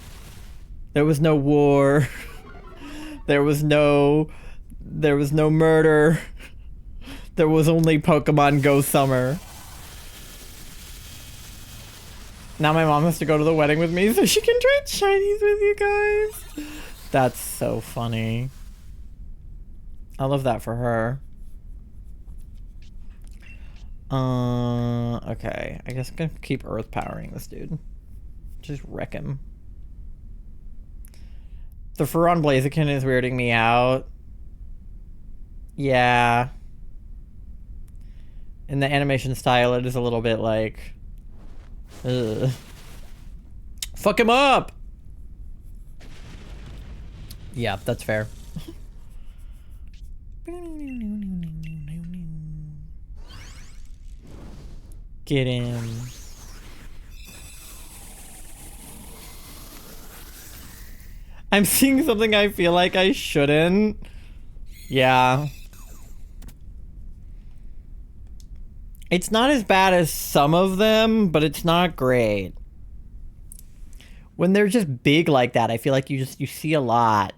There was no war. There was no murder. There was only Pokemon Go Summer. Now my mom has to go to the wedding with me so she can trade shinies with you guys. That's so funny. I love that for her. Okay. I guess I'm gonna keep earth powering this dude. Just wreck him. The fur on Blaziken is weirding me out. Yeah. In the animation style, it is a little bit like... Ugh. Fuck him up! Yeah, that's fair. Get him. I'm seeing something I feel like I shouldn't. Yeah. It's not as bad as some of them, but it's not great. When they're just big like that, I feel like you see a lot.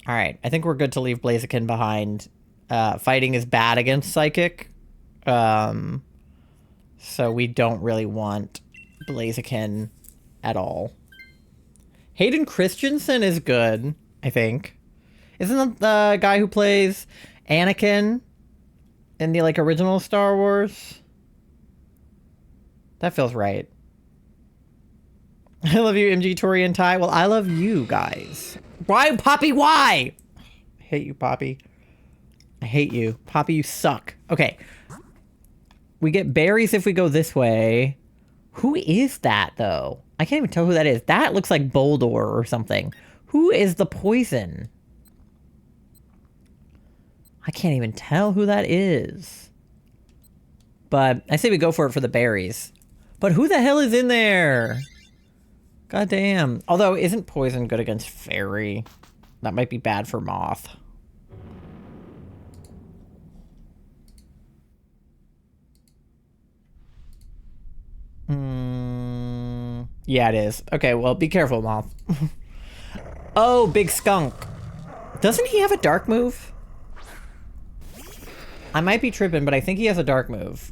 All right, I think we're good to leave Blaziken behind. Fighting is bad against Psychic. So we don't really want Blaziken at all. Hayden Christensen is good, I think. Isn't that the guy who plays Anakin in the like original Star Wars? That feels right. I love you, MG, Tori, and Ty. Well, I love you guys. Why, Poppy? Why? I hate you, Poppy. I hate you. Poppy, you suck. Okay. We get berries if we go this way. Who is that, though? I can't even tell who that is. That looks like Boldor or something. Who is the poison? I can't even tell who that is. But I say we go for it for the berries. But who the hell is in there? God damn. Although, isn't poison good against fairy? That might be bad for moth. Yeah, it is. Okay, well, be careful, Moth. Oh, big skunk. Doesn't he have a dark move? I might be tripping, but I think he has a dark move.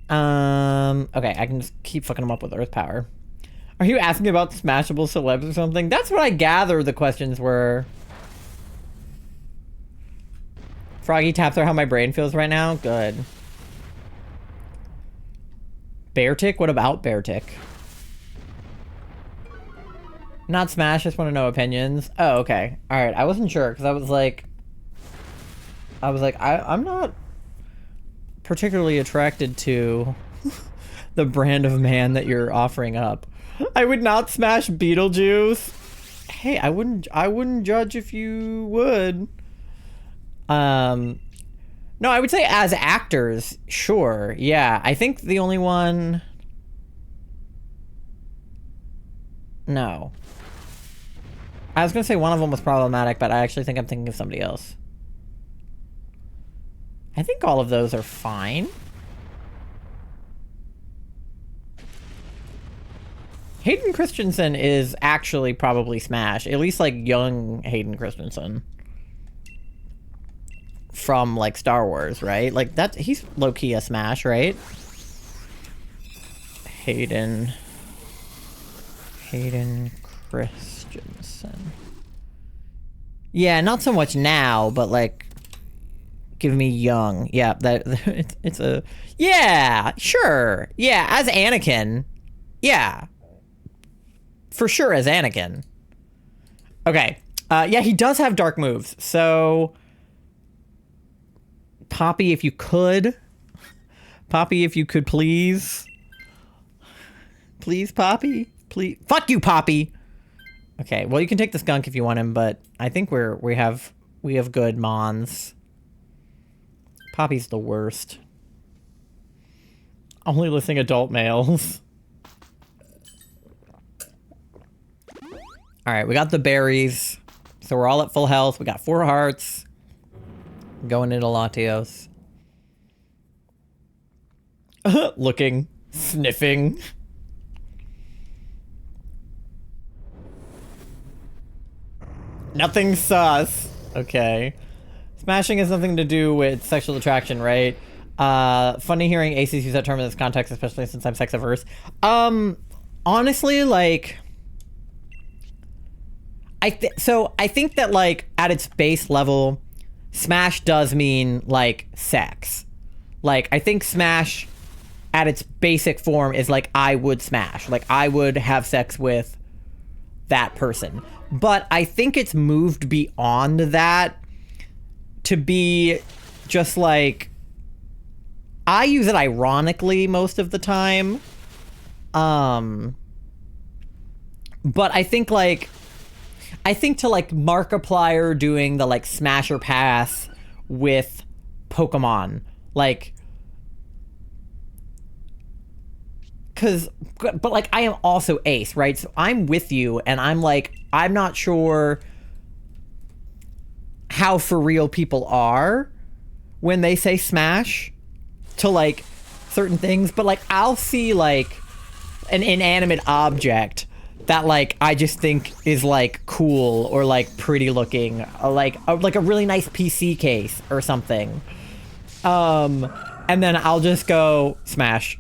Okay, I can just keep fucking him up with Earth Power. Are you asking about smashable celebs or something? That's what I gather the questions were. Froggy taps are how my brain feels right now? Good. Beartick? What about Beartick? Not Smash, just want to know opinions. Oh, okay. Alright, I wasn't sure, because I was like, I'm not particularly attracted to the brand of man that you're offering up. I would not smash Beetlejuice. Hey, I wouldn't judge if you would. No, I would say as actors, sure. Yeah, I think the only one... No. I was gonna say one of them was problematic, but I actually think I'm thinking of somebody else. I think all of those are fine. Hayden Christensen is actually probably Smash. At least, like, young Hayden Christensen. From, like, Star Wars, right? Like, that he's low-key a Smash, right? Hayden Christensen. Yeah, not so much now, but, like, give me young. Yeah, it's a... Yeah, sure. Yeah, as Anakin. Yeah. For sure as Anakin. Okay. Yeah, he does have dark moves. So... Poppy, if you could. Poppy, if you could, please. Please, Poppy. Please. Fuck you, Poppy! Okay, well, you can take the skunk if you want him, but I think we have good Mons. Poppy's the worst. Only listing adult males. Alright, we got the berries. So we're all at full health. We got 4 hearts. Going into Latios. Looking. Sniffing. Nothing sus. Okay. Smashing has nothing to do with sexual attraction, right? Funny hearing Aces use that term in this context, especially since I'm sex-averse. Honestly, like... I think that, like, at its base level, Smash does mean, like, sex. Like, I think Smash, at its basic form, is like, I would smash. Like, I would have sex with that person. But I think it's moved beyond that to be just, like... I use it ironically most of the time. But I think, like... I think to, like, Markiplier doing the, like, smasher pass with Pokemon, like, but, like, I am also Ace, right? So I'm with you, and I'm, like, I'm not sure how for real people are when they say smash to, like, certain things, but, like, I'll see, like, an inanimate object that, like, I just think is, like, cool or, like, pretty looking, like a really nice PC case or something. And then I'll just go smash.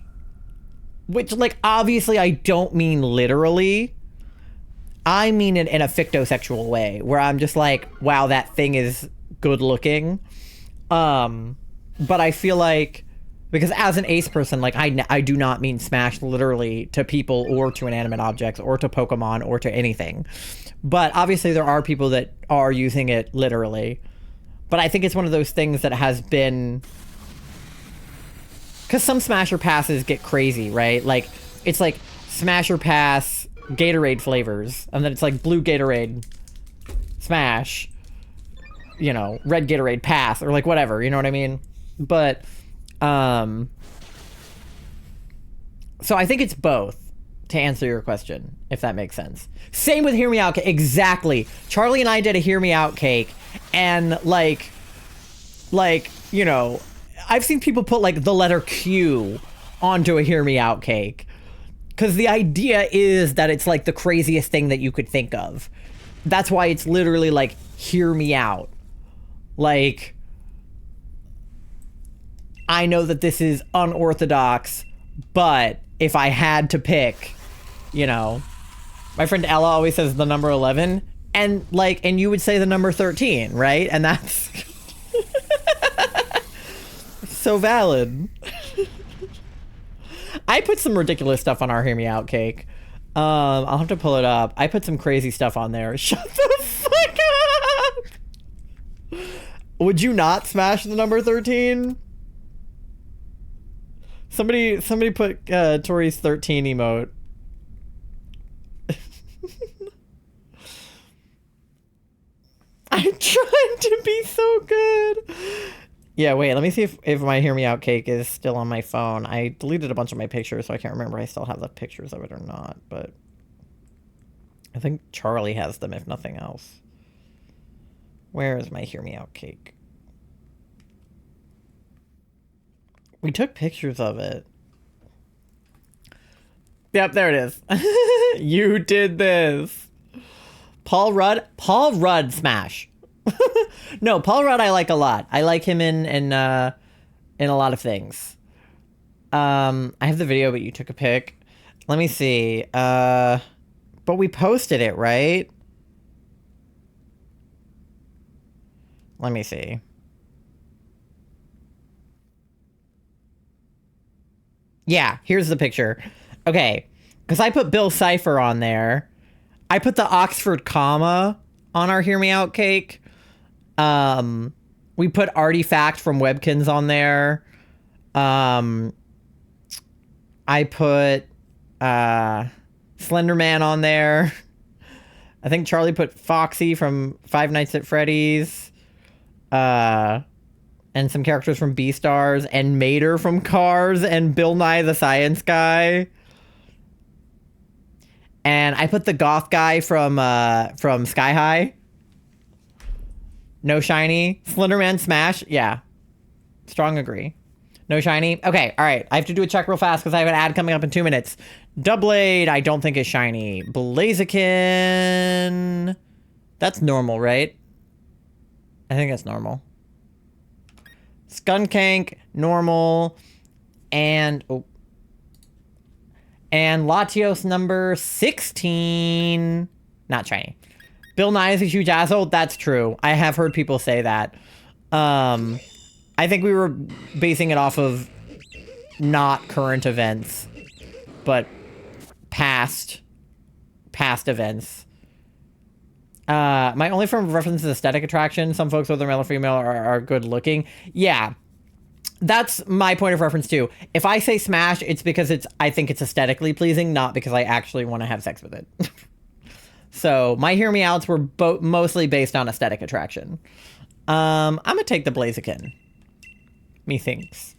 Which, like, obviously I don't mean literally. I mean it in a fictosexual way, where I'm just like, wow, that thing is good looking. But I feel like, because as an Ace person, like, I do not mean smash literally to people or to inanimate objects or to Pokemon or to anything. But obviously there are people that are using it literally. But I think it's one of those things that has been... Because some Smasher Passes get crazy, right? Like, it's like Smasher Pass Gatorade flavors. And then it's like blue Gatorade Smash. You know, red Gatorade Pass. Or like whatever, you know what I mean? But... So I think it's both, to answer your question, if that makes sense. Same with Hear Me Out Cake. Exactly. Charlie and I did a Hear Me Out Cake, and like, you know, I've seen people put like the letter Q onto a hear me out cake. Because the idea is that it's like the craziest thing that you could think of. That's why it's literally like, hear me out. Like, I know that this is unorthodox, but if I had to pick, you know, my friend Ella always says the number 11, and like, and you would say the number 13, right? And that's so valid. I put some ridiculous stuff on our Hear Me Out cake. I'll have to pull it up. I put some crazy stuff on there. Shut the fuck up! Would you not smash the number 13? Somebody put Tori's 13 emote. I'm trying to be so good. Yeah, wait, let me see if my Hear Me Out cake is still on my phone. I deleted a bunch of my pictures, so I can't remember if I still have the pictures of it or not, but I think Charlie has them, if nothing else. Where is my Hear Me Out cake? We took pictures of it. Yep, there it is. You did this. Paul Rudd smash. No, Paul Rudd I like a lot. I like him in a lot of things. I have the video, but you took a pic. Let me see. But we posted it, right? Let me see. Yeah, here's the picture. Okay, because I put Bill Cipher on there. I put the Oxford comma on our Hear Me Out cake. We put Artifact from Webkins on there. I put Slender Man on there. I think Charlie put Foxy from Five Nights at Freddy's. And some characters from Beastars, and Mater from Cars, and Bill Nye the Science Guy. And I put the goth guy from Sky High. No shiny. Slenderman smash. Yeah. Strong agree. No shiny. Okay, all right. I have to do a check real fast because I have an ad coming up in 2 minutes. Doublade, I don't think is shiny. Blaziken. That's normal, right? I think that's normal. Skunkank, normal, and Latios number 16, not shiny. Bill Nye is a huge asshole. That's true. I have heard people say that. I think we were basing it off of not current events, but past events. My only form of reference is aesthetic attraction. Some folks, whether male or female, are good looking. Yeah. That's my point of reference too. If I say smash, it's because I think it's aesthetically pleasing, not because I actually want to have sex with it. So my Hear Me Outs were mostly based on aesthetic attraction. I'm gonna take the Blaziken. Methinks.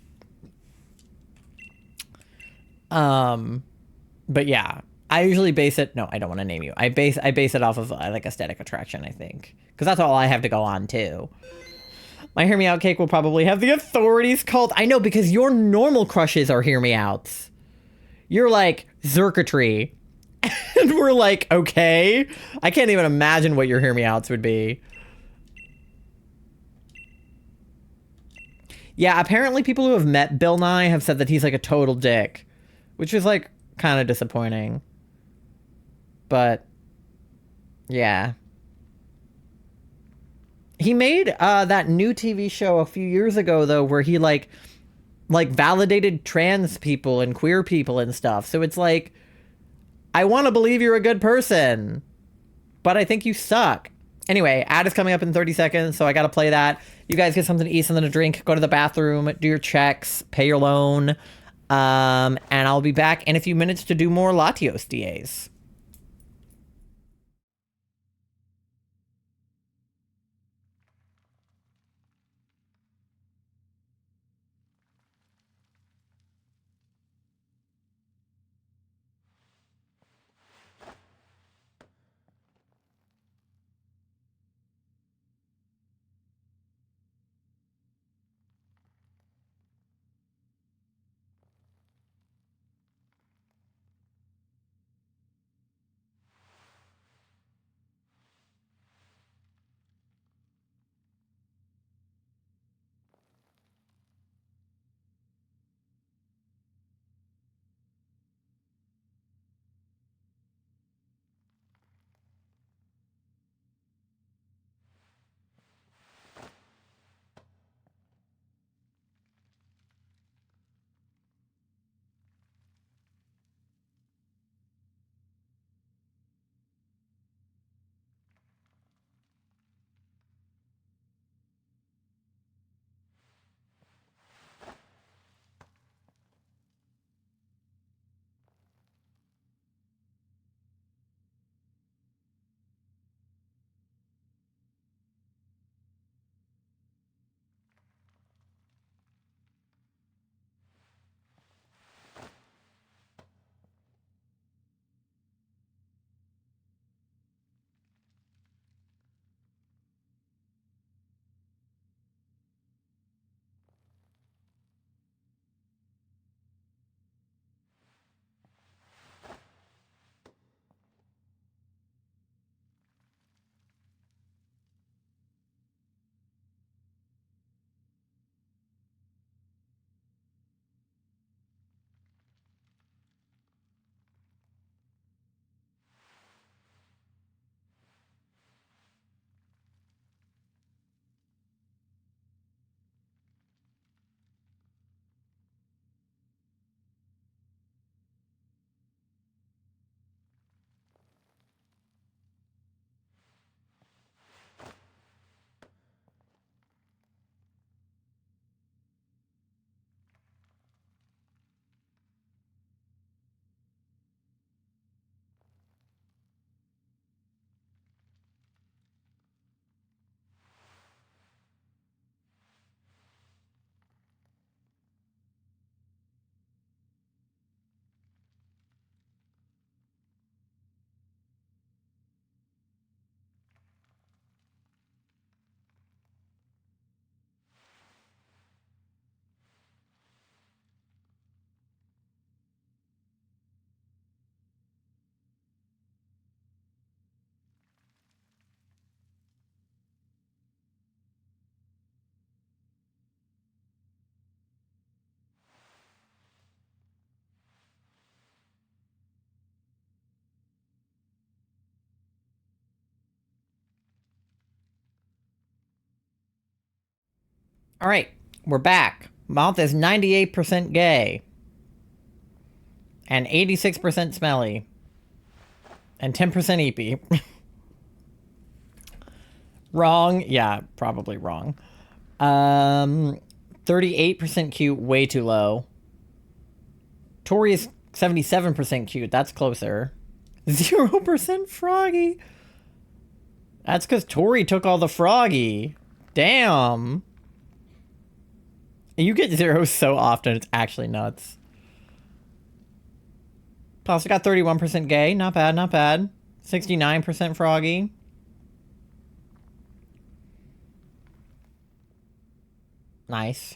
But yeah. I usually base it. No, I don't want to name you. I base it off of like aesthetic attraction, I think, because that's all I have to go on too. My Hear Me Out cake will probably have the authorities called. I know, because your normal crushes are Hear Me Outs. You're like Zerkatry, and we're like, okay. I can't even imagine what your Hear Me Outs would be. Yeah, apparently people who have met Bill Nye have said that he's like a total dick, which is like kind of disappointing. But yeah, he made that new TV show a few years ago though, where he like validated trans people and queer people and stuff. So it's like, I want to believe you're a good person, but I think you suck. Anyway, ad is coming up in 30 seconds, so I gotta play that. You guys get something to eat, something to drink, go to the bathroom, do your checks, pay your loan, and I'll be back in a few minutes to do more Latios DAs. All right, we're back. Moth is 98% gay. And 86% smelly. And 10% eepy. Wrong? Yeah, probably wrong. 38% cute, way too low. Tori is 77% cute, that's closer. 0% froggy. That's because Tori took all the froggy. Damn. You get zeros so often, it's actually nuts. Also got 31% gay. Not bad, not bad. 69% froggy. Nice.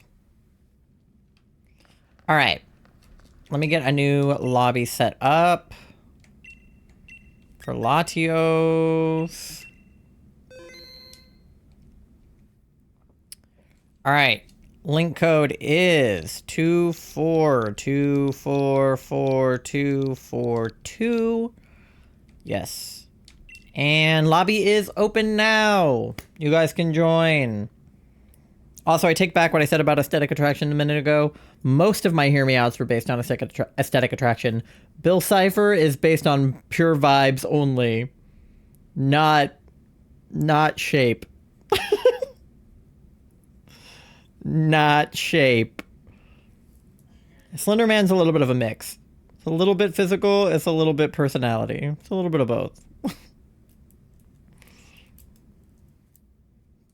All right. Let me get a new lobby set up for Latios. All right. Link code is 242444242. Yes. And lobby is open now. You guys can join. Also, I take back what I said about aesthetic attraction a minute ago. Most of my Hear Me Outs were based on aesthetic attraction. Bill Cipher is based on pure vibes only. Not shape. Not shape. Slenderman's a little bit of a mix. It's a little bit physical, it's a little bit personality. It's a little bit of both.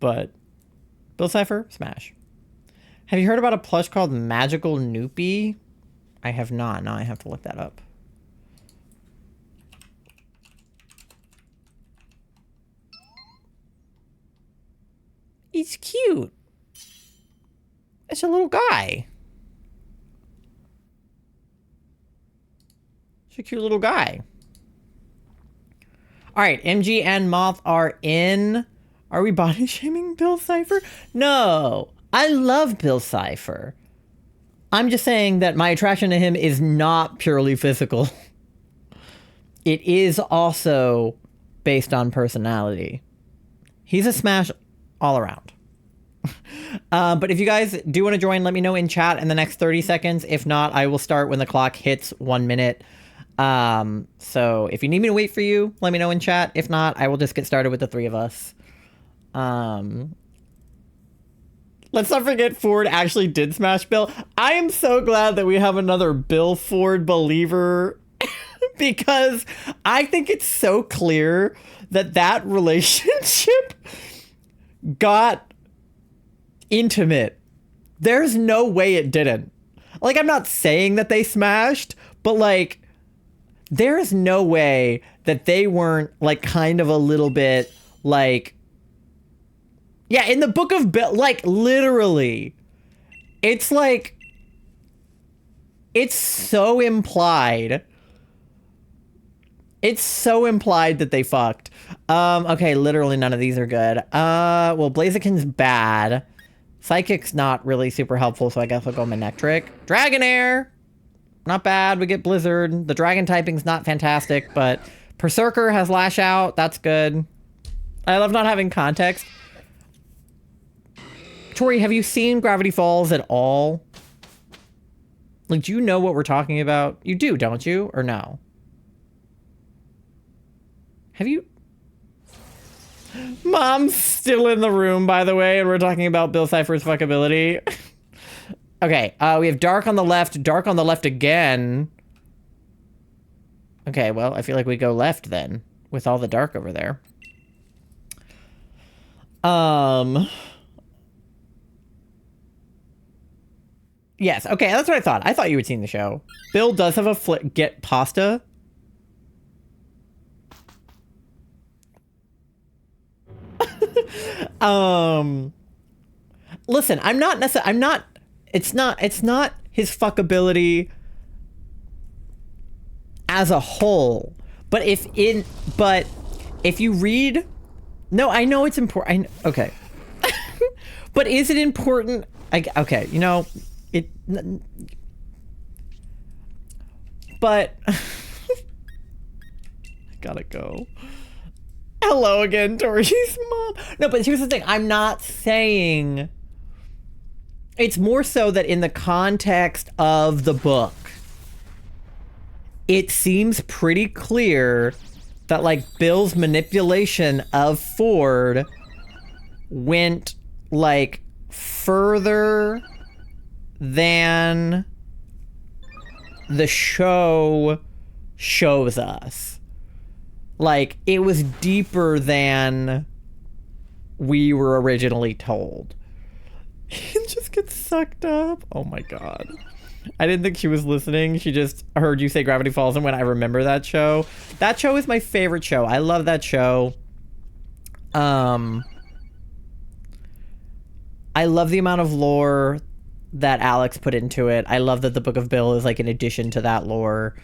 But Bill Cipher, smash. Have you heard about a plush called Magical Noopy? I have not. Now I have to look that up. He's cute. It's a little guy. It's a cute little guy. All right, MG and Moth are in. Are we body shaming Bill Cipher? No, I love Bill Cipher. I'm just saying that my attraction to him is not purely physical. It is also based on personality. He's a smash all around. But if you guys do want to join, let me know in chat in the next 30 seconds. If not, I will start when the clock hits 1 minute. So if you need me to wait for you, let me know in chat. If not, I will just get started with the three of us. Let's not forget Ford actually did smash Bill. I am so glad that we have another Bill Ford believer because I think it's so clear that that relationship got intimate. There's no way it didn't. Like, I'm not saying that they smashed, but like, there's no way that they weren't like kind of a little bit like, yeah, in the book of Bill, like literally, it's like, it's so implied. It's so implied that they fucked. Okay, literally none of these are good. Well, Blaziken's bad. Psychic's not really super helpful, so I guess I'll go Manectric. Dragonair! Not bad, we get Blizzard. The Dragon typing's not fantastic, but Berserker has Lash Out, that's good. I love not having context. Tori, have you seen Gravity Falls at all? Like, do you know what we're talking about? You do, don't you? Or no? Have you? Mom's still in the room, by the way, and we're talking about Bill Cipher's fuckability. Okay, we have dark on the left again. Okay, well, I feel like we go left then, with all the dark over there. Yes, okay, that's what I thought. I thought you had seen the show. Bill does have a get pasta. Listen, it's not his fuckability as a whole, but if you read, no, I know it's important. Okay. But is it important? Okay, you know, but I gotta go. Hello again, Tori's mom. No, but here's the thing. I'm not saying It's more so that in the context of the book, it seems pretty clear that, like, Bill's manipulation of Ford went, like, further than the show shows us. Like, it was deeper than we were originally told. It just gets sucked up. Oh my god. I didn't think she was listening. She just heard you say Gravity Falls and went, I remember that show. That show is my favorite show. I love that show. I love the amount of lore that Alex put into it. I love that the Book of Bill is like an addition to that lore.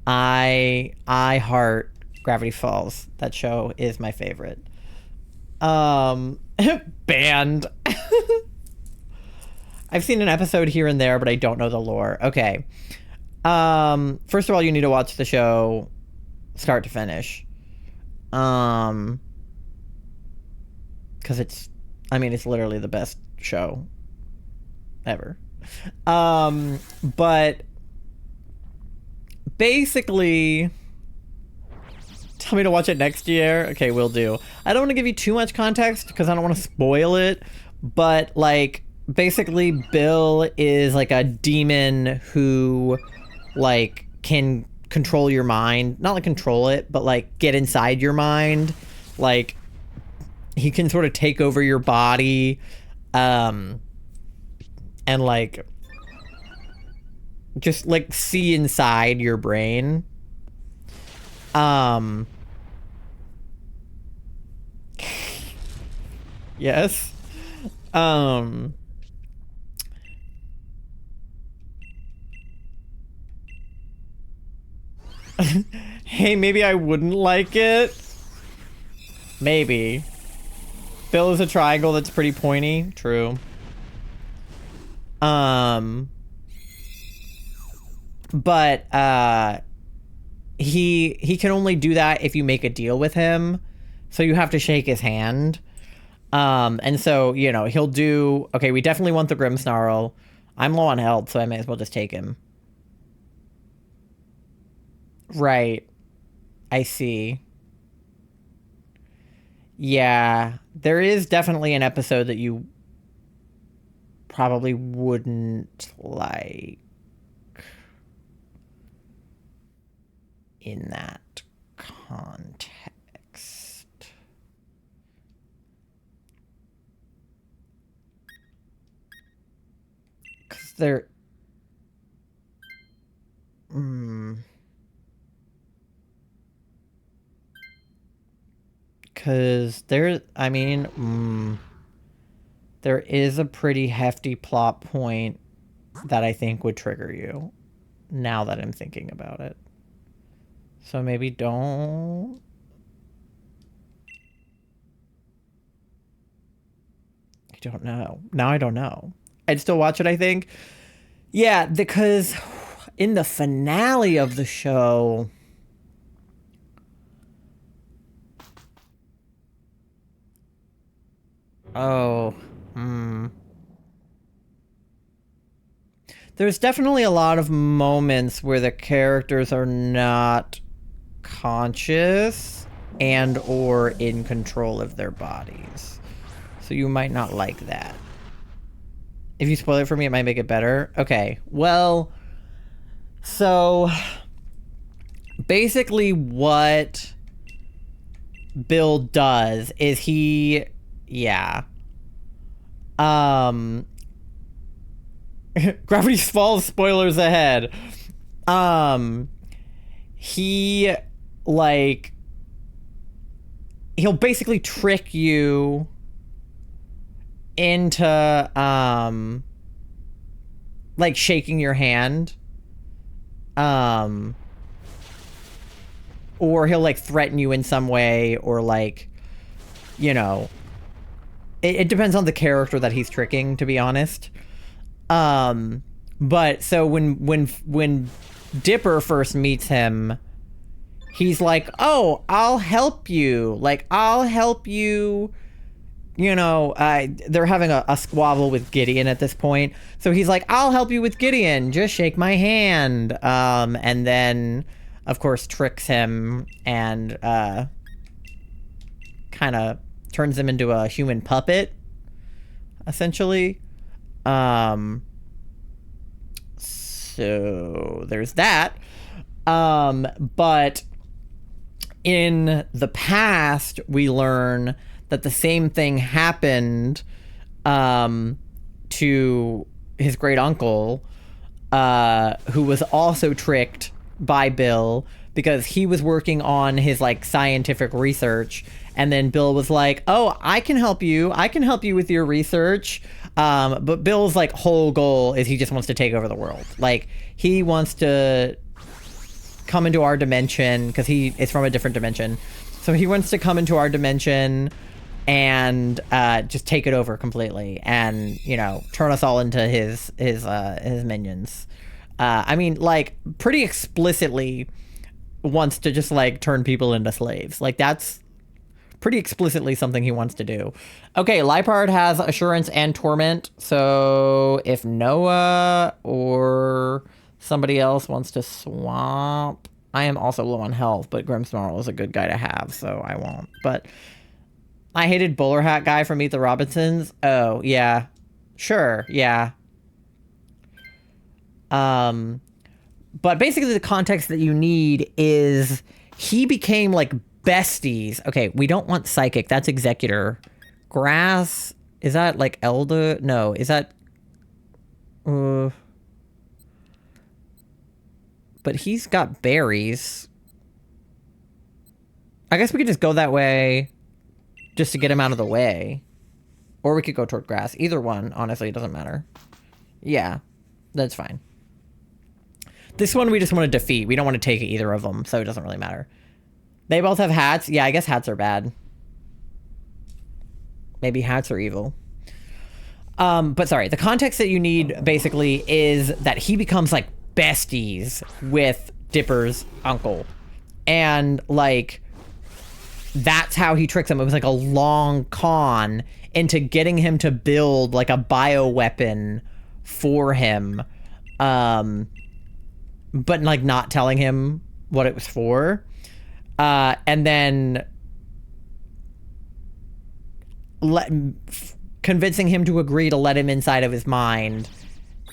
I heart Gravity Falls. That show is my favorite. Banned. I've seen an episode here and there, but I don't know the lore. Okay. First of all, you need to watch the show start to finish. Because it's literally the best show ever. But basically, tell me to watch it next year. Okay, will do. I don't want to give you too much context because I don't want to spoil it, but like, basically Bill is like a demon who like can control your mind. Not like control it, but like get inside your mind. Like, he can sort of take over your body, and like just like see inside your brain. Yes. Hey, maybe I wouldn't like it. Maybe. Bill is a triangle that's pretty pointy. True. But he can only do that if you make a deal with him. So you have to shake his hand. And so, you know, he'll do, okay, we definitely want the Grimmsnarl. I'm low on health, so I may as well just take him. Right. I see. Yeah, there is definitely an episode that you probably wouldn't like in that context. Because they're... Because there, I mean, there is a pretty hefty plot point that I think would trigger you, now that I'm thinking about it. So maybe don't. I don't know. Now I don't know. I'd still watch it, I think. Yeah, because in the finale of the show... Oh, There's definitely a lot of moments where the characters are not conscious and or in control of their bodies. So you might not like that. If you spoil it for me, it might make it better. Okay, well, so basically what Bill does is he... Yeah. Gravity Falls spoilers ahead. He, like... He'll basically trick you into, like, shaking your hand. Or he'll, like, threaten you in some way, or, like, you know... It depends on the character that he's tricking, to be honest. But so when Dipper first meets him, he's like, "Oh, I'll help you. Like, I'll help you they're having a squabble with Gideon at this point. So he's like, I'll help you with Gideon. Just shake my hand. And then, of course, tricks him and kind of turns him into a human puppet, essentially. So there's that. But in the past, we learn that the same thing happened to his great uncle, who was also tricked by Bill because he was working on his like scientific research, and then Bill was like, "Oh, I can help you. I can help you with your research." But Bill's like whole goal is he just wants to take over the world. Like he wants to come into our dimension because he is from a different dimension. So he wants to come into our dimension and just take it over completely and, turn us all into his minions. I mean, like, pretty explicitly wants to just, like, turn people into slaves. Like, that's pretty explicitly something he wants to do. Okay, Lipard has Assurance and Torment. So if Noah or somebody else wants to swap, I am also low on health, but Grimmsnarl is a good guy to have, so I won't. But I hated Bowler Hat guy from Meet the Robinsons. Oh, yeah. Sure, yeah. But basically the context that you need is he became like besties. Okay, we don't want Psychic. That's Executor. Grass, is that like Elder? No, is that... but he's got berries. I guess we could just go that way just to get him out of the way. Or we could go toward Grass. Either one, honestly, it doesn't matter. Yeah, that's fine. This one we just want to defeat. We don't want to take either of them, so it doesn't really matter. They both have hats. Yeah, I guess hats are bad. Maybe hats are evil. But sorry, the context that you need basically is that he becomes like besties with Dipper's uncle. And like, that's how he tricks him. It was like a long con into getting him to build like a bioweapon for him. But like not telling him what it was for. And then convincing him to agree to let him inside of his mind.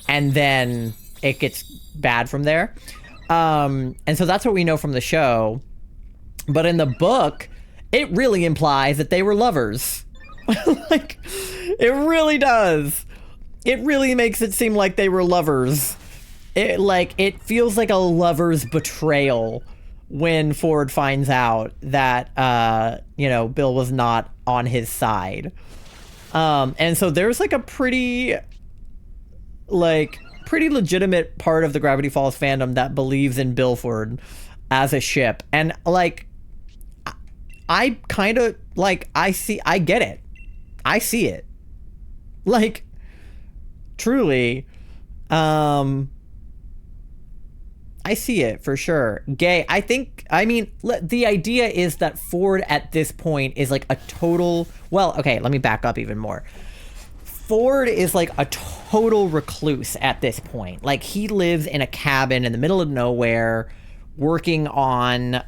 And then it gets bad from there. And so that's what we know from the show. But in the book, it really implies that they were lovers. Like, it really does. It really makes it seem like they were lovers. It feels like a lover's betrayal when Ford finds out that, Bill was not on his side. And so there's like a pretty legitimate part of the Gravity Falls fandom that believes in Bilford as a ship. And like, I kind of like, I get it. I see it. Like, truly, I see it for sure. Gay. The idea is that Ford at this point is like a total, well, okay, let me back up even more. Ford is like a total recluse at this point. Like, he lives in a cabin in the middle of nowhere working on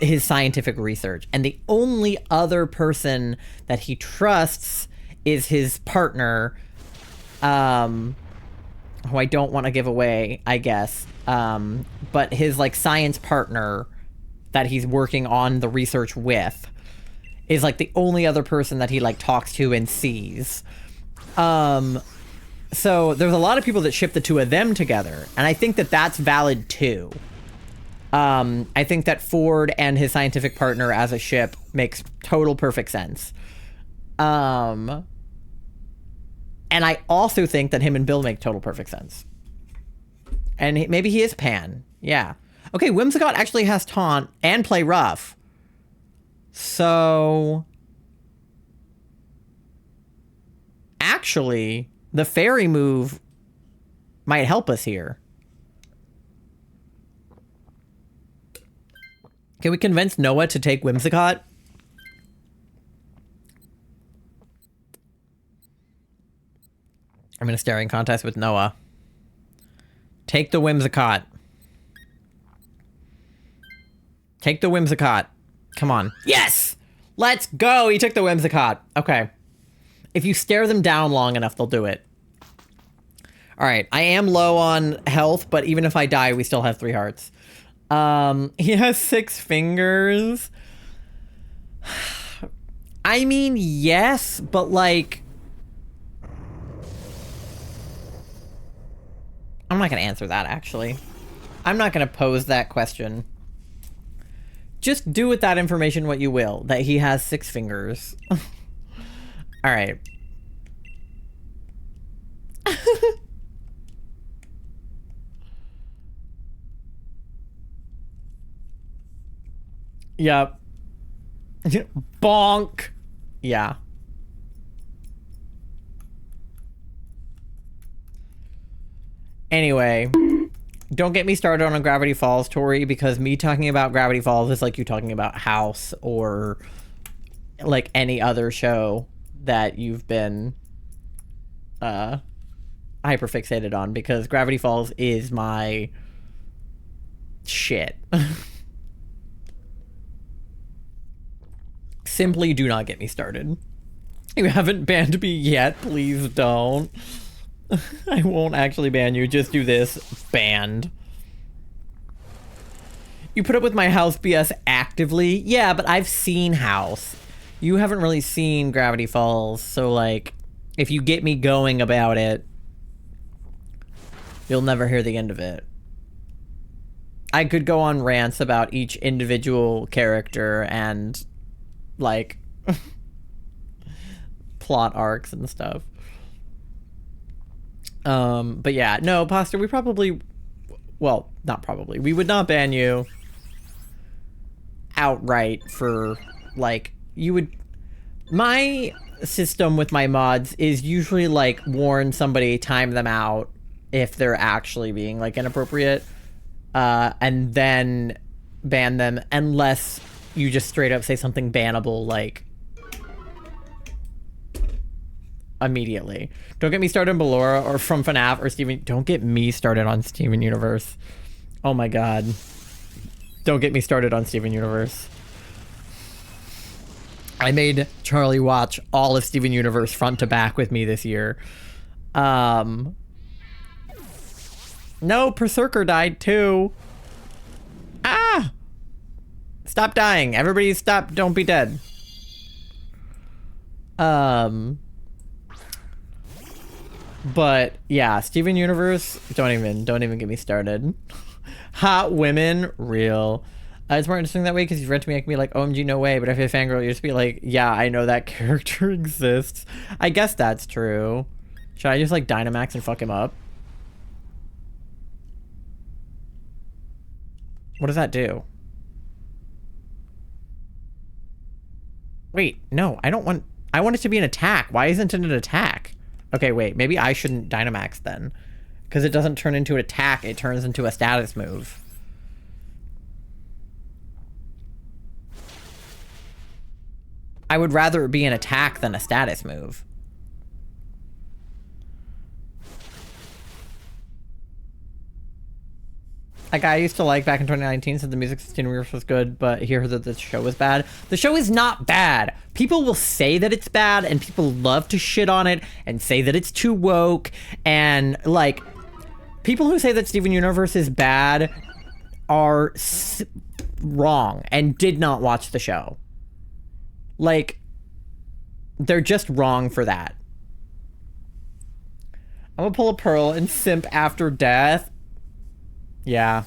his scientific research. And the only other person that he trusts is his partner, who I don't want to give away, I guess. But his like science partner that he's working on the research with is like the only other person that he like talks to and sees. So there's a lot of people that ship the two of them together, and I think that that's valid too. I think that Ford and his scientific partner as a ship makes total perfect sense. And I also think that him and Bill make total perfect sense. And maybe he is Pan. Yeah. Okay, Whimsicott actually has taunt and play rough. So actually, the fairy move might help us here. Can we convince Noah to take Whimsicott? I'm in a staring contest with Noah. Take the Whimsicott. Take the Whimsicott. Come on. Yes! Let's go! He took the Whimsicott. Okay. If you stare them down long enough, they'll do it. Alright, I am low on health, but even if I die, we still have 3 hearts. He has 6 fingers. I mean, yes, but like... I'm not gonna answer that, actually. I'm not gonna pose that question. Just do with that information what you will, that he has 6 fingers. Alright. Yep. Bonk. Yeah. Anyway, don't get me started on a Gravity Falls, Tori, because me talking about Gravity Falls is like you talking about House or like any other show that you've been hyperfixated on, because Gravity Falls is my shit. Simply do not get me started. You haven't banned me yet, please don't. I won't actually ban you, just do this. Banned. You put up with my House BS actively? Yeah, but I've seen House. You haven't really seen Gravity Falls, so like, if you get me going about it, you'll never hear the end of it. I could go on rants about each individual character and, like, plot arcs and stuff. But yeah, no, Pasta, we probably, well, not probably, we would not ban you outright for, like, you would, my system with my mods is usually, like, warn somebody, time them out if they're actually being, like, inappropriate, and then ban them, unless you just straight up say something bannable, like, immediately. Don't get me started on Ballora or from FNAF or Steven. Don't get me started on Steven Universe. Oh my god. Don't get me started on Steven Universe. I made Charlie watch all of Steven Universe front to back with me this year. No, Berserker died too. Ah! Stop dying. Everybody stop. Don't be dead. But yeah, Steven Universe, don't even get me started. Hot women, real. It's more interesting that way because you've read to me, I can be like, OMG, no way. But if you're a fangirl, you just be like, yeah, I know that character exists. I guess that's true. Should I just like Dynamax and fuck him up? What does that do? Wait, no, I don't want, I want it to be an attack. Why isn't it an attack? Okay, wait, maybe I shouldn't Dynamax then. Because it doesn't turn into an attack, it turns into a status move. I would rather it be an attack than a status move. A guy I used to like back in 2019 said the music system was good, but he heard that the show was bad. The show is not bad. People will say that it's bad, and people love to shit on it and say that it's too woke. And like, people who say that Steven Universe is bad are wrong and did not watch the show. Like, they're just wrong for that. I'm gonna pull a pearl and simp after death. Yeah.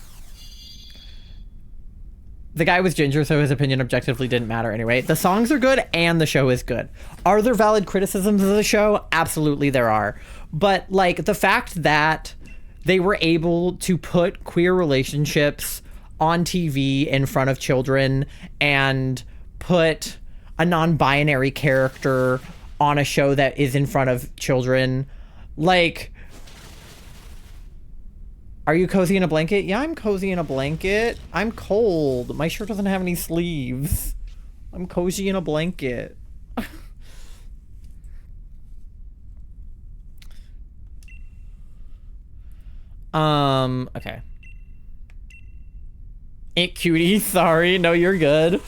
The guy was ginger, so his opinion objectively didn't matter anyway. The songs are good and the show is good. Are there valid criticisms of the show? Absolutely there are. But like the fact that they were able to put queer relationships on TV in front of children and put a non-binary character on a show that is in front of children, like, are you cozy in a blanket? Yeah, I'm cozy in a blanket. I'm cold. My shirt doesn't have any sleeves. I'm cozy in a blanket. Okay. Ain't cutie, sorry. No, you're good.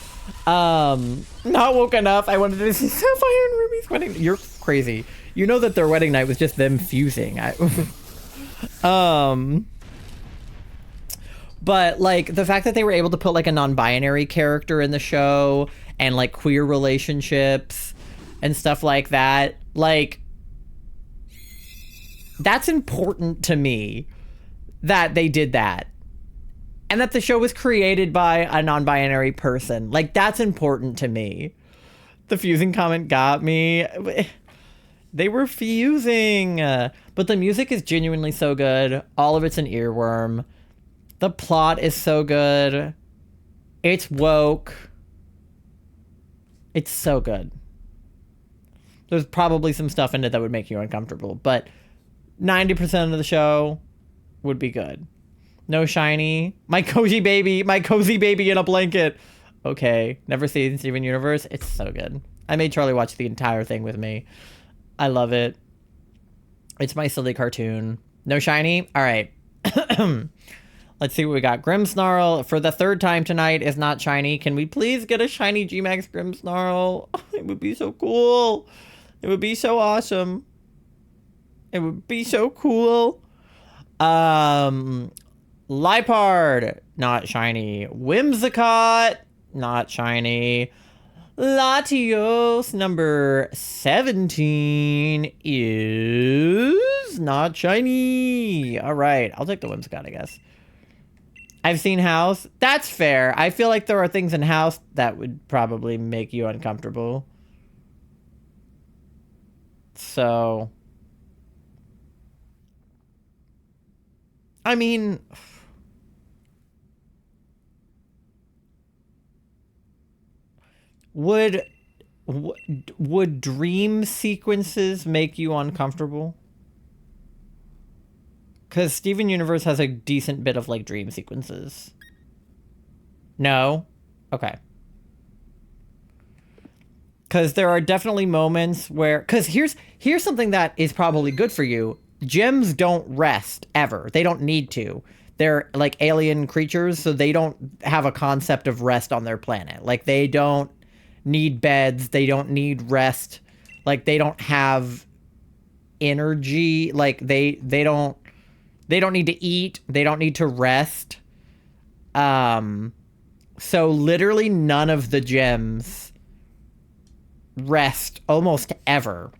Not woke enough. I wanted to see Sapphire and Ruby's wedding. You're crazy. You know that their wedding night was just them fusing. But like the fact that they were able to put like a non-binary character in the show and like queer relationships and stuff like that, like that's important to me that they did that. And that the show was created by a non-binary person. Like, that's important to me. The fusing comment got me. They were fusing. But the music is genuinely so good. All of it's an earworm. The plot is so good. It's woke. It's so good. There's probably some stuff in it that would make you uncomfortable. But 90% of the show would be good. No shiny. My cozy baby in a blanket. Okay, never seen Steven Universe. It's so good. I made Charlie watch the entire thing with me. I love it. It's my silly cartoon. No shiny? All right. Let's see what we got. Grimmsnarl, for the third time tonight, is not shiny. Can we please get a shiny G-Max Grimmsnarl? It would be so cool. It would be so awesome. It would be so cool. Lipard, not shiny. Whimsicott, not shiny. Latios, number 17, is not shiny. All right, I'll take the Whimsicott, I guess. I've seen House. That's fair. I feel like there are things in House that would probably make you uncomfortable. So, I mean, would dream sequences make you uncomfortable? Because Steven Universe has a decent bit of like dream sequences. No? Okay. Because there are definitely moments where, because here's something that is probably good for you. Gems don't rest ever. They don't need to. They're like alien creatures, so they don't have a concept of rest on their planet. Like they don't need beds. They don't need rest. Like they don't have energy. Like they don't need to eat. They don't need to rest. So literally none of the gems rest almost ever.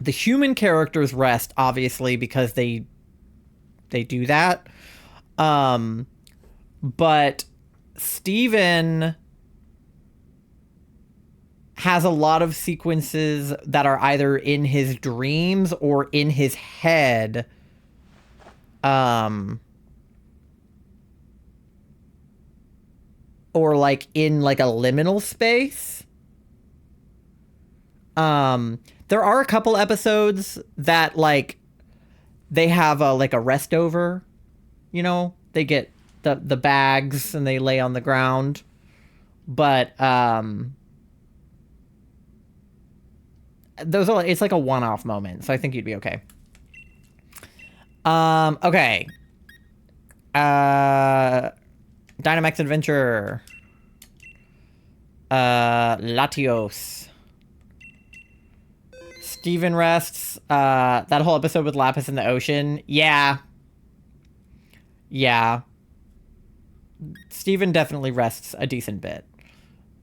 The human characters rest, obviously, because they do that. But Steven has a lot of sequences that are either in his dreams or in his head. Or like in like a liminal space. There are a couple episodes that like they have a like a rest over, you know, they get the bags and they lay on the ground. But those are, it's like a one-off moment, so I think you'd be okay. Okay. Dynamax Adventure. Latios. Steven rests. That whole episode with Lapis in the ocean. Yeah. Yeah. Steven definitely rests a decent bit.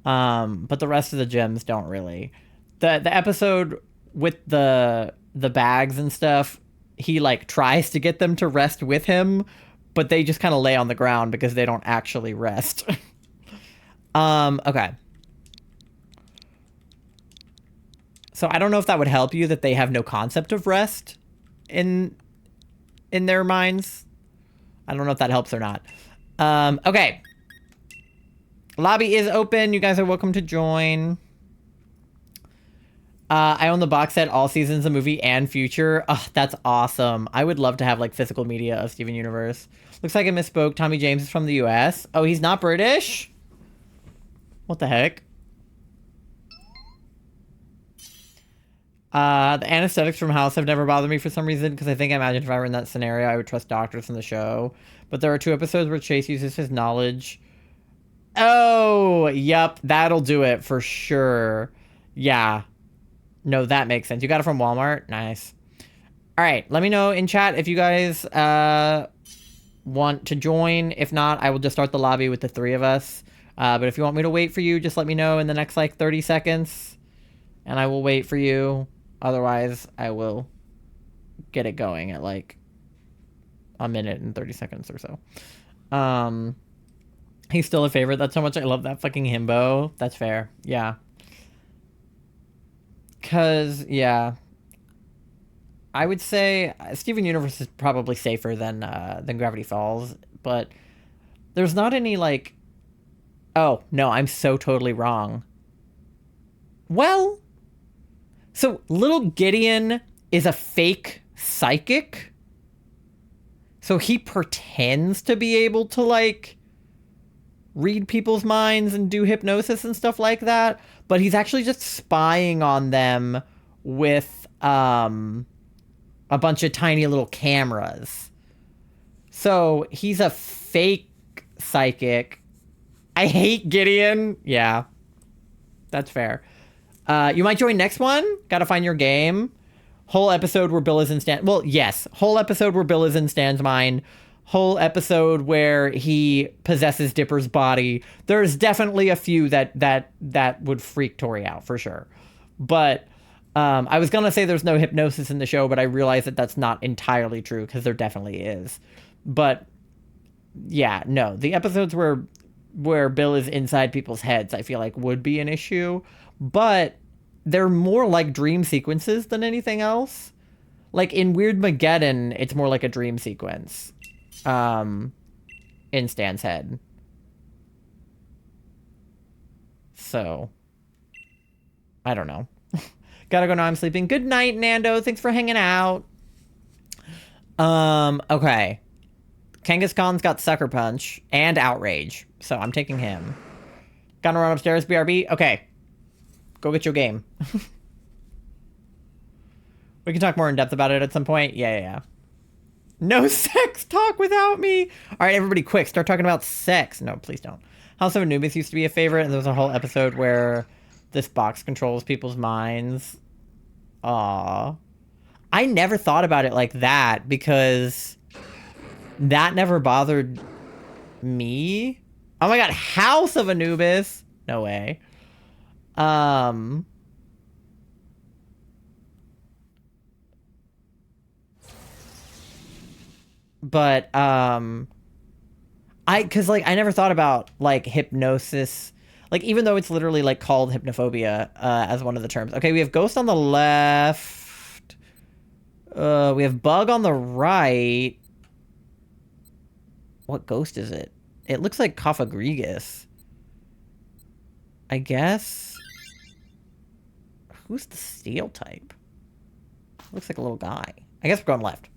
But the rest of the gems don't really. The episode with the bags and stuff, he like tries to get them to rest with him, but they just kind of lay on the ground because they don't actually rest. Okay. So I don't know if that would help you that they have no concept of rest in their minds. I don't know if that helps or not. Okay. Lobby is open. You guys are welcome to join. I own the box set, all seasons of movie and future. Oh, that's awesome. I would love to have like physical media of Steven Universe. Looks like I misspoke. Tommy James is from the US. Oh, he's not British? What the heck? The anesthetics from House have never bothered me for some reason, because I think I imagine if I were in that scenario, I would trust doctors in the show. But there are 2 episodes where Chase uses his knowledge. Oh, yep, that'll do it for sure. Yeah. No, that makes sense. You got it from Walmart? Nice. All right, let me know in chat if you guys want to join. If not, I will just start the lobby with the 3 of us. But if you want me to wait for you, just let me know in the next, like, 30 seconds. And I will wait for you. Otherwise, I will get it going at, like, a minute and 30 seconds or so. He's still a favorite. That's how much I love that fucking himbo. That's fair. Yeah. Because, yeah. I would say Steven Universe is probably safer than Gravity Falls. But there's not any, like... Oh, no, I'm so totally wrong. Well... So, Little Gideon is a fake psychic. So he pretends to be able to, like, read people's minds and do hypnosis and stuff like that. But he's actually just spying on them with a bunch of tiny little cameras. So he's a fake psychic. I hate Gideon. Yeah, that's fair. You might join next one. Gotta find your game. Whole episode where Bill is in Stan... Well, yes. Whole episode where Bill is in Stan's mind. Whole episode where he possesses Dipper's body. There's definitely a few that would freak Tori out, for sure. But I was gonna say there's no hypnosis in the show, but I realize that that's not entirely true, because there definitely is. But, yeah, no. The episodes where Bill is inside people's heads, I feel like, would be an issue. But they're more like dream sequences than anything else. Like in Weird Mageddon, it's more like a dream sequence. In Stan's head. So, I don't know. Gotta go now, I'm sleeping. Good night, Nando. Thanks for hanging out. Okay. Kangaskhan's got Sucker Punch and Outrage, so I'm taking him. Gotta run upstairs, BRB. Okay. Go get your game. We can talk more in depth about it at some point. Yeah. No sex talk without me. All right, everybody, quick. Start talking about sex. No, please don't. House of Anubis used to be a favorite, and there was a whole episode where this box controls people's minds. Aww. I never thought about it like that, because that never bothered me. Oh my god, House of Anubis. No way. But, cause like, I never thought about, like, hypnosis, like, even though it's literally, like, called hypnophobia, as one of the terms. Okay, we have Ghost on the left. We have Bug on the right. What ghost is it? It looks like Cophagrigus. I guess. Who's the steel type? Looks like a little guy. I guess we're going left.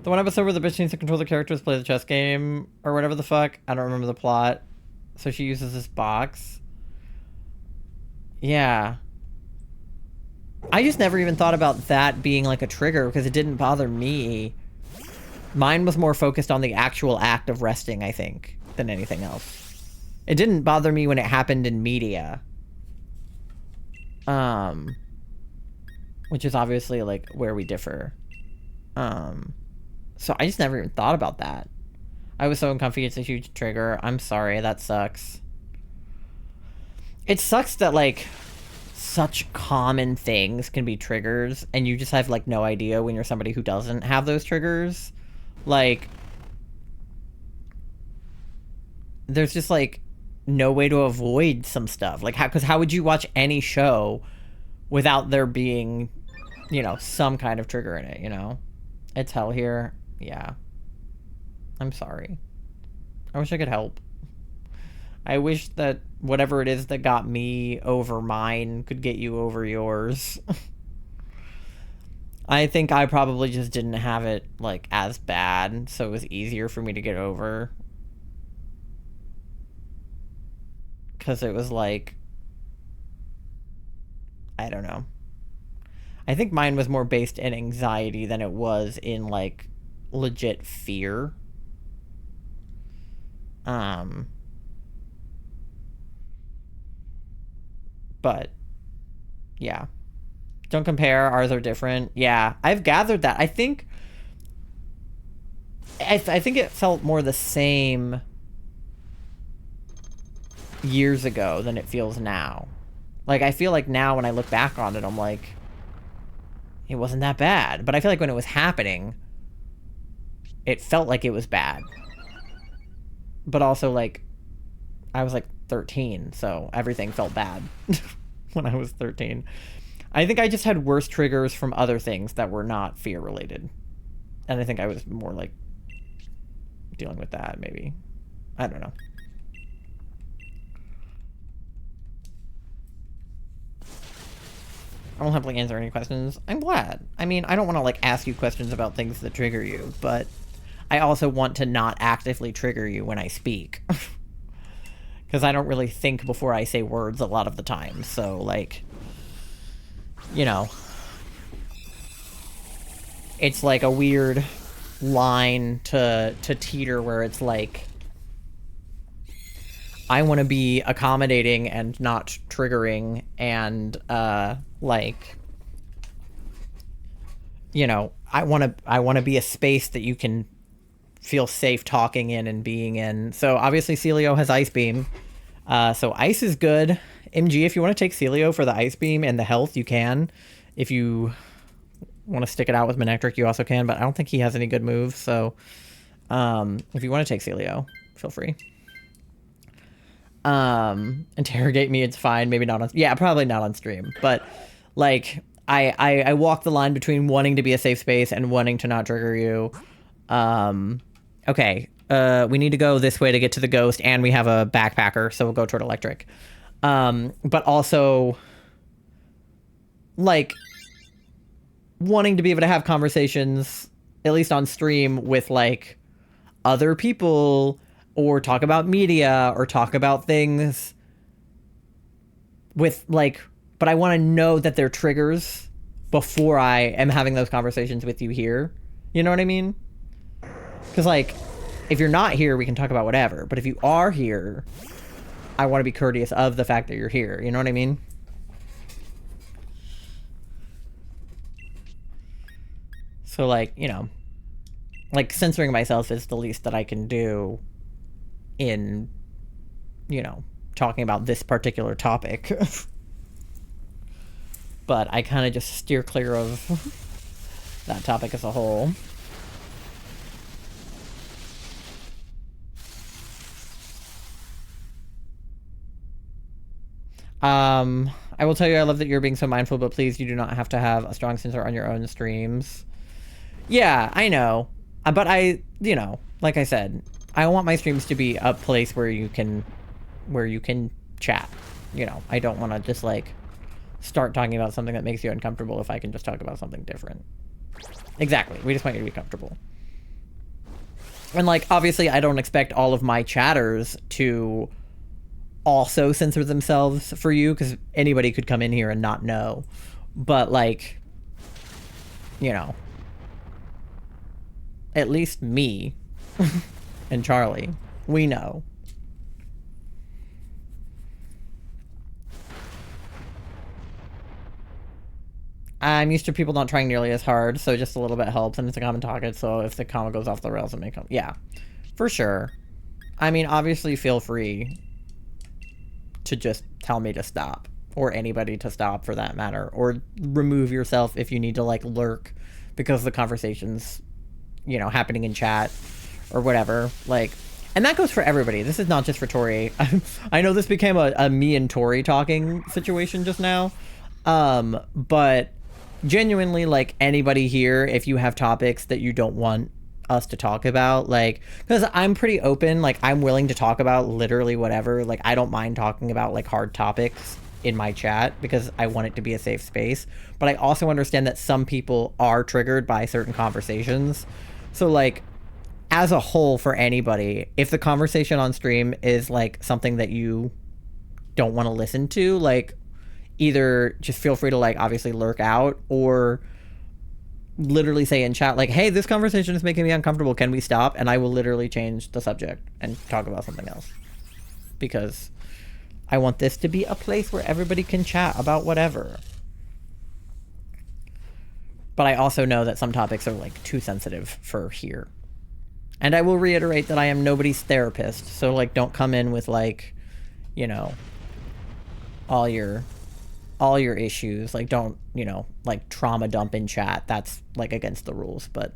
The one episode where the bitch needs to control the characters, play the chess game, or whatever the fuck. I don't remember the plot. So she uses this box. Yeah. I just never even thought about that being like a trigger, because it didn't bother me. Mine was more focused on the actual act of resting, I think, than anything else. It didn't bother me when it happened in media. Which is obviously, like, where we differ. So I just never even thought about that. I was so uncomfy, it's a huge trigger. I'm sorry, that sucks. It sucks that, like, such common things can be triggers, and you just have, like, no idea when you're somebody who doesn't have those triggers. Like, there's just, like, no way to avoid some stuff. Like, because how would you watch any show without there being, you know, some kind of trigger in it, you know? It's hell here. Yeah. I'm sorry. I wish I could help. I wish that whatever it is that got me over mine could get you over yours. I think I probably just didn't have it, like, as bad, so it was easier for me to get over. Because it was like, I don't know. I think mine was more based in anxiety than it was in like legit fear. But yeah. Don't compare, ours are different. Yeah, I've gathered that. I think it felt more the same years ago than it feels now. Like, I feel like now when I look back on it, I'm like, it wasn't that bad. But I feel like when it was happening, it felt like it was bad. But also, like, I was like 13, so everything felt bad when I was 13. I think I just had worse triggers from other things that were not fear related. And I think I was more like dealing with that, maybe. I don't know. I don't have to answer any questions. I'm glad. I mean, I don't want to like ask you questions about things that trigger you, but I also want to not actively trigger you when I speak. Because I don't really think before I say words a lot of the time. So, like, you know, it's like a weird line to teeter where it's like, I want to be accommodating and not triggering and, like, you know, I want to be a space that you can feel safe talking in and being in. So obviously Celio has Ice Beam. So Ice is good. MG, if you want to take Celio for the Ice Beam and the health, you can. If you want to stick it out with Manectric, you also can, but I don't think he has any good moves. So if you want to take Celio, feel free. Interrogate me, it's fine. Maybe not on... Yeah, probably not on stream. But, like, I walk the line between wanting to be a safe space and wanting to not trigger you. Okay. We need to go this way to get to the ghost, and we have a backpacker, so we'll go toward electric. But also, like, wanting to be able to have conversations, at least on stream, with, like, other people, or talk about media, or talk about things with, like... But I want to know that they're triggers before I am having those conversations with you here. You know what I mean? Because, like, if you're not here, we can talk about whatever. But if you are here, I want to be courteous of the fact that you're here. You know what I mean? So, like, you know, like, censoring myself is the least that I can do in, you know, talking about this particular topic. But I kind of just steer clear of that topic as a whole. I will tell you I love that you're being so mindful, but please, you do not have to have a strong censor on your own streams. Yeah, I know. But I, you know, like I said, I want my streams to be a place where you can chat. You know, I don't want to just, like, start talking about something that makes you uncomfortable if I can just talk about something different. Exactly. We just want you to be comfortable. And, like, obviously I don't expect all of my chatters to also censor themselves for you, because anybody could come in here and not know. But, like, you know, at least me and Charlie, we know. I'm used to people not trying nearly as hard, so just a little bit helps, and it's a common target, so if the comment goes off the rails, it may come... Yeah, for sure. I mean, obviously feel free to just tell me to stop, or anybody to stop for that matter, or remove yourself if you need to, like, lurk because the conversation's, you know, happening in chat, or whatever, like... And that goes for everybody. This is not just for Tori. I know this became a me and Tori talking situation just now, but... Genuinely, like, anybody here, if you have topics that you don't want us to talk about, like, because I'm pretty open, like, I'm willing to talk about literally whatever, like, I don't mind talking about, like, hard topics in my chat, because I want it to be a safe space, but I also understand that some people are triggered by certain conversations, so, like, as a whole for anybody, if the conversation on stream is, like, something that you don't want to listen to, like, either just feel free to like obviously lurk out, or literally say in chat like, hey, this conversation is making me uncomfortable, can we stop? And I will literally change the subject and talk about something else, because I want this to be a place where everybody can chat about whatever. But I also know that some topics are like too sensitive for here. And I will reiterate that I am nobody's therapist, so like don't come in with like, you know, all your issues. Like don't, you know, like trauma dump in chat. That's like against the rules. But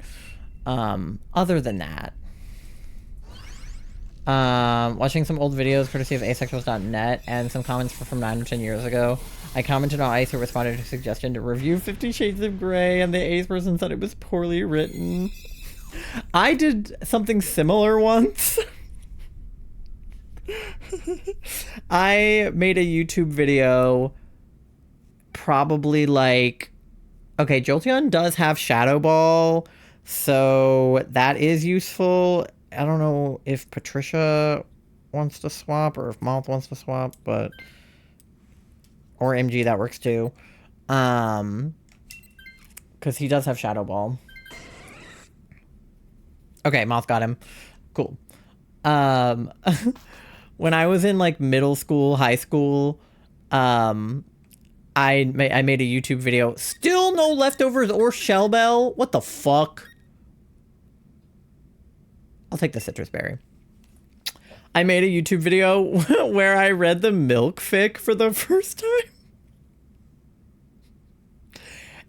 other than that, watching some old videos courtesy of asexuals.net and some comments from 9 or 10 years ago. I commented on Ice, who responded to a suggestion to review 50 Shades of Grey, and the Ace person said it was poorly written. I did something similar once. I made a YouTube video probably like... Okay, Jolteon does have Shadow Ball, so that is useful. I don't know if Patricia wants to swap or if Moth wants to swap, but... Or MG, that works too. Because he does have Shadow Ball. Okay, Moth got him. Cool. When I was in like middle school, high school, I made a YouTube video. Still no leftovers or Shell Bell. What the fuck? I'll take the citrus berry. I made a YouTube video where I read the milk fic for the first time.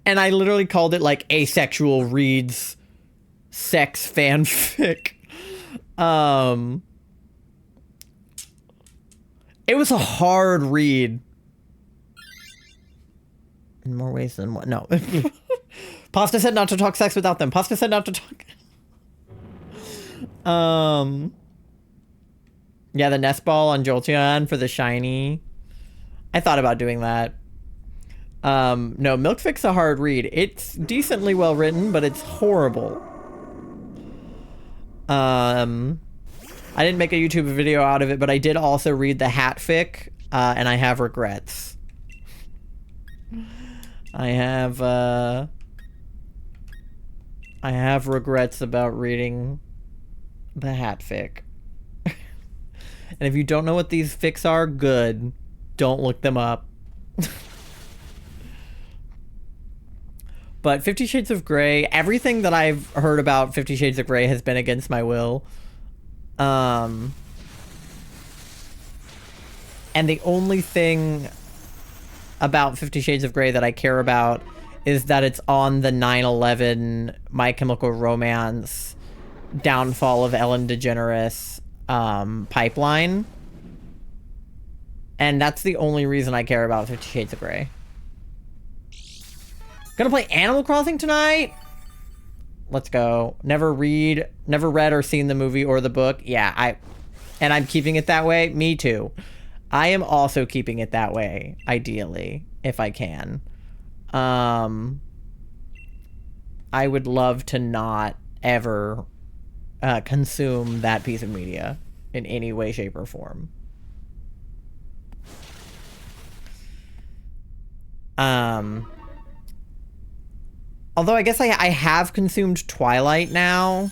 And I literally called it like asexual reads sex fanfic. It was a hard read. In more ways than one. No. Pasta said not to talk sex without them. Pasta said not to talk... Yeah, the nest ball on Jolteon for the shiny. I thought about doing that. No, Milkfic's a hard read. It's decently well written, but it's horrible. I didn't make a YouTube video out of it, but I did also read the hat fic, and I have regrets. I have regrets about reading the hat fic. And if you don't know what these fics are, good. Don't look them up. But 50 Shades of Grey, everything that I've heard about 50 Shades of Grey has been against my will. And the only thing about 50 Shades of Grey that I care about is that it's on the 9/11 My Chemical Romance downfall of Ellen DeGeneres pipeline. And that's the only reason I care about 50 Shades of Grey. Gonna play Animal Crossing tonight? Let's go. Never read or seen the movie or the book. Yeah, and I'm keeping it that way. Me too. I am also keeping it that way, ideally, if I can. I would love to not ever consume that piece of media in any way, shape, or form. Although I guess I have consumed Twilight now.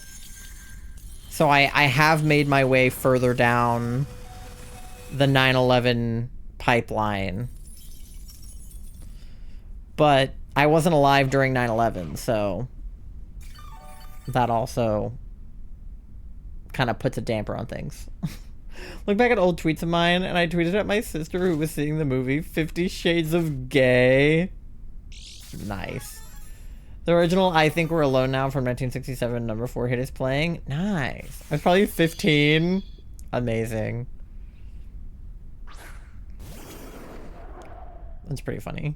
So I have made my way further down the 9/11 pipeline. But I wasn't alive during 9/11, so that also kind of puts a damper on things. Look back at old tweets of mine, and I tweeted at my sister who was seeing the movie 50 Shades of Gay. Nice. The original I Think We're Alone Now from 1967, number 4 hit is playing. Nice. I was probably 15. Amazing. That's pretty funny.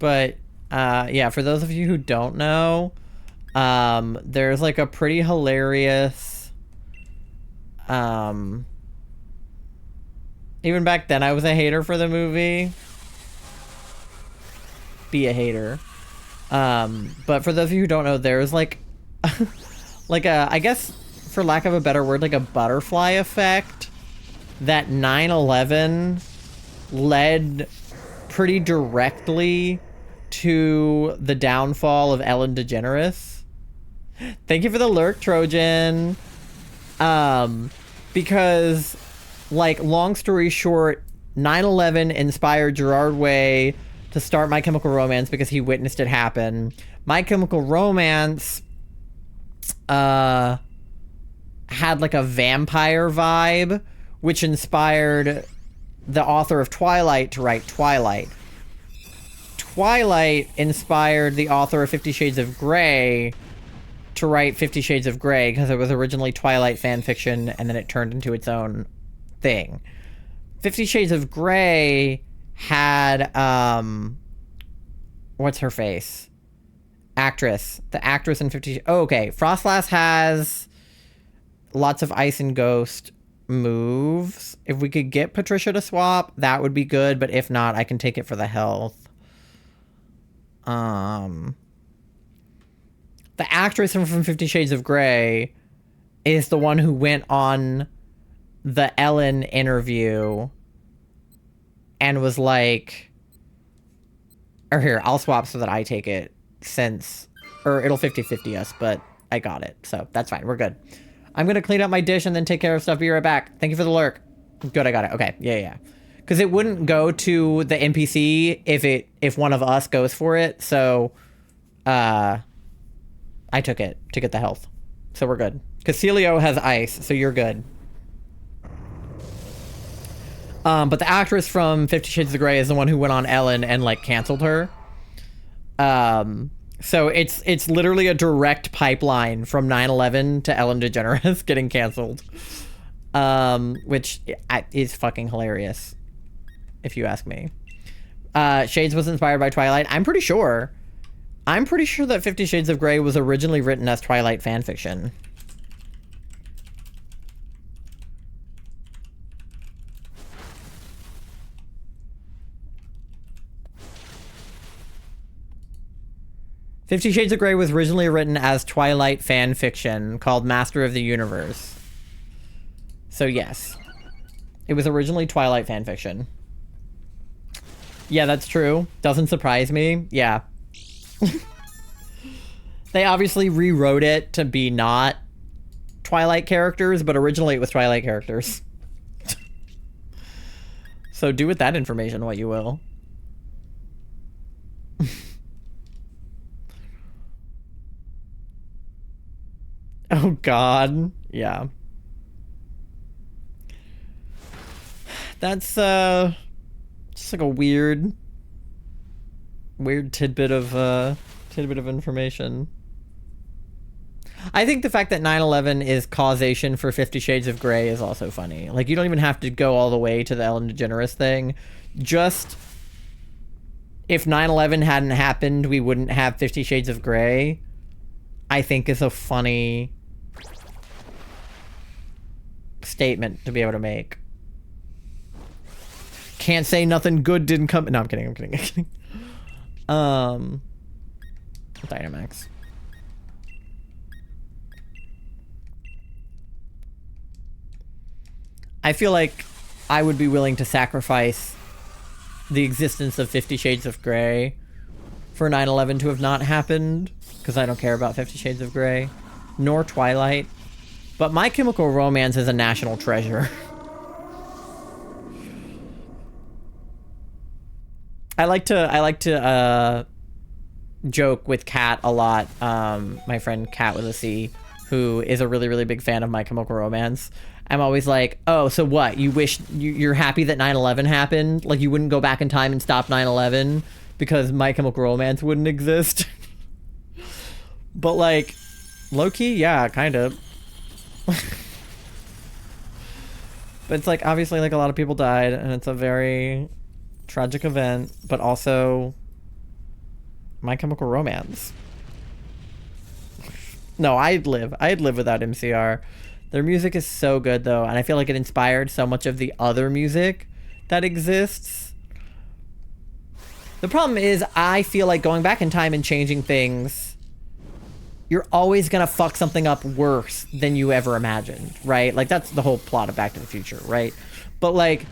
But, yeah, for those of you who don't know, there's like a pretty hilarious, even back then I was a hater for the movie. Be a hater. But for those of you who don't know, there's like like a, I guess for lack of a better word, like a butterfly effect that 9/11 led pretty directly to the downfall of Ellen DeGeneres. Thank you for the lurk, Trojan. Because, like, long story short, 9/11 inspired Gerard Way to start My Chemical Romance because he witnessed it happen. My Chemical Romance had like a vampire vibe, which inspired the author of Twilight to write Twilight. Twilight inspired the author of 50 Shades of Grey to write 50 Shades of Grey because it was originally Twilight fan fiction and then it turned into its own thing. 50 Shades of Grey had, what's her face? Actress. The actress in 50... Oh, okay. Frostlass has lots of Ice and Ghost moves. If we could get Patricia to swap, that would be good, but if not, I can take it for the health. The actress from 50 Shades of Grey is the one who went on the Ellen interview and was like, or here, I'll swap so that I take it since, or it'll 50-50 us, but I got it. So that's fine. We're good. I'm going to clean up my dish and then take care of stuff. Be right back. Thank you for the lurk. Good. I got it. Okay. Yeah. Because it wouldn't go to the NPC if one of us goes for it. So, I took it to get the health. So we're good. Casilio has ice, so you're good. But the actress from 50 Shades of Grey is the one who went on Ellen and, like, canceled her. So it's literally a direct pipeline from 9/11 to Ellen DeGeneres getting canceled. Which is fucking hilarious, if you ask me. Shades was inspired by Twilight. I'm pretty sure that 50 Shades of Grey was originally written as Twilight fanfiction. Fifty Shades of Grey was originally written as Twilight fan fiction called Master of the Universe. So yes, it was originally Twilight fan fiction. Yeah, that's true. Doesn't surprise me. Yeah. They obviously rewrote it to be not Twilight characters, but originally it was Twilight characters. So do with that information what you will. Oh god. Yeah. That's just like a weird tidbit of information. I think the fact that 9/11 is causation for 50 Shades of Grey is also funny. Like, you don't even have to go all the way to the Ellen DeGeneres thing. Just if 9/11 hadn't happened, we wouldn't have 50 Shades of Grey, I think is a funny statement to be able to make. Can't say nothing good didn't come. No, I'm kidding. Dynamax. I feel like I would be willing to sacrifice the existence of 50 Shades of Grey for 9/11 to have not happened, because I don't care about 50 Shades of Grey, nor Twilight. But My Chemical Romance is a national treasure. I like to joke with Kat a lot. My friend Kat with a C, who is a really, really big fan of My Chemical Romance. I'm always like, oh, so what? You wish you're happy that 9/11 happened? Like, you wouldn't go back in time and stop 9/11 because My Chemical Romance wouldn't exist? But, like, low-key, yeah, kind of. But it's like, obviously, like, a lot of people died, and it's a very tragic event, but also My Chemical Romance. No, I'd live without MCR. Their music is so good, though, and I feel like it inspired so much of the other music that exists. The problem is, I feel like going back in time and changing things, you're always gonna fuck something up worse than you ever imagined, right? Like, that's the whole plot of Back to the Future, right? But, like,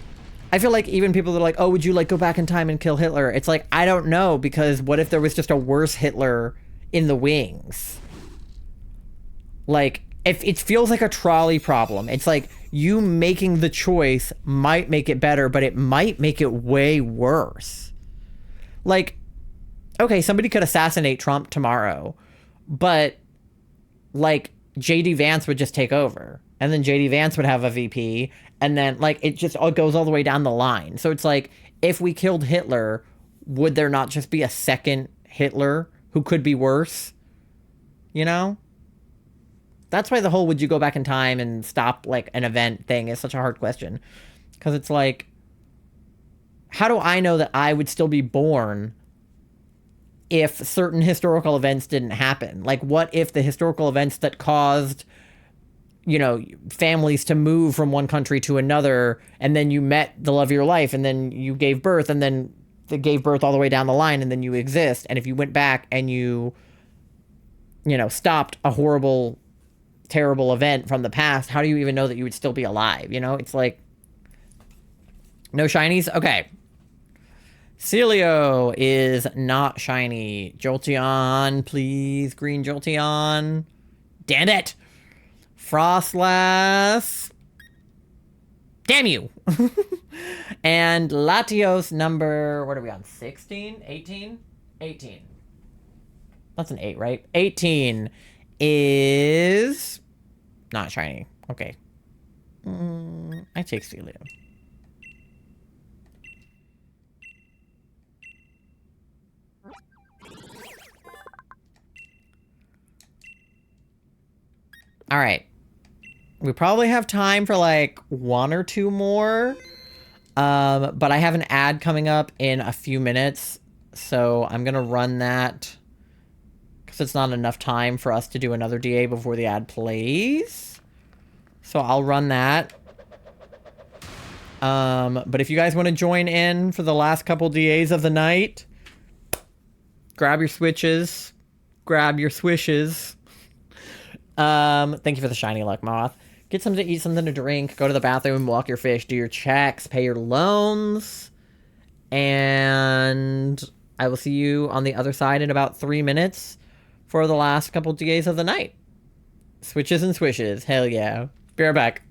I feel like even people that are like, oh, would you like go back in time and kill Hitler? It's like, I don't know, because what if there was just a worse Hitler in the wings? Like, if it feels like a trolley problem. It's like you making the choice might make it better, but it might make it way worse. Like, okay, somebody could assassinate Trump tomorrow, but like JD Vance would just take over, and then JD Vance would have a VP, and then like it just all goes all the way down the line. So it's like, if we killed Hitler, would there not just be a second Hitler who could be worse? You know? That's why the whole would you go back in time and stop like an event thing is such a hard question. Because it's like, how do I know that I would still be born if certain historical events didn't happen? Like, what if the historical events that caused, you know, families to move from one country to another, and then you met the love of your life, and then you gave birth, and then they gave birth all the way down the line, and then you exist. And if you went back and you know, stopped a horrible, terrible event from the past, how do you even know that you would still be alive? You know, it's like, no shinies? Okay. Celio is not shiny. Jolteon, please. Green Jolteon. Damn it. Frostlass. Damn you. And Latios number, what are we on? 16? 18? 18. That's an 8, right? 18 is not shiny. Okay. I take Celio. All right. We probably have time for like 1 or 2 more. But I have an ad coming up in a few minutes, so I'm gonna run that because it's not enough time for us to do another DA before the ad plays. So I'll run that. But if you guys want to join in for the last couple DAs of the night, grab your switches, grab your swishes. Thank you for the shiny luck, Moth. Get something to eat, something to drink, go to the bathroom, walk your fish, do your checks, pay your loans, and I will see you on the other side in about 3 minutes for the last couple DAs of the night. Switches and swishes. Hell yeah. Be right back.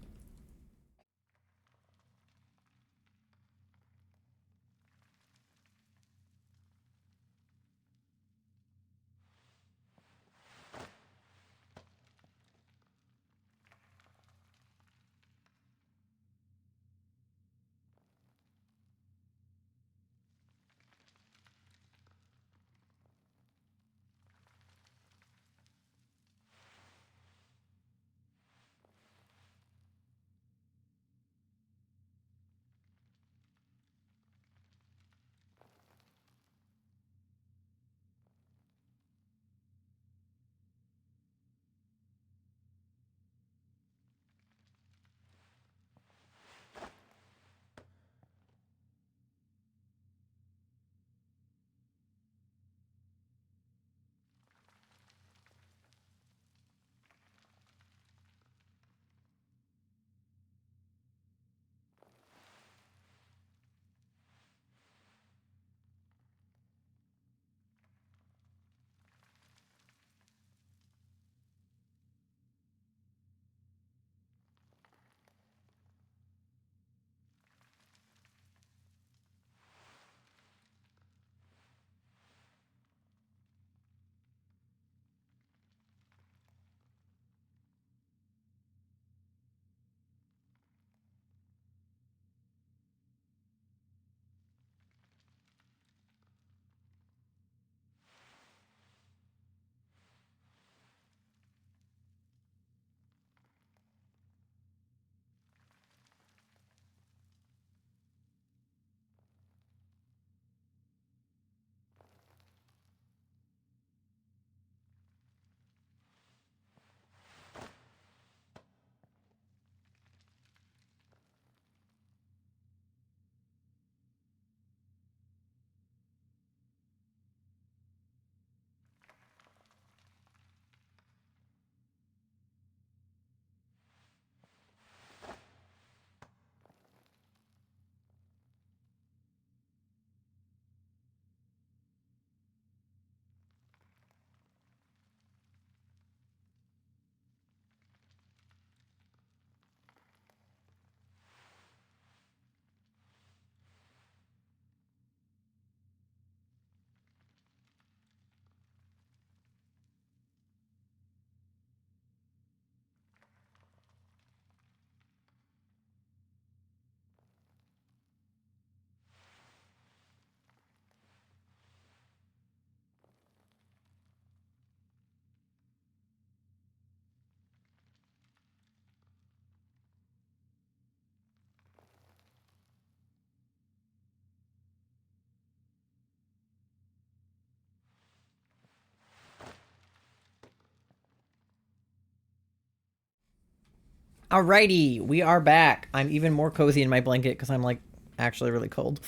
Alrighty, we are back. I'm even more cozy in my blanket because I'm like actually really cold.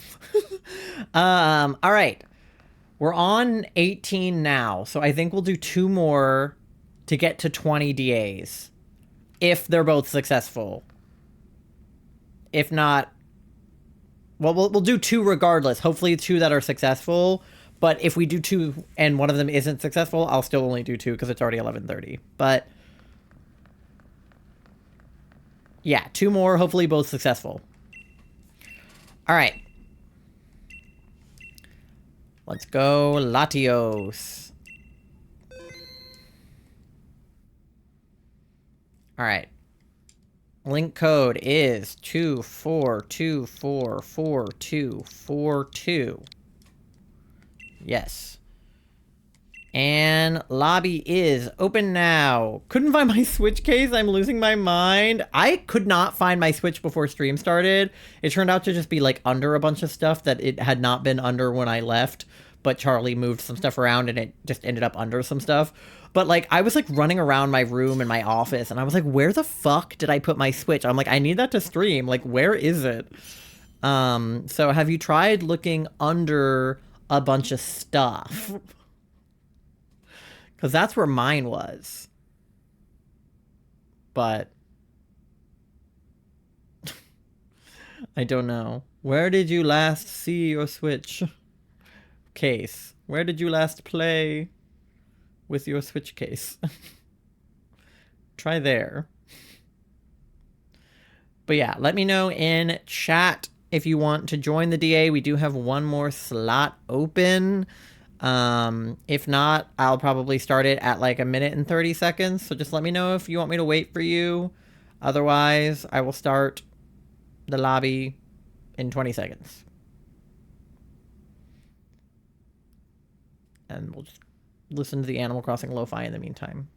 All right. We're on 18 now, so I think we'll do 2 more to get to 20 DAs. If they're both successful. If not, well, we'll do 2 regardless. Hopefully 2 that are successful. But if we do 2 and one of them isn't successful, I'll still only do 2 because it's already 11:30. But yeah, 2 more, hopefully both successful. All right. Let's go Latios. All right. Link code is 24244242. Yes. And lobby is open now. Couldn't find my Switch case. I'm losing my mind. I could not find my Switch before stream started. It turned out to just be like under a bunch of stuff that it had not been under when I left. But Charlie moved some stuff around and it just ended up under some stuff. But like I was like running around my room and my office and I was like, where the fuck did I put my Switch? I'm like, I need that to stream. Like, where is it? So have you tried looking under a bunch of stuff? Because that's where mine was. But I don't know. Where did you last see your Switch case? Where did you last play with your Switch case? Try there. But yeah, let me know in chat if you want to join the DA. We do have 1 more slot open. If not, I'll probably start it at like 1 minute and 30 seconds. So just let me know if you want me to wait for you. Otherwise, I will start the lobby in 20 seconds. And we'll just listen to the Animal Crossing lo-fi in the meantime.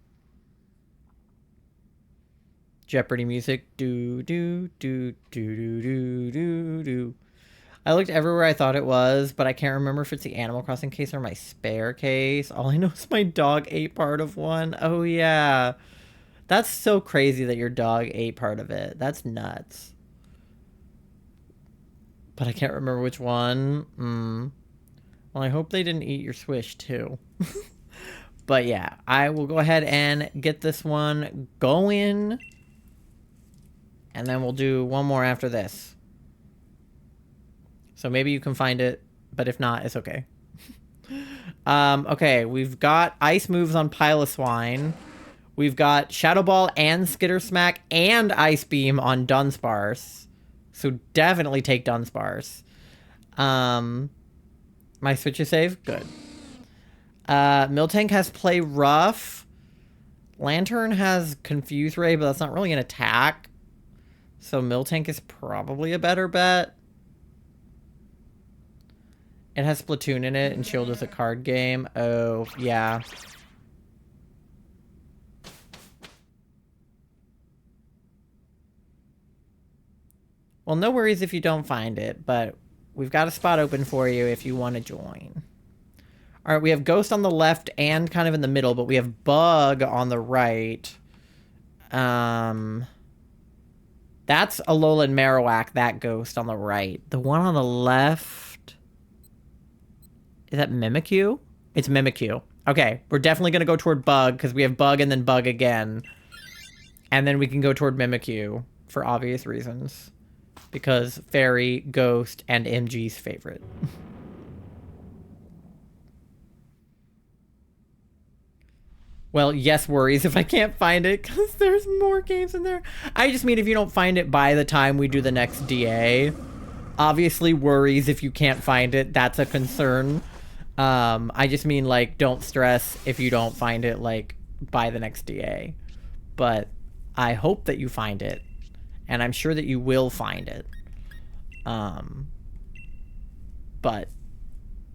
Jeopardy music. Do, do, do, do, do, do, do, do. I looked everywhere I thought it was, but I can't remember if it's the Animal Crossing case or my spare case. All I know is my dog ate part of one. Oh, yeah. That's so crazy that your dog ate part of it. That's nuts. But I can't remember which one. Well, I hope they didn't eat your Swish, too. But yeah, I will go ahead and get this one going. And then we'll do 1 more after this. So maybe you can find it, but if not, it's okay. Okay, we've got ice moves on Piloswine. We've got Shadow Ball and Skitter Smack and Ice Beam on Dunsparce. So definitely take Dunsparce. My Switch is safe? Good. Miltank has Play Rough. Lantern has Confuse Ray, but that's not really an attack. So Miltank is probably a better bet. It has Splatoon in it, and Shield is a card game. Oh, yeah. Well, no worries if you don't find it, but we've got a spot open for you if you want to join. All right, we have Ghost on the left and kind of in the middle, but we have Bug on the right. That's Alolan Marowak, that Ghost on the right. The one on the left... Is that Mimikyu? It's Mimikyu. Okay, we're definitely going to go toward Bug, because we have Bug and then Bug again. And then we can go toward Mimikyu, for obvious reasons. Because Fairy, Ghost, and MG's favorite. Well, yes, worries if I can't find it, because there's more games in there. I just mean if you don't find it by the time we do the next DA. Obviously, worries if you can't find it. That's a concern. I just mean, like, don't stress if you don't find it, like, by the next DA. But I hope that you find it. And I'm sure that you will find it. But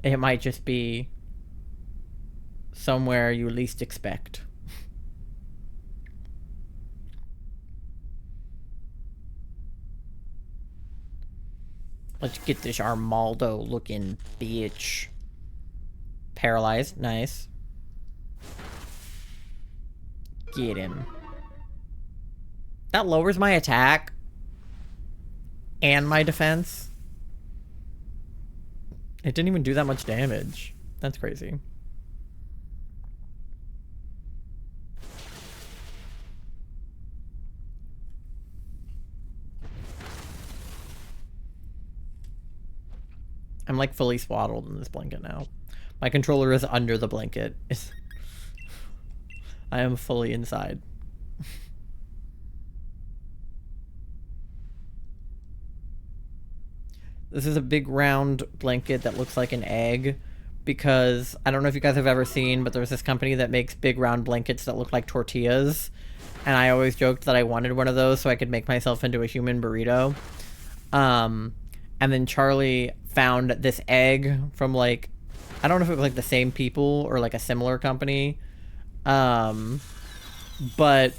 it might just be somewhere you least expect. Let's get this Armaldo looking bitch. Paralyzed, nice. Get him. That lowers my attack and my defense. It didn't even do that much damage. That's crazy. I'm like fully swaddled in this blanket now. My controller is under the blanket. I am fully inside. This is a big round blanket that looks like an egg because I don't know if you guys have ever seen, but there's this company that makes big round blankets that look like tortillas. And I always joked that I wanted one of those so I could make myself into a human burrito. And then Charlie found this egg from like, I don't know if it was like the same people or like a similar company. But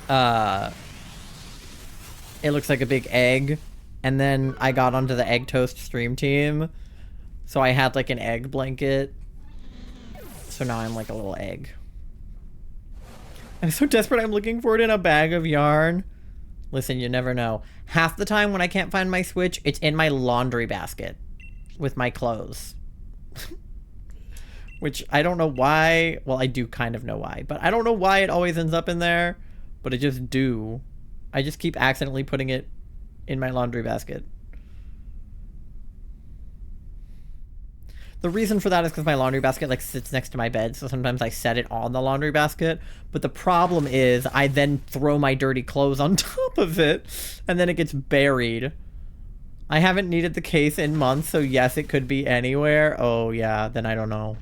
it looks like a big egg. And then I got onto the egg toast stream team. So I had like an egg blanket. So now I'm like a little egg. I'm so desperate I'm looking for it in a bag of yarn. Listen, you never know. Half the time when I can't find my Switch, it's in my laundry basket with my clothes. Which I don't know why. Well, I do kind of know why. But I don't know why it always ends up in there. But it just do. I just keep accidentally putting it in my laundry basket. The reason for that is because my laundry basket like sits next to my bed, so sometimes I set it on the laundry basket. But the problem is I then throw my dirty clothes on top of it, and then it gets buried. I haven't needed the case in months, so yes, it could be anywhere. Oh yeah, then I don't know.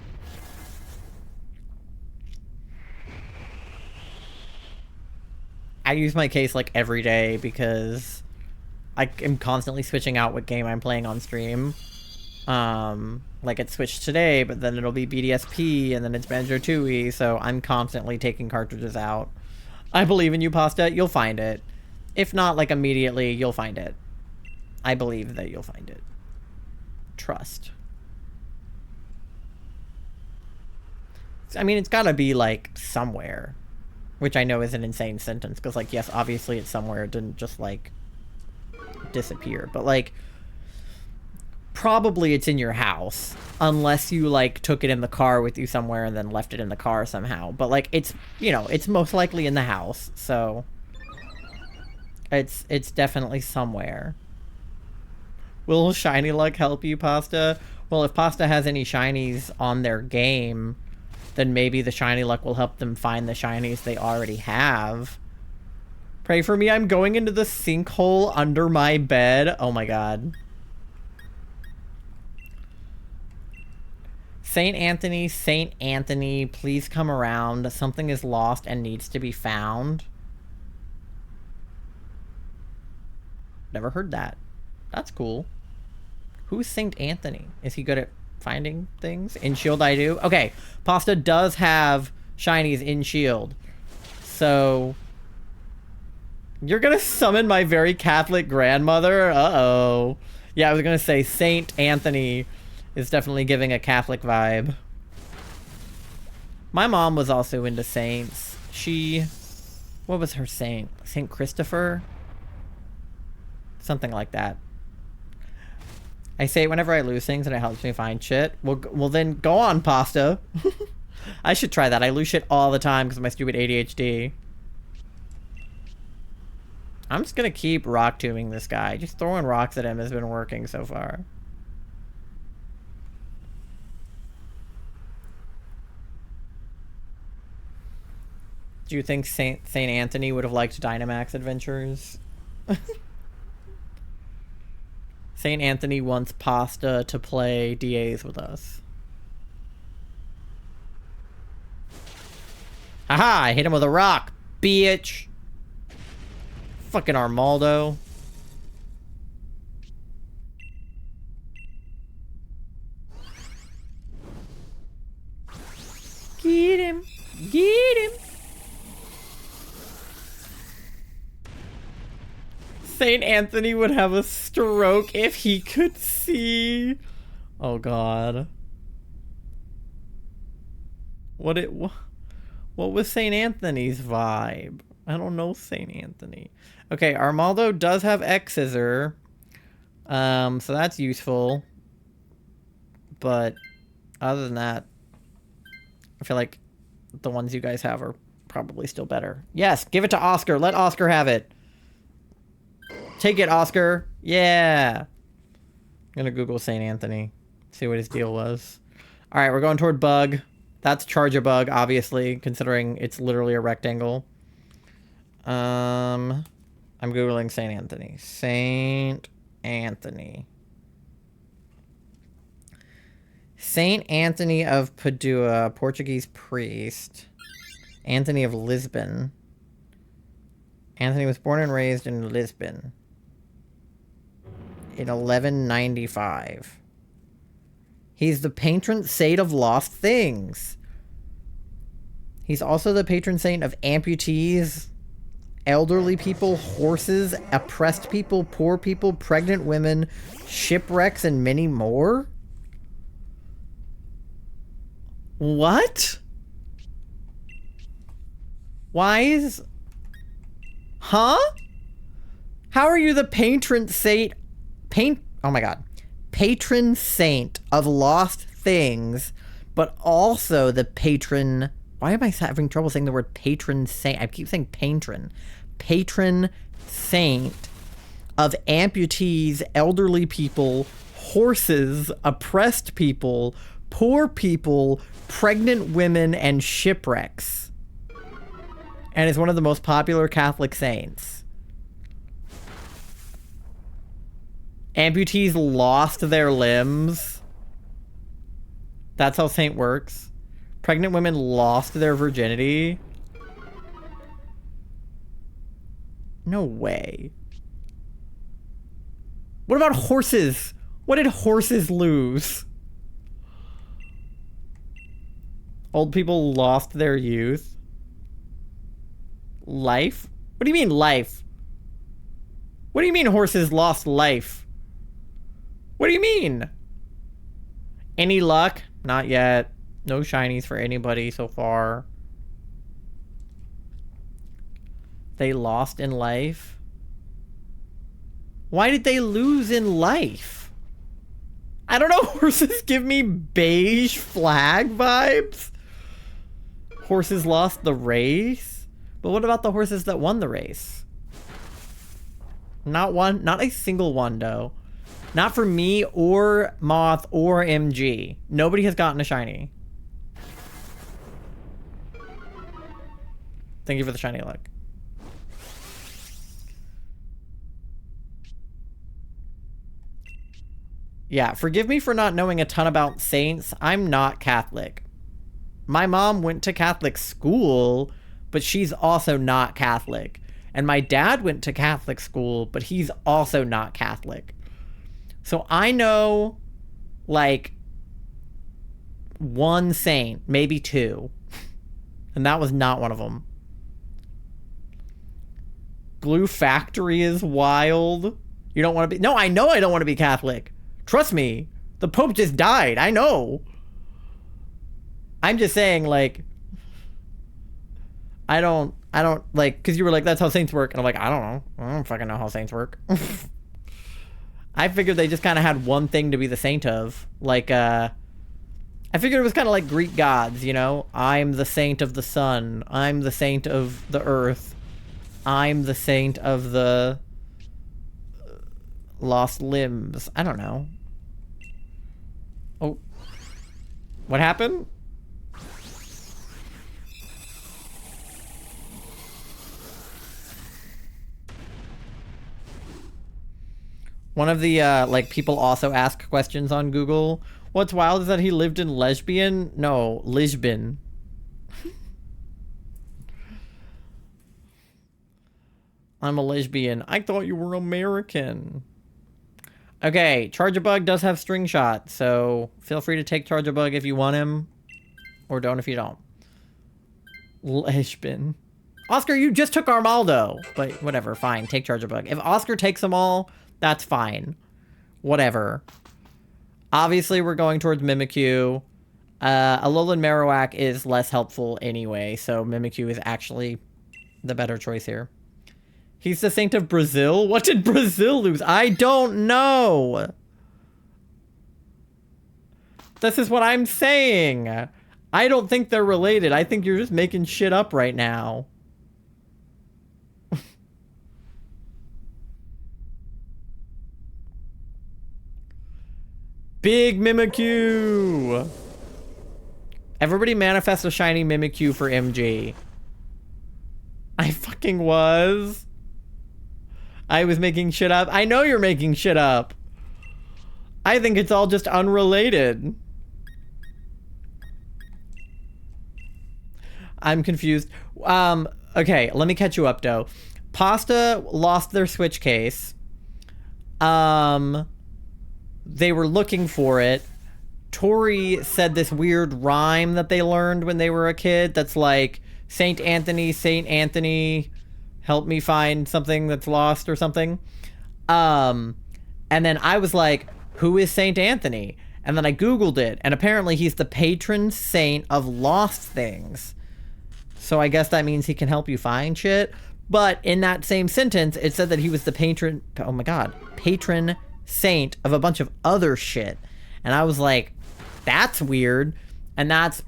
I use my case like every day because I am constantly switching out what game I'm playing on stream. Like it switched today, but then it'll be BDSP, and then it's Banjo-Tooie, so I'm constantly taking cartridges out. I believe in you, Pasta. You'll find it. If not, like, immediately, you'll find it. I believe that you'll find it. Trust. I mean, it's gotta be, like, somewhere. Which I know is an insane sentence, because, like, yes, obviously it's somewhere. It didn't just, like, disappear. But, like, probably it's in your house, unless you like took it in the car with you somewhere and then left it in the car somehow. But like it's, you know, it's most likely in the house, so it's definitely somewhere. Will Shiny Luck help you, Pasta? Well, if Pasta has any shinies on their game, then maybe the Shiny Luck will help them find the shinies they already have. Pray for me, I'm going into the sinkhole under my bed. Oh my god. Saint Anthony, please come around. Something is lost and needs to be found. Never heard that. That's cool. Who's Saint Anthony? Is he good at finding things? In Shield I do. Okay, Pasta does have shinies in Shield. So you're gonna summon my very Catholic grandmother? Uh-oh. Yeah, I was gonna say Saint Anthony is definitely giving a Catholic vibe. My mom was also into saints. She... what was her saint? Saint Christopher? Something like that. I say it whenever I lose things and it helps me find shit. Well then, go on, Pasta. I should try that. I lose shit all the time because of my stupid ADHD. I'm just gonna keep rock tombing this guy. Just throwing rocks at him has been working so far. Do you think Saint Anthony would have liked Dynamax Adventures? Saint Anthony wants Pasta to play DAs with us. Haha, I hit him with a rock, bitch. Fucking Armaldo. Get him. Get him. Saint Anthony would have a stroke if he could see. Oh god. What was Saint Anthony's vibe? I don't know St. Anthony. Okay, Armaldo does have X Scissor. So that's useful. But other than that, I feel like the ones you guys have are probably still better. Yes, give it to Oscar. Let Oscar have it. Take it, Oscar. Yeah. I'm gonna Google St. Anthony. See what his deal was. Alright, we're going toward Bug. That's Charge-a-Bug, obviously, considering it's literally a rectangle. I'm Googling St. Anthony. St. Anthony. St. Anthony of Padua, Portuguese priest. Anthony of Lisbon. Anthony was born and raised in Lisbon in 1195. He's the patron saint of lost things. He's also the patron saint of amputees, elderly people, horses, oppressed people, poor people, pregnant women, shipwrecks, and many more. What? Why is... Huh? How are you the patron saint... Oh my god. Patron saint of lost things, but also the patron... Why am I having trouble saying the word patron saint? I keep saying patron. Patron saint of amputees, elderly people, horses, oppressed people, poor people, pregnant women, and shipwrecks. And is one of the most popular Catholic saints. Amputees lost their limbs. That's how saint works. Pregnant women lost their virginity. No way. What about horses? What did horses lose? Old people lost their youth. Life? What do you mean life? What do you mean horses lost life? What do you mean? Any luck? Not yet. No shinies for anybody so far. They lost in life? Why did they lose in life? I don't know. Horses give me beige flag vibes. Horses lost the race? But what about the horses that won the race? Not one. Not a single one, though. Not for me or Moth or MG. Nobody has gotten a shiny. Thank you for the shiny luck. Yeah, forgive me for not knowing a ton about saints. I'm not Catholic. My mom went to Catholic school, but she's also not Catholic. And my dad went to Catholic school, but he's also not Catholic. So I know, like, one saint, maybe two. And that was not one of them. Glue Factory is wild. You don't want to be... No, I know I don't want to be Catholic. Trust me. The Pope just died. I know. I'm just saying, like... I don't, like... Because you were like, that's how saints work. And I'm like, I don't know. I don't fucking know how saints work. I figured they just kind of had one thing to be the saint of. Like, I figured it was kind of like Greek gods, you know? I'm the saint of the sun. I'm the saint of the earth. I'm the saint of the lost limbs. I don't know. Oh. What happened? One of the, like, people also ask questions on Google. What's wild is that he lived in Lesbian? No, Lisbon. I'm a lesbian. I thought you were American. Okay, Charge-a-Bug does have String Shot, so feel free to take Charge-a-Bug if you want him. Or don't if you don't. Lesbian. Oscar, you just took Armaldo. But whatever, fine. Take Charge-a-Bug. If Oscar takes them all, that's fine. Whatever. Obviously, we're going towards Mimikyu. Alolan Marowak is less helpful anyway, so Mimikyu is actually the better choice here. He's the saint of Brazil? What did Brazil lose? I don't know. This is what I'm saying. I don't think they're related. I think you're just making shit up right now. Big Mimikyu. Everybody manifest a shiny Mimikyu for MG. I fucking was. I was making shit up. I know you're making shit up. I think it's all just unrelated. I'm confused. Okay, let me catch you up, though. Pasta lost their Switch case. They were looking for it. Tori said this weird rhyme that they learned when they were a kid that's like, Saint Anthony, help me find something that's lost or something. And then I was like, who is Saint Anthony? And then I Googled it, and apparently he's the patron saint of lost things. So I guess that means he can help you find shit. But in that same sentence, it said that he was the patron saint of a bunch of other shit. And I was like, that's weird. And that's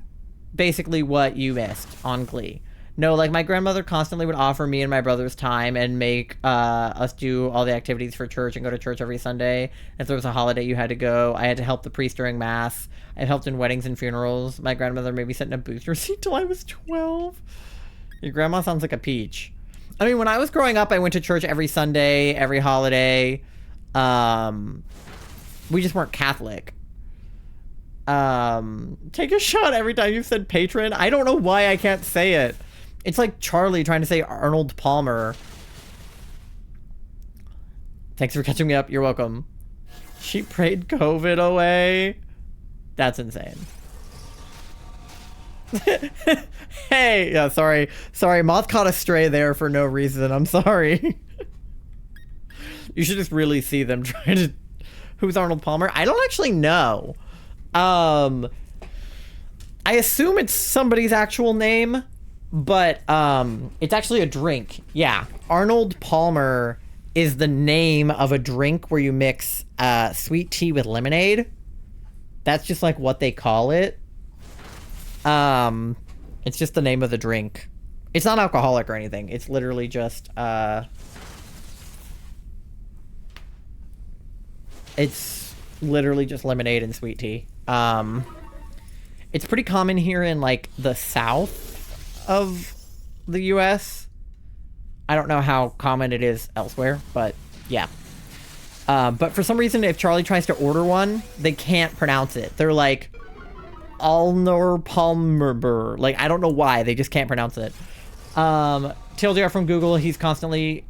basically what you missed on Glee. No, like, my grandmother constantly would offer me and my brothers time and make us do all the activities for church and go to church every Sunday. If there was a holiday you had to go, I had to help the priest during mass. I've helped in weddings and funerals. My grandmother made me sit in a booster seat till I was 12. Your grandma sounds like a peach. I mean, when I was growing up, I went to church every Sunday, every holiday. We just weren't Catholic. Take a shot every time you said patron. I don't know why I can't say it. It's like Charlie trying to say Arnold Palmer. Thanks for catching me up. You're welcome. She prayed COVID away. That's insane. Hey, yeah, sorry. Moth caught a stray there for no reason. I'm sorry. You should just really see them trying to... Who's Arnold Palmer? I don't actually know. I assume it's somebody's actual name, but it's actually a drink. Yeah, Arnold Palmer is the name of a drink where you mix sweet tea with lemonade. That's just like what they call it. It's just the name of the drink. It's not alcoholic or anything. It's literally just it's literally just lemonade and sweet tea. It's pretty common here in like the south of the US. I don't know how common it is elsewhere, but yeah. But for some reason, if Charlie tries to order one, they can't pronounce it. They're like, Alnor Palmer. Like, I don't know why. They just can't pronounce it. TLDR from Google, he's commonly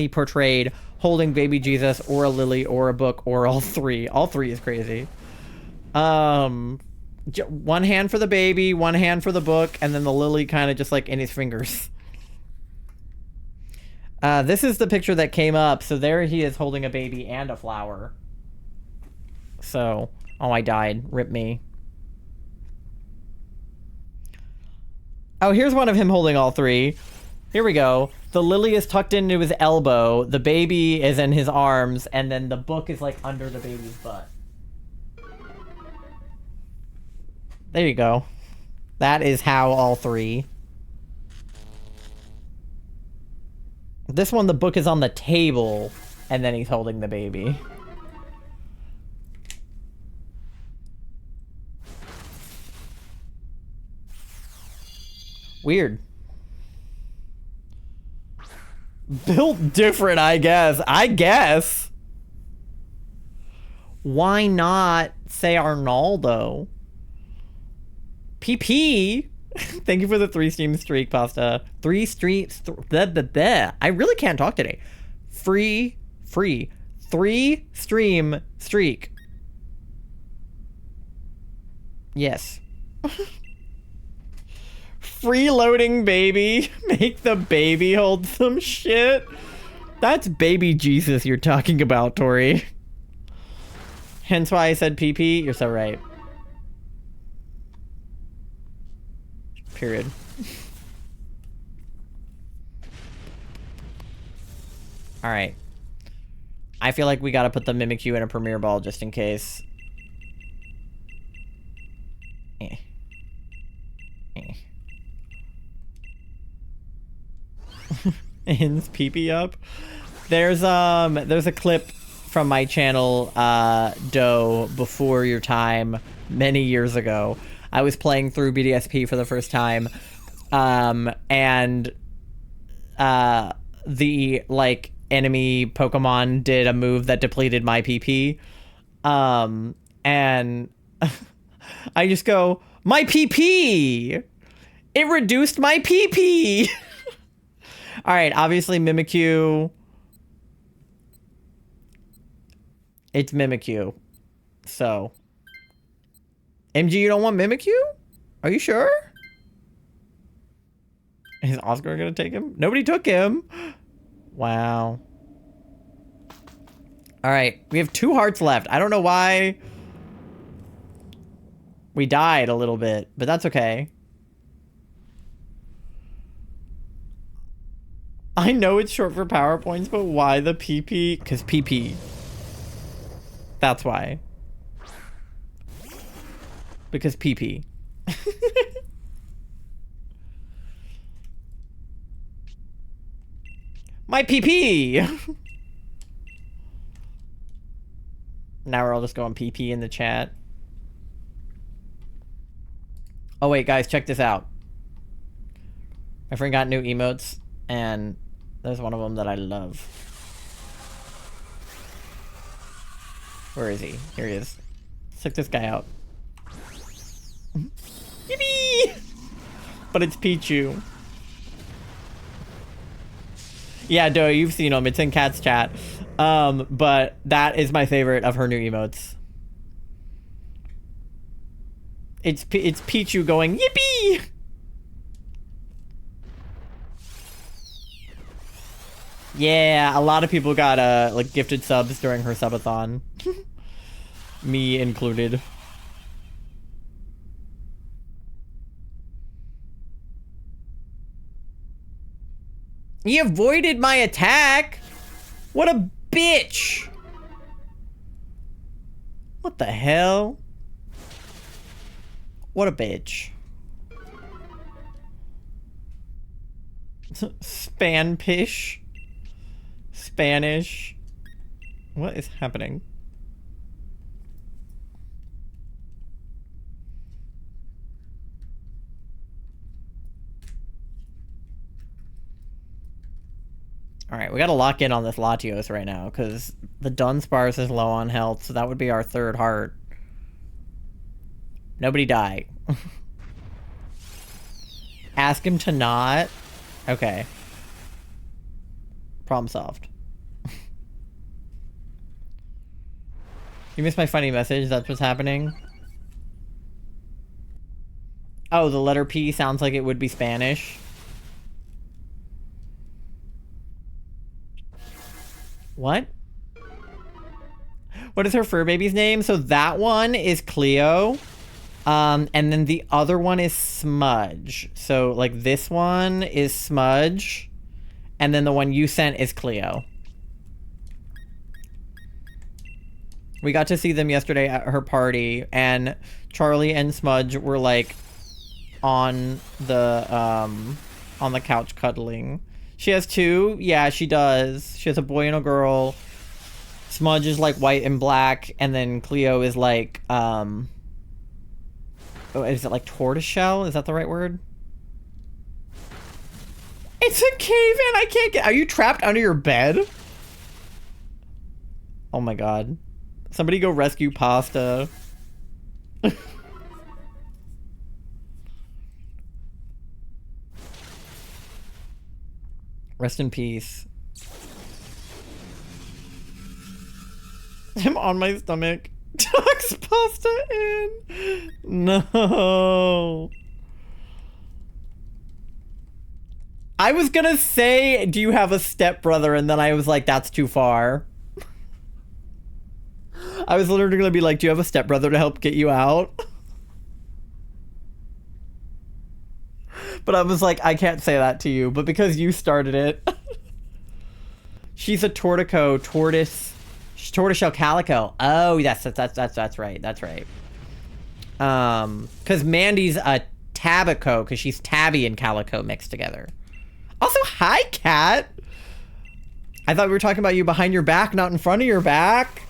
portrayed holding baby Jesus or a lily or a book or all three. All three is crazy. One hand for the baby, one hand for the book, and then the lily kind of just like in his fingers. This is the picture that came up. So there he is holding a baby and a flower. So, oh, I died. Rip me. Oh, here's one of him holding all three. Here we go. The lily is tucked into his elbow. The baby is in his arms. And then the book is like under the baby's butt. There you go. That is how all three. This one, the book is on the table. And then he's holding the baby. Weird. Built different, I guess. Why not say Arnaldo? PP. Thank you for the 3 stream streak, Pasta. 3 streams. I really can't talk today. Free. 3 stream streak. Yes. Freeloading baby. Make the baby hold some shit. That's baby Jesus you're talking about, Tori. Hence why I said PP. You're so right. Period. Alright. I feel like we gotta put the Mimikyu in a Premier Ball just in case. Eh. Eh. Ins pee-pee up. There's a clip from my channel, Doe, before your time, many years ago. I was playing through BDSP for the first time, and the, like, enemy Pokemon did a move that depleted my PP, and I just go, my PP! It reduced my PP! Alright, obviously Mimikyu. It's Mimikyu. So. MG, you don't want Mimikyu? Are you sure? Is Oscar gonna take him? Nobody took him. Wow. Alright, we have 2 hearts left. I don't know why we died a little bit, but that's okay. I know it's short for PowerPoints, but why the PP? Because PP. That's why. Because PP. My PP! Now we're all just going PP in the chat. Oh wait, guys, check this out. My friend got new emotes, and there's one of them that I love. Where is he? Here he is. Let's check this guy out. Yippee! But it's Pichu. Yeah, Doe, you've seen him. It's in Cat's chat. But that is my favorite of her new emotes. It's Pichu going, yippee! Yeah, a lot of people got like gifted subs during her subathon. Me included. He avoided my attack. What a bitch. What the hell? What a bitch. Spanpish. Spanish. What is happening? Alright, we gotta lock in on this Latios right now, because the Dunsparce is low on health, so that would be our 3rd heart. Nobody die. Ask him to not? Okay. Problem solved. You missed my funny message? That's what's happening? Oh, the letter P sounds like it would be Spanish. What? What is her fur baby's name? So that one is Cleo. And then the other one is Smudge. So, like, this one is Smudge. And then the one you sent is Cleo. We got to see them yesterday at her party, and Charlie and Smudge were, like, on the couch cuddling. She has 2? Yeah, she does. She has a boy and a girl. Smudge is, like, white and black, and then Cleo is, like, oh, is it, like, tortoiseshell? Is that the right word? It's a cave-in! I can't get... Are you trapped under your bed? Oh my god. Somebody go rescue Pasta. Rest in peace. I'm on my stomach. Tucks Pasta in. No. I was gonna say, do you have a stepbrother? And then I was like, that's too far. I was literally gonna be like, do you have a stepbrother to help get you out? But I was like, I can't say that to you, but because you started it. She's a tortoiseshell calico. Oh, yes, that's right. That's right. Because Mandy's a tabico, because she's tabby and calico mixed together. Also, hi, cat. I thought we were talking about you behind your back, not in front of your back.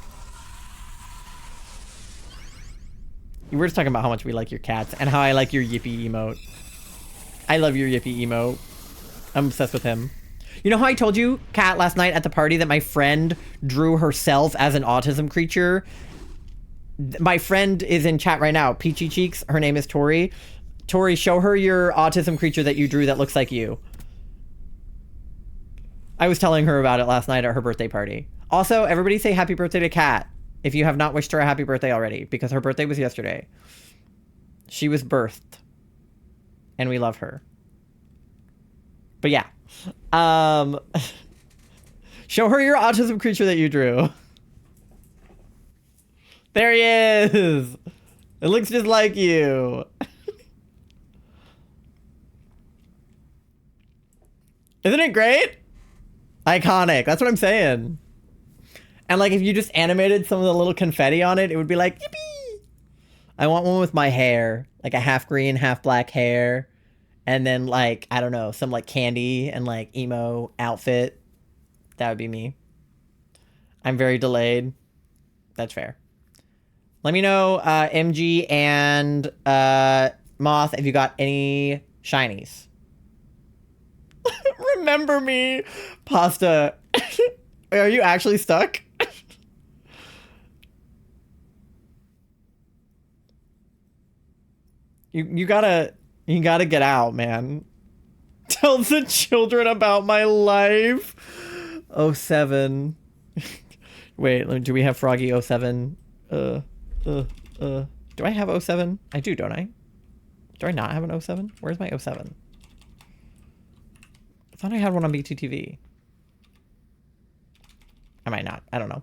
We were just talking about how much we like your cats and how I like your Yippee emote. I love your Yippee emote. I'm obsessed with him. You know how I told you, Kat, last night at the party that my friend drew herself as an autism creature? My friend is in chat right now, Peachy Cheeks. Her name is Tori. Tori, show her your autism creature that you drew that looks like you. I was telling her about it last night at her birthday party. Also, everybody say happy birthday to Kat if you have not wished her a happy birthday already, because her birthday was yesterday. She was birthed. And we love her. But yeah. Show her your autism creature that you drew. There he is. It looks just like you. Isn't it great? Iconic. That's what I'm saying. And like if you just animated some of the little confetti on it, it would be like, yippee! I want one with my hair. Like a half green, half black hair. And then like, I don't know, some like candy and like emo outfit. That would be me. I'm very delayed. That's fair. Let me know, MG and Moth, if you got any shinies. Remember me, Pasta. Are you actually stuck? You gotta get out, man. Tell the children about my life. 07. Wait, do we have Froggy 07? Do I have 07? I do, don't I? Do I not have an 07? Where's my 07? I thought I had one on BTTV. I might not. I don't know.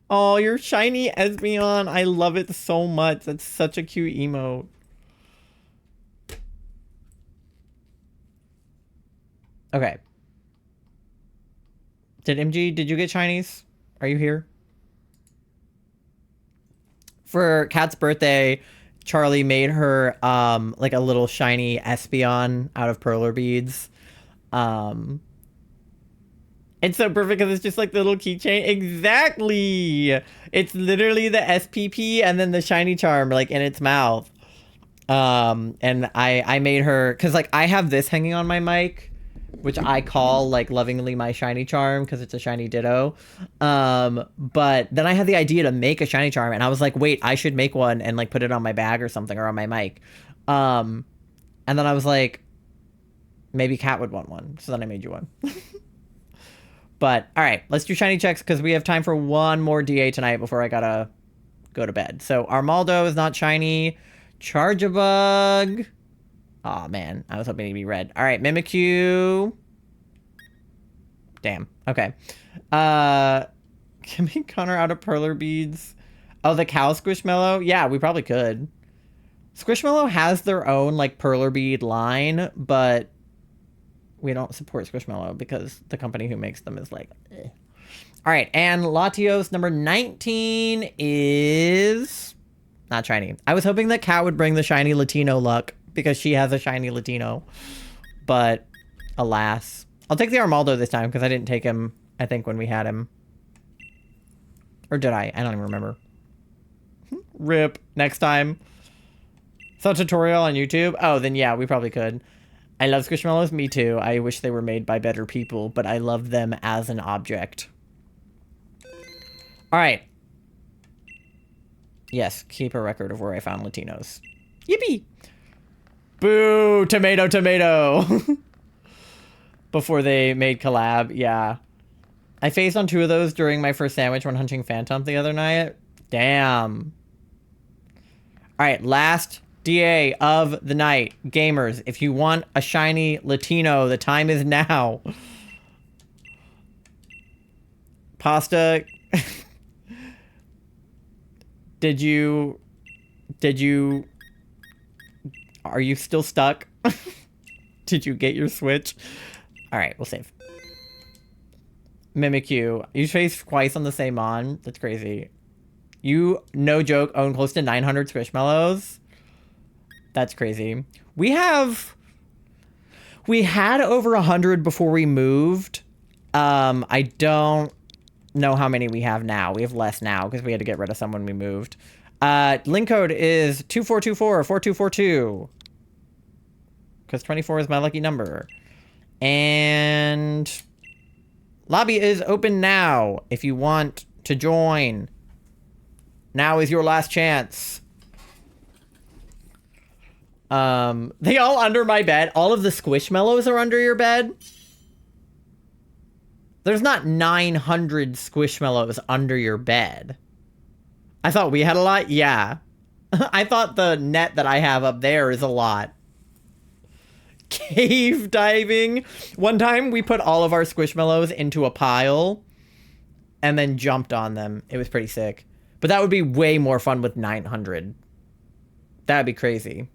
Oh, you're shiny Espeon. I love it so much. That's such a cute emote. Okay. Did you get shinies? Are you here? For Kat's birthday, Charlie made her like a little shiny Espeon out of perler beads. It's so perfect because it's just like the little keychain. Exactly. It's literally the SPP and then the shiny charm like in its mouth. And I made her, because like I have this hanging on my mic, which I call like lovingly my shiny charm because it's a shiny ditto. But then I had the idea to make a shiny charm and I was like, wait, I should make one and like put it on my bag or something or on my mic. And then I was like, maybe Kat would want one. So then I made you one. But all right, let's do shiny checks because we have time for one more DA tonight before I gotta go to bed. So Armaldo is not shiny. Charge-a-Bug. Oh man, I was hoping he'd be red. All right, Mimikyu. Damn. Okay. Can we Connor out of perler beads? Oh, the cow Squishmallow? Yeah, we probably could. Squishmallow has their own like perler bead line, but we don't support Squishmallow because the company who makes them is like, eh. All right, and Latios number 19 is not shiny. I was hoping that Kat would bring the shiny Latino luck because she has a shiny Latino, but alas. I'll take the Armaldo this time because I didn't take him, I think, when we had him. Or did I? I don't even remember. Rip. Next time. Saw a tutorial on YouTube? Oh, then yeah, we probably could. I love Squishmallows, me too. I wish they were made by better people, but I love them as an object. Alright. Yes, keep a record of where I found Latinos. Yippee! Boo! Tomato, tomato! Before they made collab, yeah. I faced on 2 of those during my first sandwich when hunting Phantom the other night. Damn. Alright, last DA of the night. Gamers, if you want a shiny Latino, the time is now. Pasta. Did you... Are you still stuck? Did you get your Switch? Alright, we'll save. Mimikyu. You faced twice on the same mon. That's crazy. You, no joke, own close to 900 Squishmallows. That's crazy. We had over 100 before we moved. I don't know how many we have now. We have less now because we had to get rid of some when we moved. Link code is 2424-4242. Because 24 is my lucky number. And lobby is open now if you want to join. Now is your last chance. They all under my bed. All of the Squishmallows are under your bed. There's not 900 Squishmallows under your bed. I thought we had a lot. Yeah. I thought the net that I have up there is a lot. Cave diving. One time we put all of our Squishmallows into a pile and then jumped on them. It was pretty sick. But that would be way more fun with 900. That'd be crazy.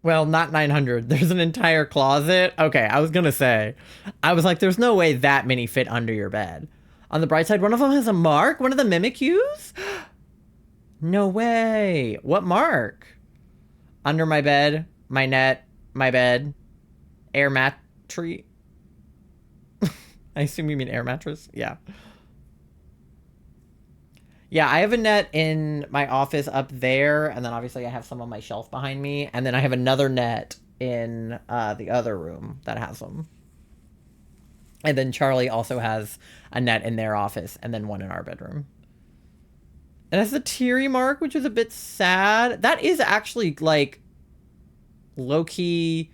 Well, not 900. There's an entire closet. Okay, I was gonna say. I was like, there's no way that many fit under your bed. On the bright side, one of them has a mark? One of the Mimikyus? No way. What mark? Under my bed, my net, my bed. Air mattress. I assume you mean air mattress? Yeah. Yeah, I have a net in my office up there, and then obviously I have some on my shelf behind me, and then I have another net in the other room that has them. And then Charlie also has a net in their office, and then one in our bedroom. It has the teary mark, which is a bit sad. That is actually, like, low-key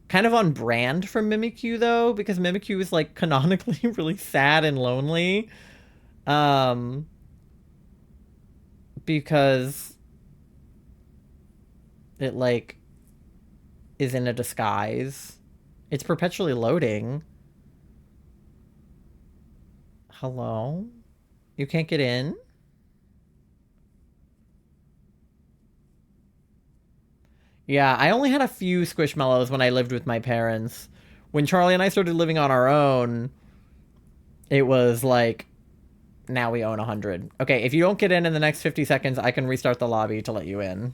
kind of on brand for Mimikyu, though, because Mimikyu is, like, canonically really sad and lonely. Because it, like, is in a disguise. It's perpetually loading. Hello? You can't get in? Yeah, I only had a few Squishmallows when I lived with my parents. When Charlie and I started living on our own, it was like, now we own 100. Okay, if you don't get in the next 50 seconds, I can restart the lobby to let you in.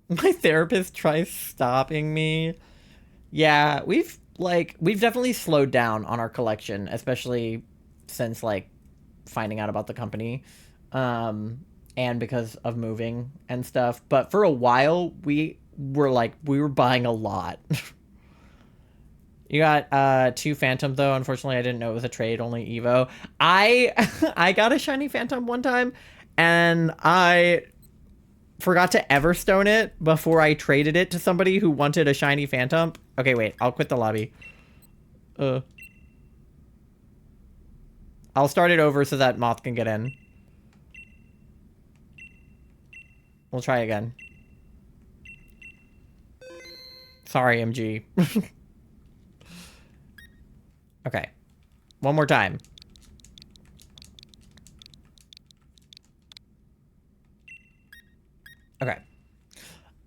My therapist tries stopping me. Yeah, we've definitely slowed down on our collection, especially since, like, finding out about the company. And because of moving and stuff. But for a while, we were buying a lot. You got 2 Phantom, though. Unfortunately, I didn't know it was a trade, only Evo. I got a shiny Phantom one time, and I forgot to Everstone it before I traded it to somebody who wanted a shiny Phantom. Okay, wait. I'll quit the lobby. I'll start it over so that Moth can get in. We'll try again. Sorry, MG. Okay. One more time. Okay.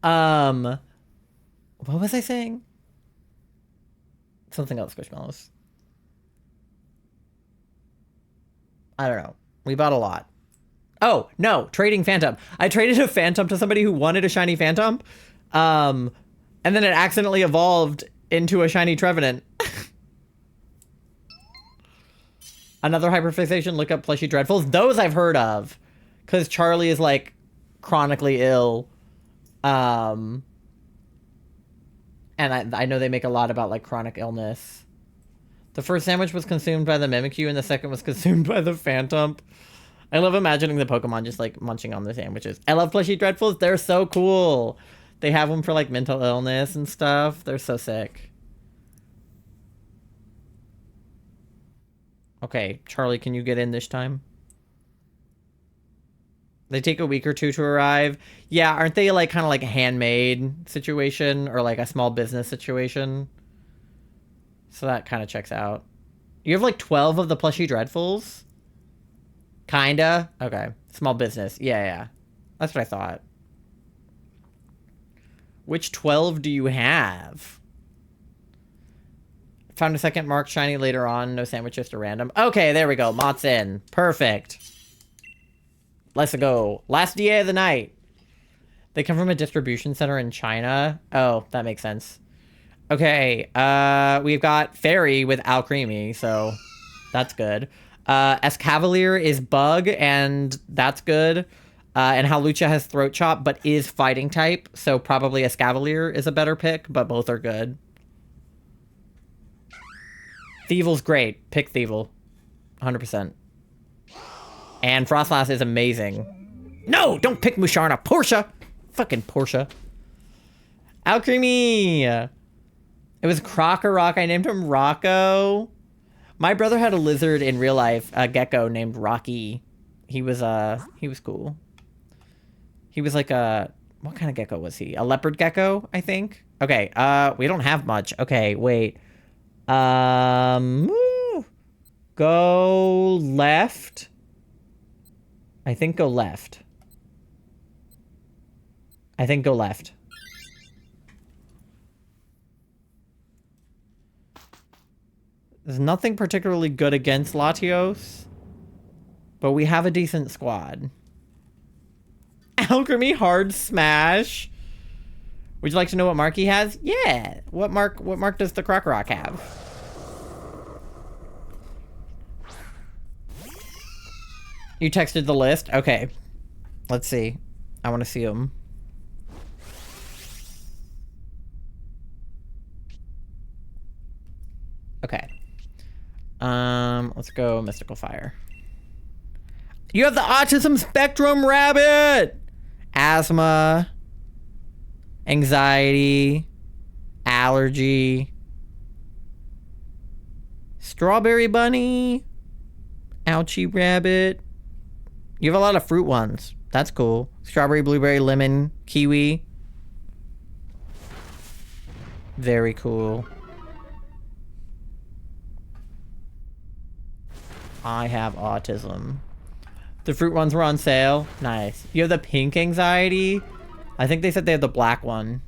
What was I saying? Something else, Squishmallows. I don't know. We bought a lot. Oh, no. Trading Phantom. I traded a Phantom to somebody who wanted a shiny Phantom. And then it accidentally evolved into a shiny Trevenant. Another hyperfixation, look up Plushy Dreadfuls. Those I've heard of. Because Charlie is, like, chronically ill. And I know they make a lot about, like, chronic illness. The first sandwich was consumed by the Mimikyu, and the second was consumed by the Phantom. I love imagining the Pokemon just, like, munching on the sandwiches. I love Plushy Dreadfuls. They're so cool. They have them for, like, mental illness and stuff. They're so sick. Okay, Charlie, can you get in this time? They take a week or two to arrive. Yeah, aren't they, like, kind of like a handmade situation or, like, a small business situation? So that kind of checks out. You have, like, 12 of the Plushy Dreadfuls? Kinda? Okay. Small business. Yeah, yeah. That's what I thought. Which 12 do you have? Found a second marked shiny later on. No sandwich, just a random. Okay, there we go. Mott's in. Perfect. Let's go. Last DA of the night. They come from a distribution center in China. Oh, that makes sense. Okay, we've got Fairy with Alcremie, so that's good. Escavalier is Bug, and that's good. And Hawlucha has Throat Chop, but is Fighting type, so probably Escavalier is a better pick, but both are good. Thievel's great. Pick Thievel. 100%. And Frostlass is amazing. No! Don't pick Musharna! Portia! Fucking Portia. Alcremie! It was Crocorock. I named him Rocco. My brother had a lizard in real life, a gecko named Rocky. He was cool. He was like a, what kind of gecko was he? A leopard gecko, I think. Okay, we don't have much. Okay, wait. Go left. I think go left. I think go left. There's nothing particularly good against Latios, but we have a decent squad. Alchemy hard smash. Would you like to know what mark he has? Yeah. What mark does the Crocorock have? You texted the list? Okay. Let's see. I want to see him. Okay. Let's go Mystical Fire. You have the autism spectrum, rabbit! Asthma. Anxiety. Allergy. Strawberry bunny. Ouchie rabbit. You have a lot of fruit ones. That's cool. Strawberry, blueberry, lemon, kiwi. Very cool. I have autism. The fruit ones were on sale. Nice. You have the pink anxiety. I think they said they have the black one.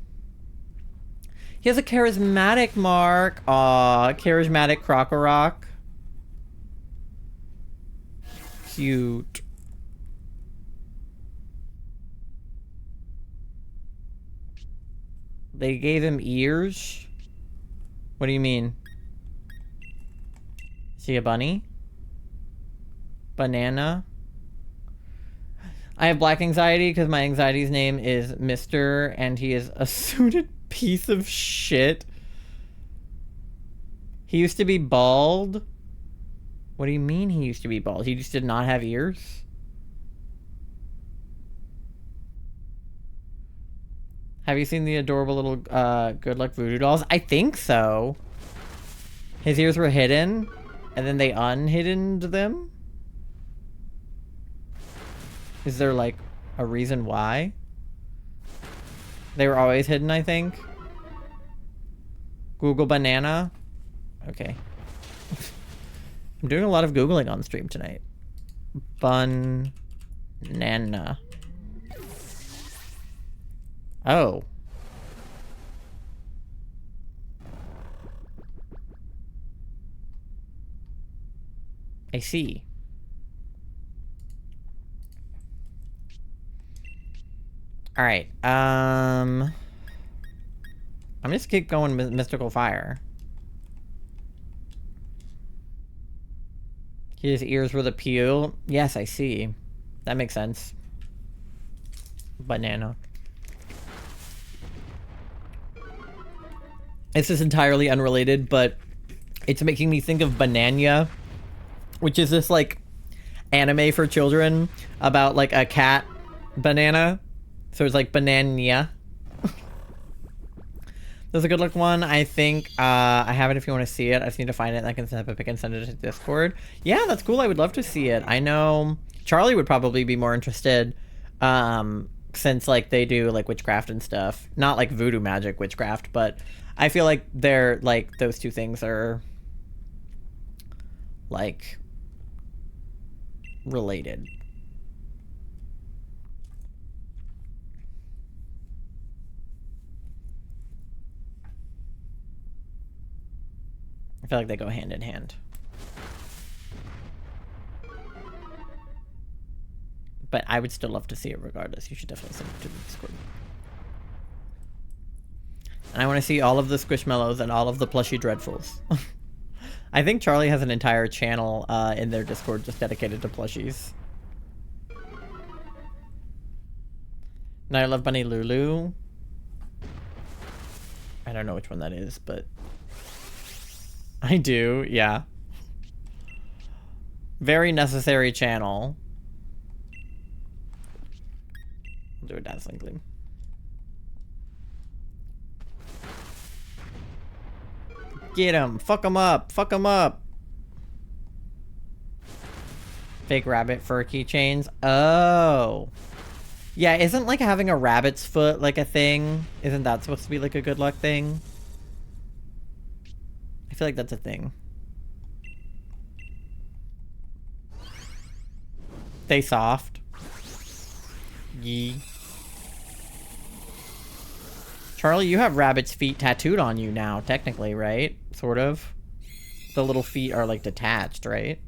He has a charismatic mark. Aw, charismatic Crocorock. Cute. They gave him ears? What do you mean? Is he a bunny? Banana? I have black anxiety because my anxiety's name is Mr. and he is a suited piece of shit. He used to be bald. What do you mean he used to be bald? He just did not have ears? Have you seen the adorable little Good Luck Voodoo dolls? I think so. His ears were hidden and then they unhiddened them? Is there, like, a reason why? They were always hidden, I think. Google banana. Okay. I'm doing a lot of Googling on stream tonight. Banana. Oh. I see. All right. I'm just keep going with Mystical Fire. His ears were the peel. Yes, I see. That makes sense. Banana. This is entirely unrelated, but it's making me think of Banana, which is this, like, anime for children about, like, a cat banana. So it's like Banana. There's a Good Luck one. I think I have it if you want to see it. I just need to find it and I can snap a pic and send it to Discord. Yeah, that's cool. I would love to see it. I know Charlie would probably be more interested since like they do like witchcraft and stuff. Not like voodoo magic witchcraft, but I feel like they're like those two things are like related. I feel like they go hand in hand. But I would still love to see it regardless. You should definitely send it to the Discord. And I want to see all of the Squishmallows and all of the plushy Dreadfuls. I think Charlie has an entire channel in their Discord just dedicated to plushies. And I love Bunny Lulu. I don't know which one that is, but I do, yeah. Very necessary channel. I'll do a dazzling gleam. Get him! Fuck him up! Fuck him up! Fake rabbit fur keychains. Oh. Yeah, isn't like having a rabbit's foot like a thing? Isn't that supposed to be like a good luck thing? I feel like that's a thing. Stay soft. Yee. Charlie, you have rabbit's feet tattooed on you now, technically, right? Sort of. The little feet are like detached, right?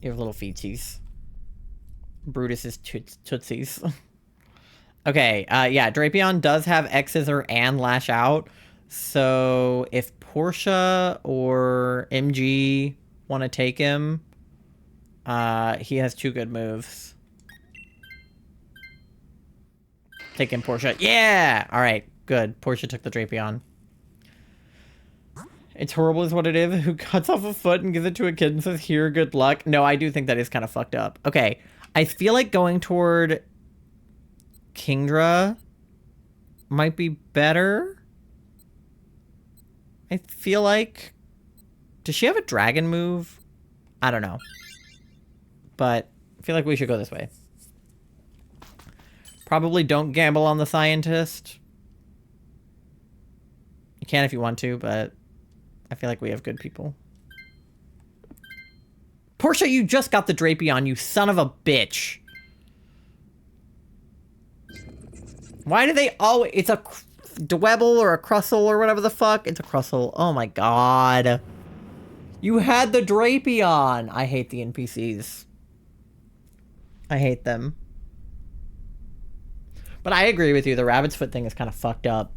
You have little feetsies. Brutus's tootsies. Okay, yeah, Drapion does have X Scissor and Lash Out. So if Portia or MG want to take him, he has 2 good moves. Taking Portia. Yeah! Alright, good. Portia took the Drapion. It's horrible is what it is. Who cuts off a foot and gives it to a kid and says, here, good luck. No, I do think that is kind of fucked up. Okay, I feel like going toward Kingdra might be better. I feel like... Does she have a dragon move? I don't know. But I feel like we should go this way. Probably don't gamble on the scientist. You can if you want to, but I feel like we have good people. Portia, you just got the Drapion, you son of a bitch. Why do they always... It's a Dwebble or a Crustle or whatever the fuck. It's a Crustle. Oh my god. You had the Drapion. I hate the NPCs. I hate them. But I agree with you. The rabbit's foot thing is kind of fucked up.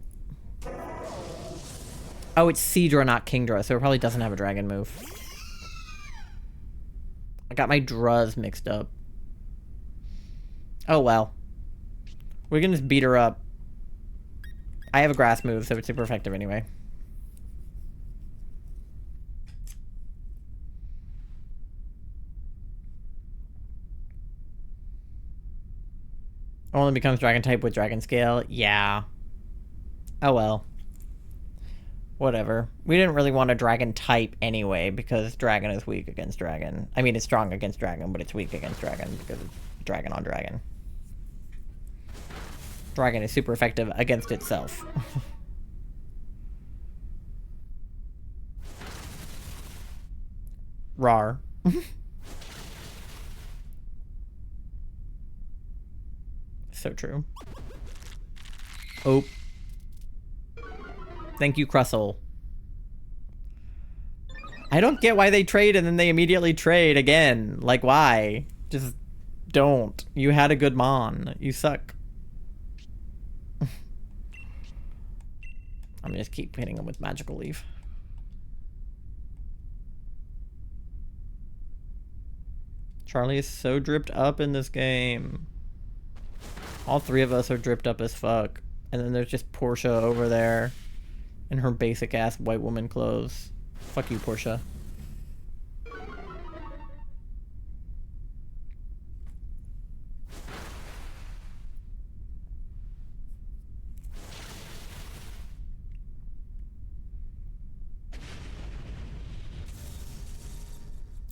Oh, it's Seadra, not Kingdra, so it probably doesn't have a dragon move. I got my Druz mixed up. Oh, well. We can just beat her up. I have a grass move, so it's super effective anyway. Only becomes dragon type with dragon scale. Yeah. Oh well. Whatever. We didn't really want a dragon type anyway, because dragon is weak against dragon. I mean, it's strong against dragon, but it's weak against dragon because it's dragon on dragon. Dragon is super effective against itself. Rar. So true. Oh. Thank you, Crustle. I don't get why they trade and then they immediately trade again. Like, why? Just don't. You had a good Mon. You suck. I'm gonna just keep hitting him with Magical Leaf. Charlie is so dripped up in this game. All 3 of us are dripped up as fuck. And then there's just Portia over there in her basic ass white woman clothes. Fuck you, Portia.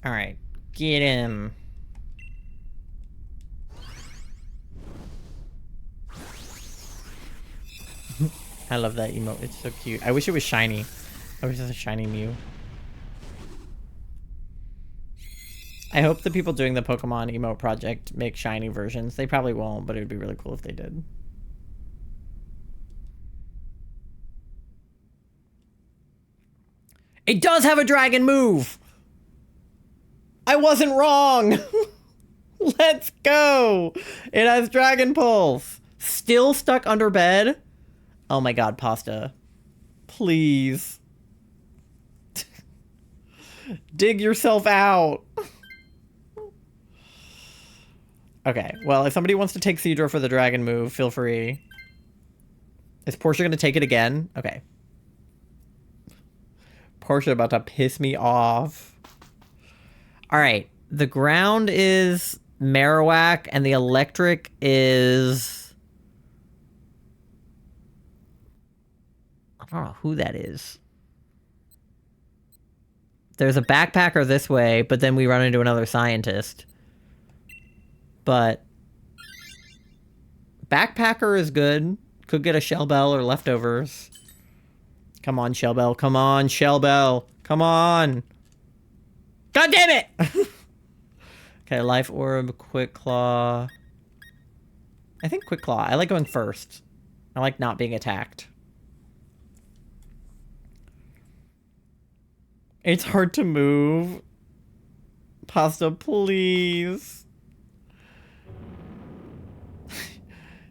Alright, get him. I love that emote. It's so cute. I wish it was shiny. I wish it was a shiny Mew. I hope the people doing the Pokemon emote project make shiny versions. They probably won't, but it would be really cool if they did. It does have a dragon move! I wasn't wrong! Let's go! It has Dragon Pulse! Still stuck under bed? Oh my god, Pasta. Please. Dig yourself out. Okay, well, if somebody wants to take Seadra for the dragon move, feel free. Is Portia gonna take it again? Okay. Portia about to piss me off. Alright, the ground is Marowak, and the electric is... I don't know who that is. There's a backpacker this way, but then we run into another scientist. But... backpacker is good. Could get a Shell Bell or leftovers. Come on, Shell Bell. Come on, Shell Bell. Come on. God damn it! Okay, Life Orb, Quick Claw. I think Quick Claw. I like going first. I like not being attacked. It's hard to move. Pasta, please.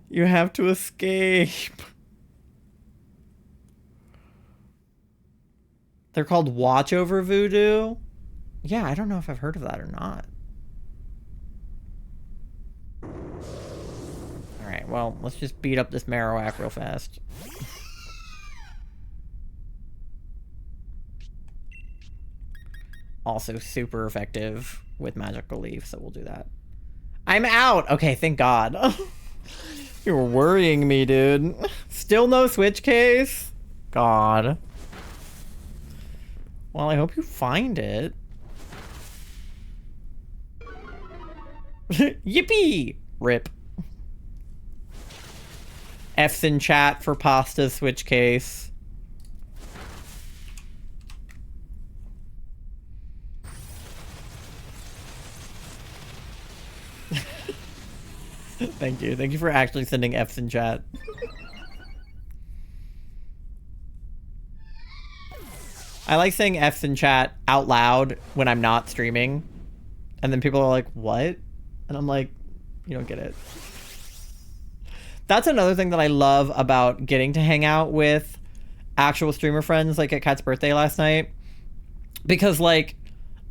You have to escape. They're called Watch Over Voodoo? Yeah, I don't know if I've heard of that or not. Alright, well, let's just beat up this Marowak real fast. Also super effective with Magical Leaf, so we'll do that. I'm out! Okay, thank God. You were worrying me, dude. Still no switch case? God. Well, I hope you find it. Yippee! Rip. F's in chat for Pasta switch case. Thank you. Thank you for actually sending F's in chat. I like saying F's in chat out loud when I'm not streaming. And then people are like, what? And I'm like, you don't get it. That's another thing that I love about getting to hang out with actual streamer friends, like at Kat's birthday last night. Because, like,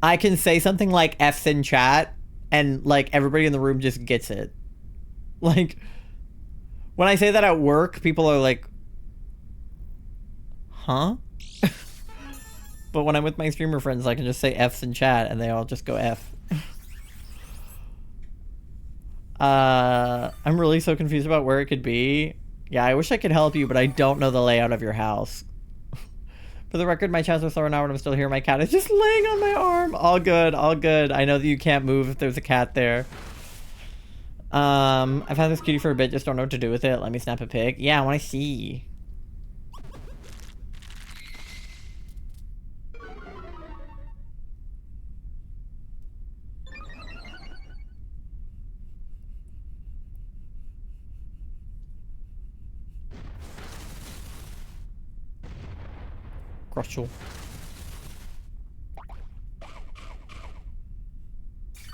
I can say something like F's in chat, and, like, everybody in the room just gets it. Like, when I say that at work, people are like, huh? But when I'm with my streamer friends, I can just say F's in chat, and they all just go F. I'm really so confused about where it could be. Yeah, I wish I could help you, but I don't know the layout of your house. For the record, my chats are sore now when I'm still here. My cat is just laying on my arm. All good, all good. I know that you can't move if there's a cat there. I've had this cutie for a bit, just don't know what to do with it. Let me snap a pic. Yeah, I want to see. Crushel.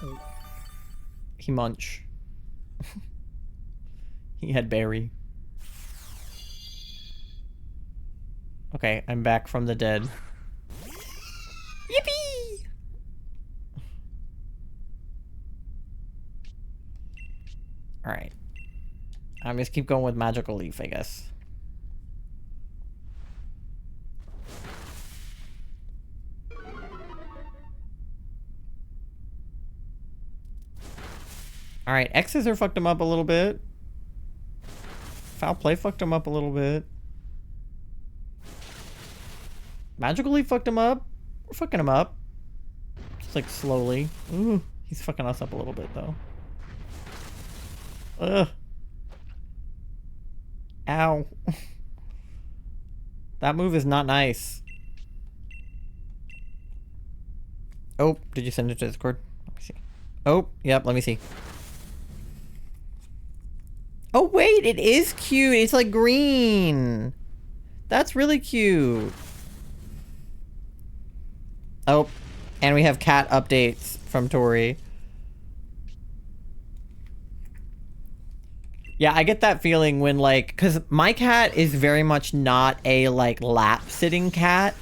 Oh. He munch. He had berry. Okay, I'm back from the dead. Yippee! Alright. I'm just keep going with Magical Leaf, I guess. Alright, X-Scissor fucked him up a little bit. Foul Play fucked him up a little bit. Magical Leaf fucked him up. We're fucking him up. Just like slowly. Ooh, he's fucking us up a little bit though. Ugh. Ow. That move is not nice. Oh, did you send it to Discord? Oh, yep, let me see. Oh, wait, it is cute. It's like green. That's really cute. Oh, and we have cat updates from Tori. Yeah, I get that feeling when, like, because my cat is very much not a, like, lap-sitting cat.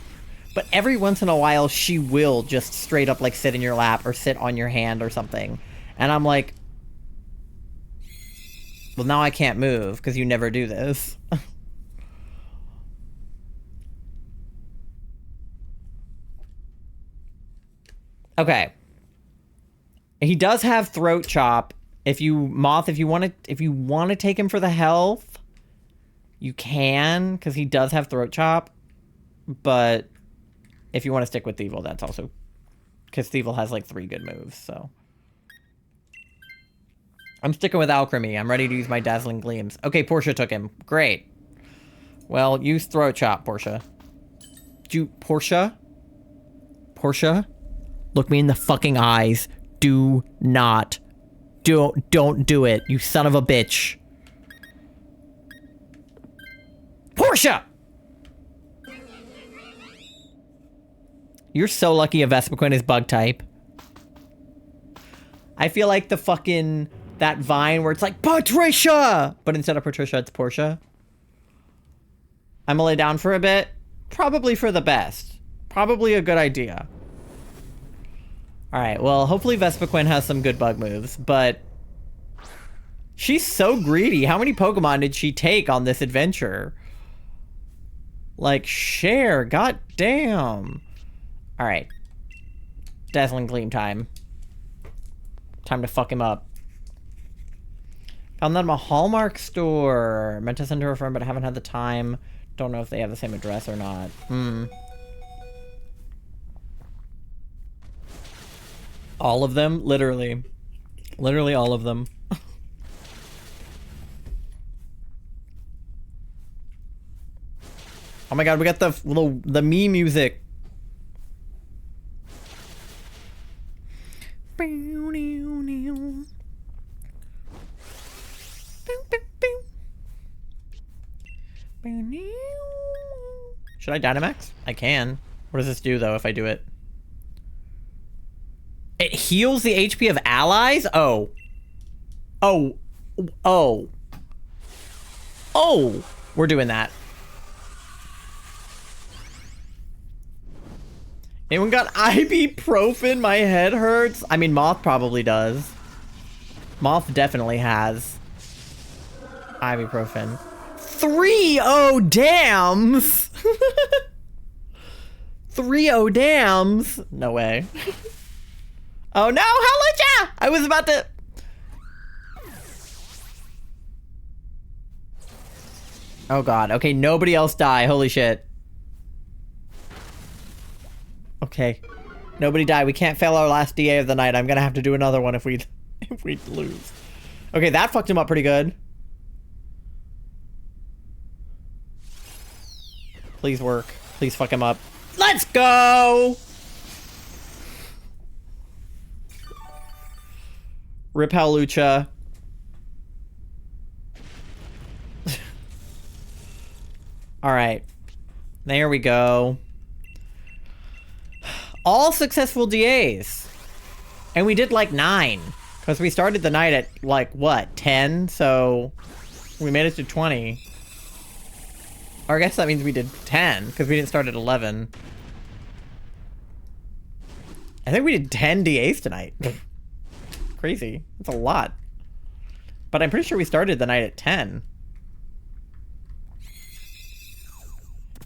But every once in a while, she will just straight up, like, sit in your lap or sit on your hand or something. And I'm like, well, now I can't move because you never do this. Okay. He does have throat chop. If you want to take him for the health, you can, because he does have throat chop. But if you want to stick with Thievul, that's also because Thievul has like 3 good moves. So I'm sticking with Alchemy. I'm ready to use my Dazzling Gleams. Okay, Portia took him. Great. Well, use throat chop, Portia. Portia? Portia? Look me in the fucking eyes. Do not. Don't do it, you son of a bitch. Portia! You're so lucky a Vespiquen is bug type. I feel like the fucking... that vine where it's like, Patricia! But instead of Patricia, it's Portia. I'm gonna lay down for a bit. Probably for the best. Probably a good idea. Alright, well, hopefully Vespiquen has some good bug moves, but... she's so greedy. How many Pokemon did she take on this adventure? Like, share. God damn. Alright. Dazzling Gleam time. Time to fuck him up. Found them a Hallmark store. Meant to send her a friend, but I haven't had the time. Don't know if they have the same address or not. All of them? Literally. Literally all of them. Oh my god, we got the me music. Should I Dynamax? I can. What does this do though if I do it? It heals the HP of allies? Oh. Oh. Oh. Oh. We're doing that. Anyone got ibuprofen? My head hurts. I mean, Moth probably does. Moth definitely has ibuprofen. 3-0 dams. 3-0 dams. No way. Oh no, Halacha! I was about to... oh god. Okay, nobody else die. Holy shit. Okay. Nobody die. We can't fail our last DA of the night. I'm gonna have to do another one if we lose. Okay, that fucked him up pretty good. Please work. Please fuck him up. Let's go! Rip Howlucha. Alright. There we go. All successful DAs. And we did like 9. Because we started the night at like, what, 10? So we made it to 20. Or I guess that means we did 10. Because we didn't start at 11. I think we did 10 DAs tonight. Crazy. That's a lot. But I'm pretty sure we started the night at 10.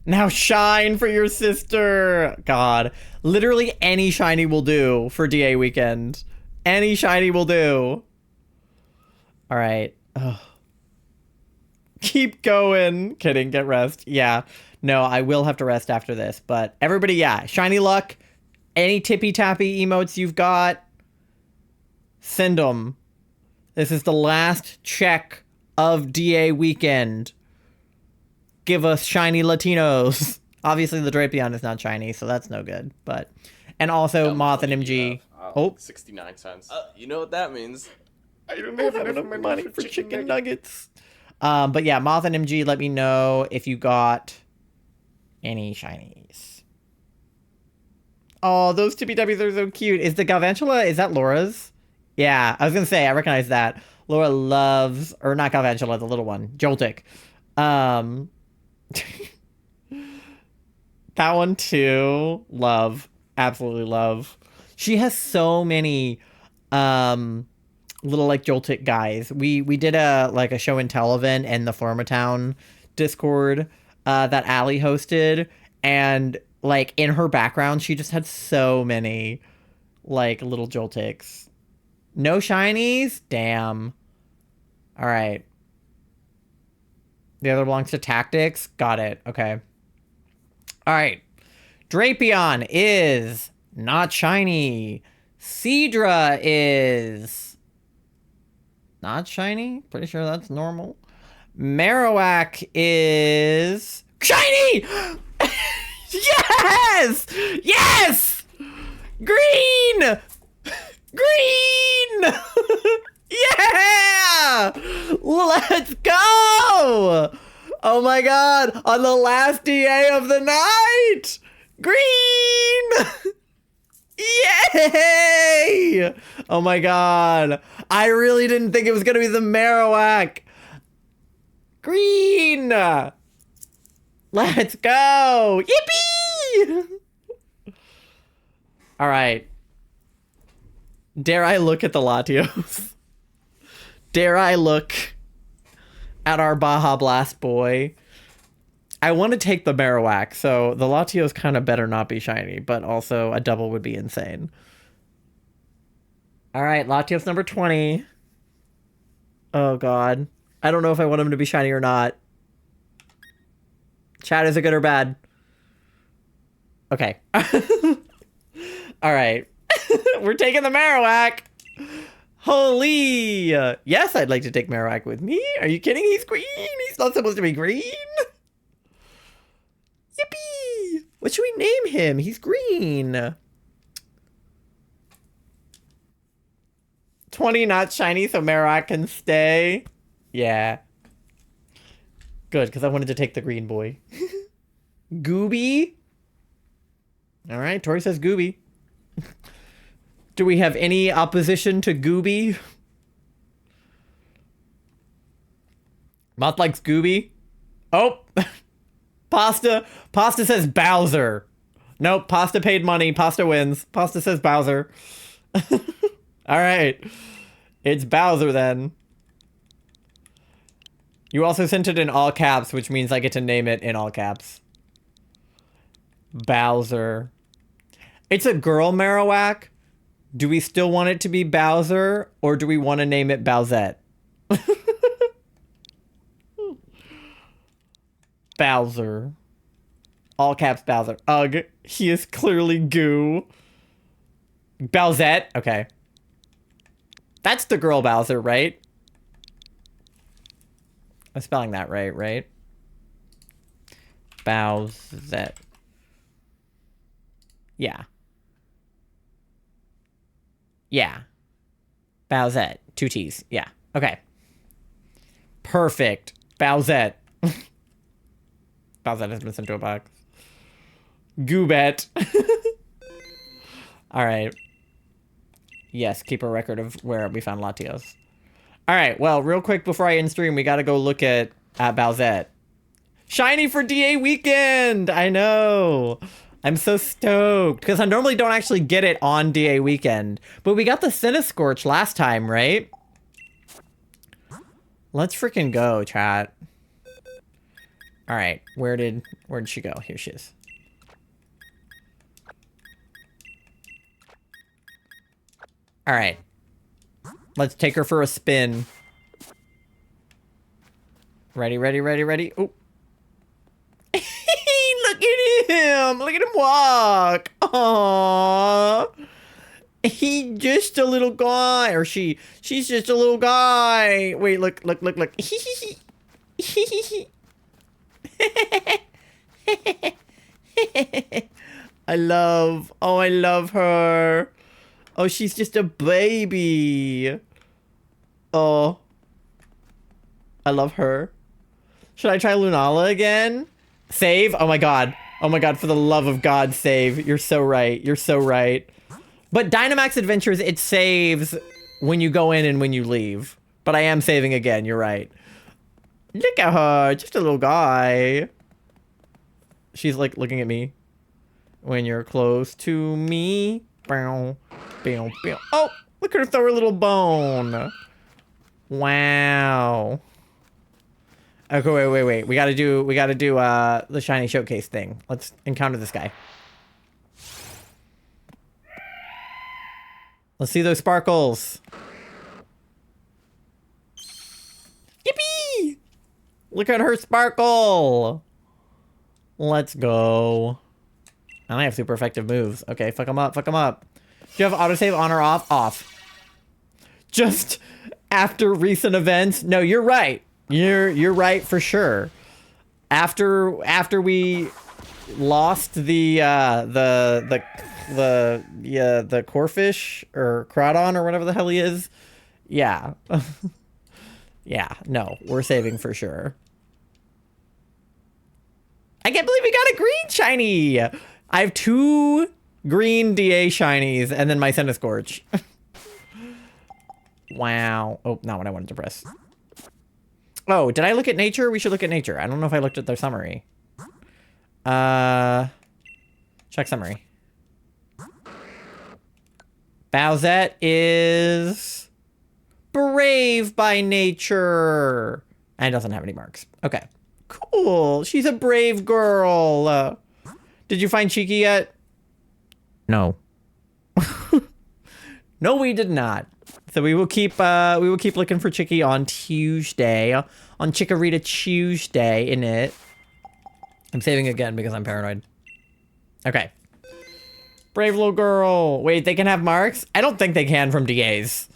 Now shine for your sister. God. Literally any shiny will do for DA weekend. Any shiny will do. Alright. Keep going. Kidding. Get rest. Yeah. No, I will have to rest after this. But everybody, yeah. Shiny luck. Any tippy-tappy emotes you've got. Send them. This is the last check of DA weekend. Give us shiny Latinos. Obviously, the Drapion is not shiny, so that's no good. But, and also Moth and MG. Oh.
69 cents.
You know what that means.
I don't have enough money for chicken
nuggets. But yeah, Moth and MG, let me know if you got any shinies. Oh, those Tippy Tuppies are so cute. Is the Galvantula, is that Laura's? Yeah, I was gonna say, I recognize that. Laura loves, or not Galvantula, the little one, Joltik. That one too, love, absolutely love. She has so many, little like Joltik guys. We did a show and tell event in the Forma Discord that Allie hosted, and like in her background she just had so many like little Joltiks. No shinies? Damn. All right. The other belongs to Tactics. Got it. Okay. All right. Drapion is not shiny. Seadra is not shiny. Pretty sure that's normal. Marowak is shiny! Yes! Yes! Green! Green! Yeah! Let's go! Oh my god, on the last DA of the night! Green! Yay! Oh my god. I really didn't think it was gonna be the Marowak. Green! Let's go! Yippee! Alright. Dare I look at the Latios? Dare I look at our Baja Blast boy? I want to take the Marowak, so the Latios kind of better not be shiny, but also a double would be insane. Alright, Latios number 20. Oh god. I don't know if I want him to be shiny or not. Chat, is it good or bad? Okay. Alright. We're taking the Marowak! Holy! Yes, I'd like to take Marowak with me. Are you kidding? He's green! He's not supposed to be green! Yippee! What should we name him? He's green. 20 not shiny, so Marowak can stay. Yeah. Good, because I wanted to take the green boy. Gooby? Alright, Tori says Gooby. Do we have any opposition to Gooby? Moth likes Gooby. Oh! Pasta says Bowser. Nope, Pasta paid money. Pasta wins. Pasta says Bowser. Alright. It's Bowser then. You also sent it in all caps, which means I get to name it in all caps. Bowser. It's a girl Marowak. Do we still want it to be Bowser, or do we want to name it Bowsette? Bowser. All caps Bowser. Ugh, he is clearly goo. Bowsette? Okay. That's the girl Bowser, right? I'm spelling that right? Bowsette. Yeah. Yeah. Bowsette. 2 T's. Yeah. Okay. Perfect. Bowsette. Bowsette has been sent to a box. Goobet. Alright. Yes, keep a record of where we found Latios. Alright, well, real quick before I end stream, we gotta go look at Bowsette. Shiny for DA weekend! I know! I'm so stoked, because I normally don't actually get it on DA weekend. But we got the Cinescorch last time, right? Let's freaking go, chat. Alright, where'd she go? Here she is. Alright. Let's take her for a spin. Ready? Oh. Look at him! Look at him walk! Aww. He's just a little guy. Or she's just a little guy. Wait, look. I love her. Oh, she's just a baby. Oh. I love her. Should I try Lunala again? Save? Oh my god. Oh my god, for the love of God, save. You're so right. You're so right. But Dynamax Adventures, it saves when you go in and when you leave. But I am saving again, you're right. Look at her, just a little guy. She's like looking at me. When you're close to me. Bow, bow, bow. Oh, look at her throw her little bone. Wow. Okay, wait. We gotta do the shiny showcase thing. Let's encounter this guy. Let's see those sparkles. Yippee! Look at her sparkle. Let's go. And I have super effective moves. Okay, fuck them up, fuck them up. Do you have autosave on or off? Off. Just after recent events? No, you're right. You're right for sure. After we lost the Corfish or Crawdon or whatever the hell he is. Yeah. Yeah, no, we're saving for sure. I can't believe we got a green shiny. I have 2 green DA shinies and then my Centiskorch. Wow. Oh, not what I wanted to press. Oh, did I look at nature? We should look at nature. I don't know if I looked at their summary. Check summary. Bowsette is brave by nature. And doesn't have any marks. Okay. Cool. She's a brave girl. Did you find Cheeky yet? No. No, we did not. So we will keep looking for Chicky on Tuesday. On Chikorita Tuesday, innit? I'm saving again because I'm paranoid. Okay. Brave little girl. Wait, they can have marks? I don't think they can from DAs.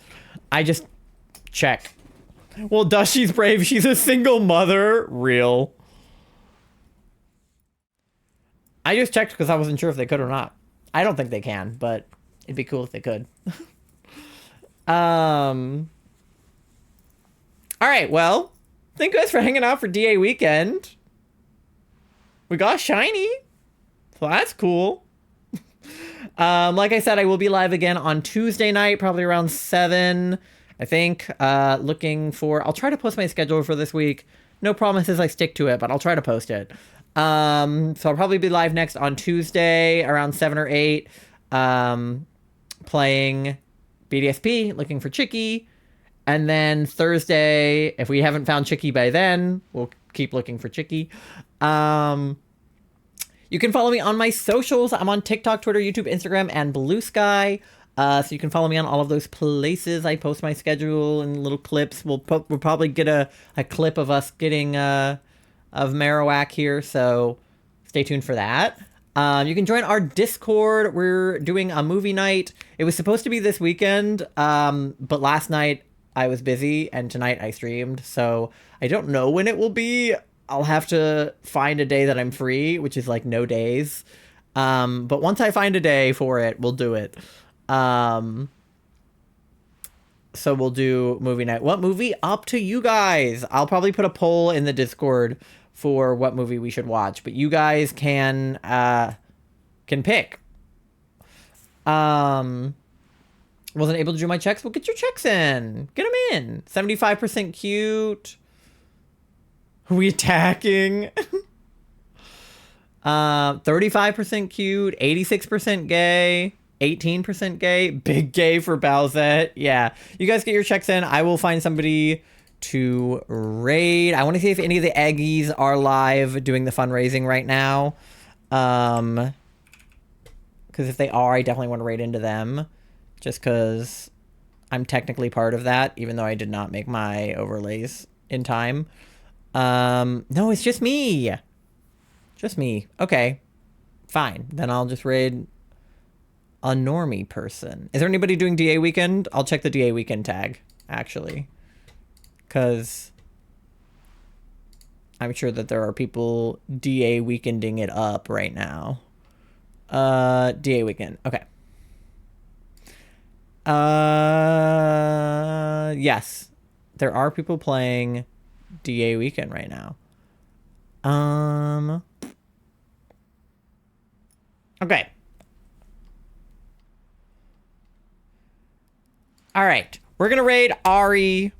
I just check. Well, Dushy's brave. She's a single mother. Real. I just checked because I wasn't sure if they could or not. I don't think they can, but it'd be cool if they could. All right, well, thank you guys for hanging out for DA weekend. We got shiny, so that's cool. Like I said, I will be live again on Tuesday night, probably around 7, I think. I'll try to post my schedule for this week. No promises I stick to it, but I'll try to post it. So I'll probably be live next on Tuesday around 7 or 8, playing BDSP, looking for Chicky. And then Thursday, if we haven't found Chicky by then, we'll keep looking for Chicky. You can follow me on my socials. I'm on TikTok, Twitter, YouTube, Instagram, and Blue Sky. So you can follow me on all of those places. I post my schedule and little clips. We'll probably get a clip of us getting of Marowak here, so stay tuned for that. You can join our Discord. We're doing a movie night. It was supposed to be this weekend, but last night I was busy, and tonight I streamed, so I don't know when it will be. I'll have to find a day that I'm free, which is like no days. But once I find a day for it, we'll do it. So we'll do movie night. What movie? Up to you guys. I'll probably put a poll in the Discord for what movie we should watch, but you guys can pick. Wasn't able to do my checks. Well, get your checks in. Get them in. 75% cute. We attacking. 35% cute. 86% gay. 18% gay. Big gay for Bowsette. Yeah. You guys get your checks in. I will find somebody to raid. I want to see if any of the Eggies are live doing the fundraising right now. Because if they are, I definitely want to raid into them. Just because I'm technically part of that, even though I did not make my overlays in time. No, it's just me. Just me. Okay. Fine. Then I'll just raid a normie person. Is there anybody doing DA weekend? I'll check the DA weekend tag, actually. Because I'm sure that there are people DA weekending it up right now. DA weekend. Okay. Yes. There are people playing DA Weekend right now. Okay. All right. We're going to raid Ari,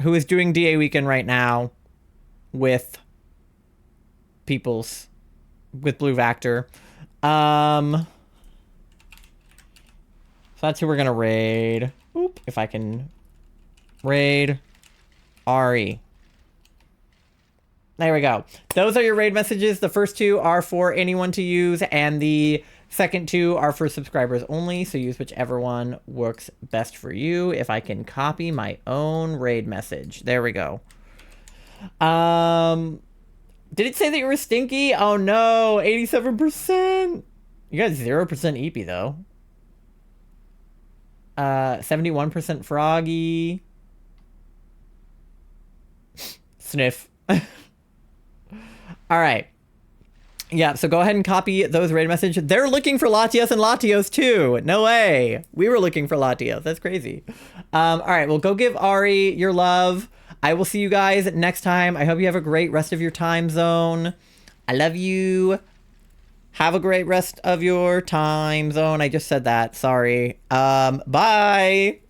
who is doing DA Weekend right now with Peoples, with Blue Vector. So that's who we're going to raid. Oop, if I can raid Ari. There we go. Those are your raid messages. The first two are for anyone to use, and the second two are for subscribers only, so use whichever one works best for you. If I can copy my own raid message. There we go. Did it say that you were stinky? Oh no, 87%. You got 0% EP though. 71% froggy. Sniff. All right. Yeah, so go ahead and copy those raid messages. They're looking for Latios and Latios too. No way. We were looking for Latios. That's crazy. All right, well, go give Ari your love. I will see you guys next time. I hope you have a great rest of your time zone. I love you. Have a great rest of your time zone. I just said that. Sorry. Bye.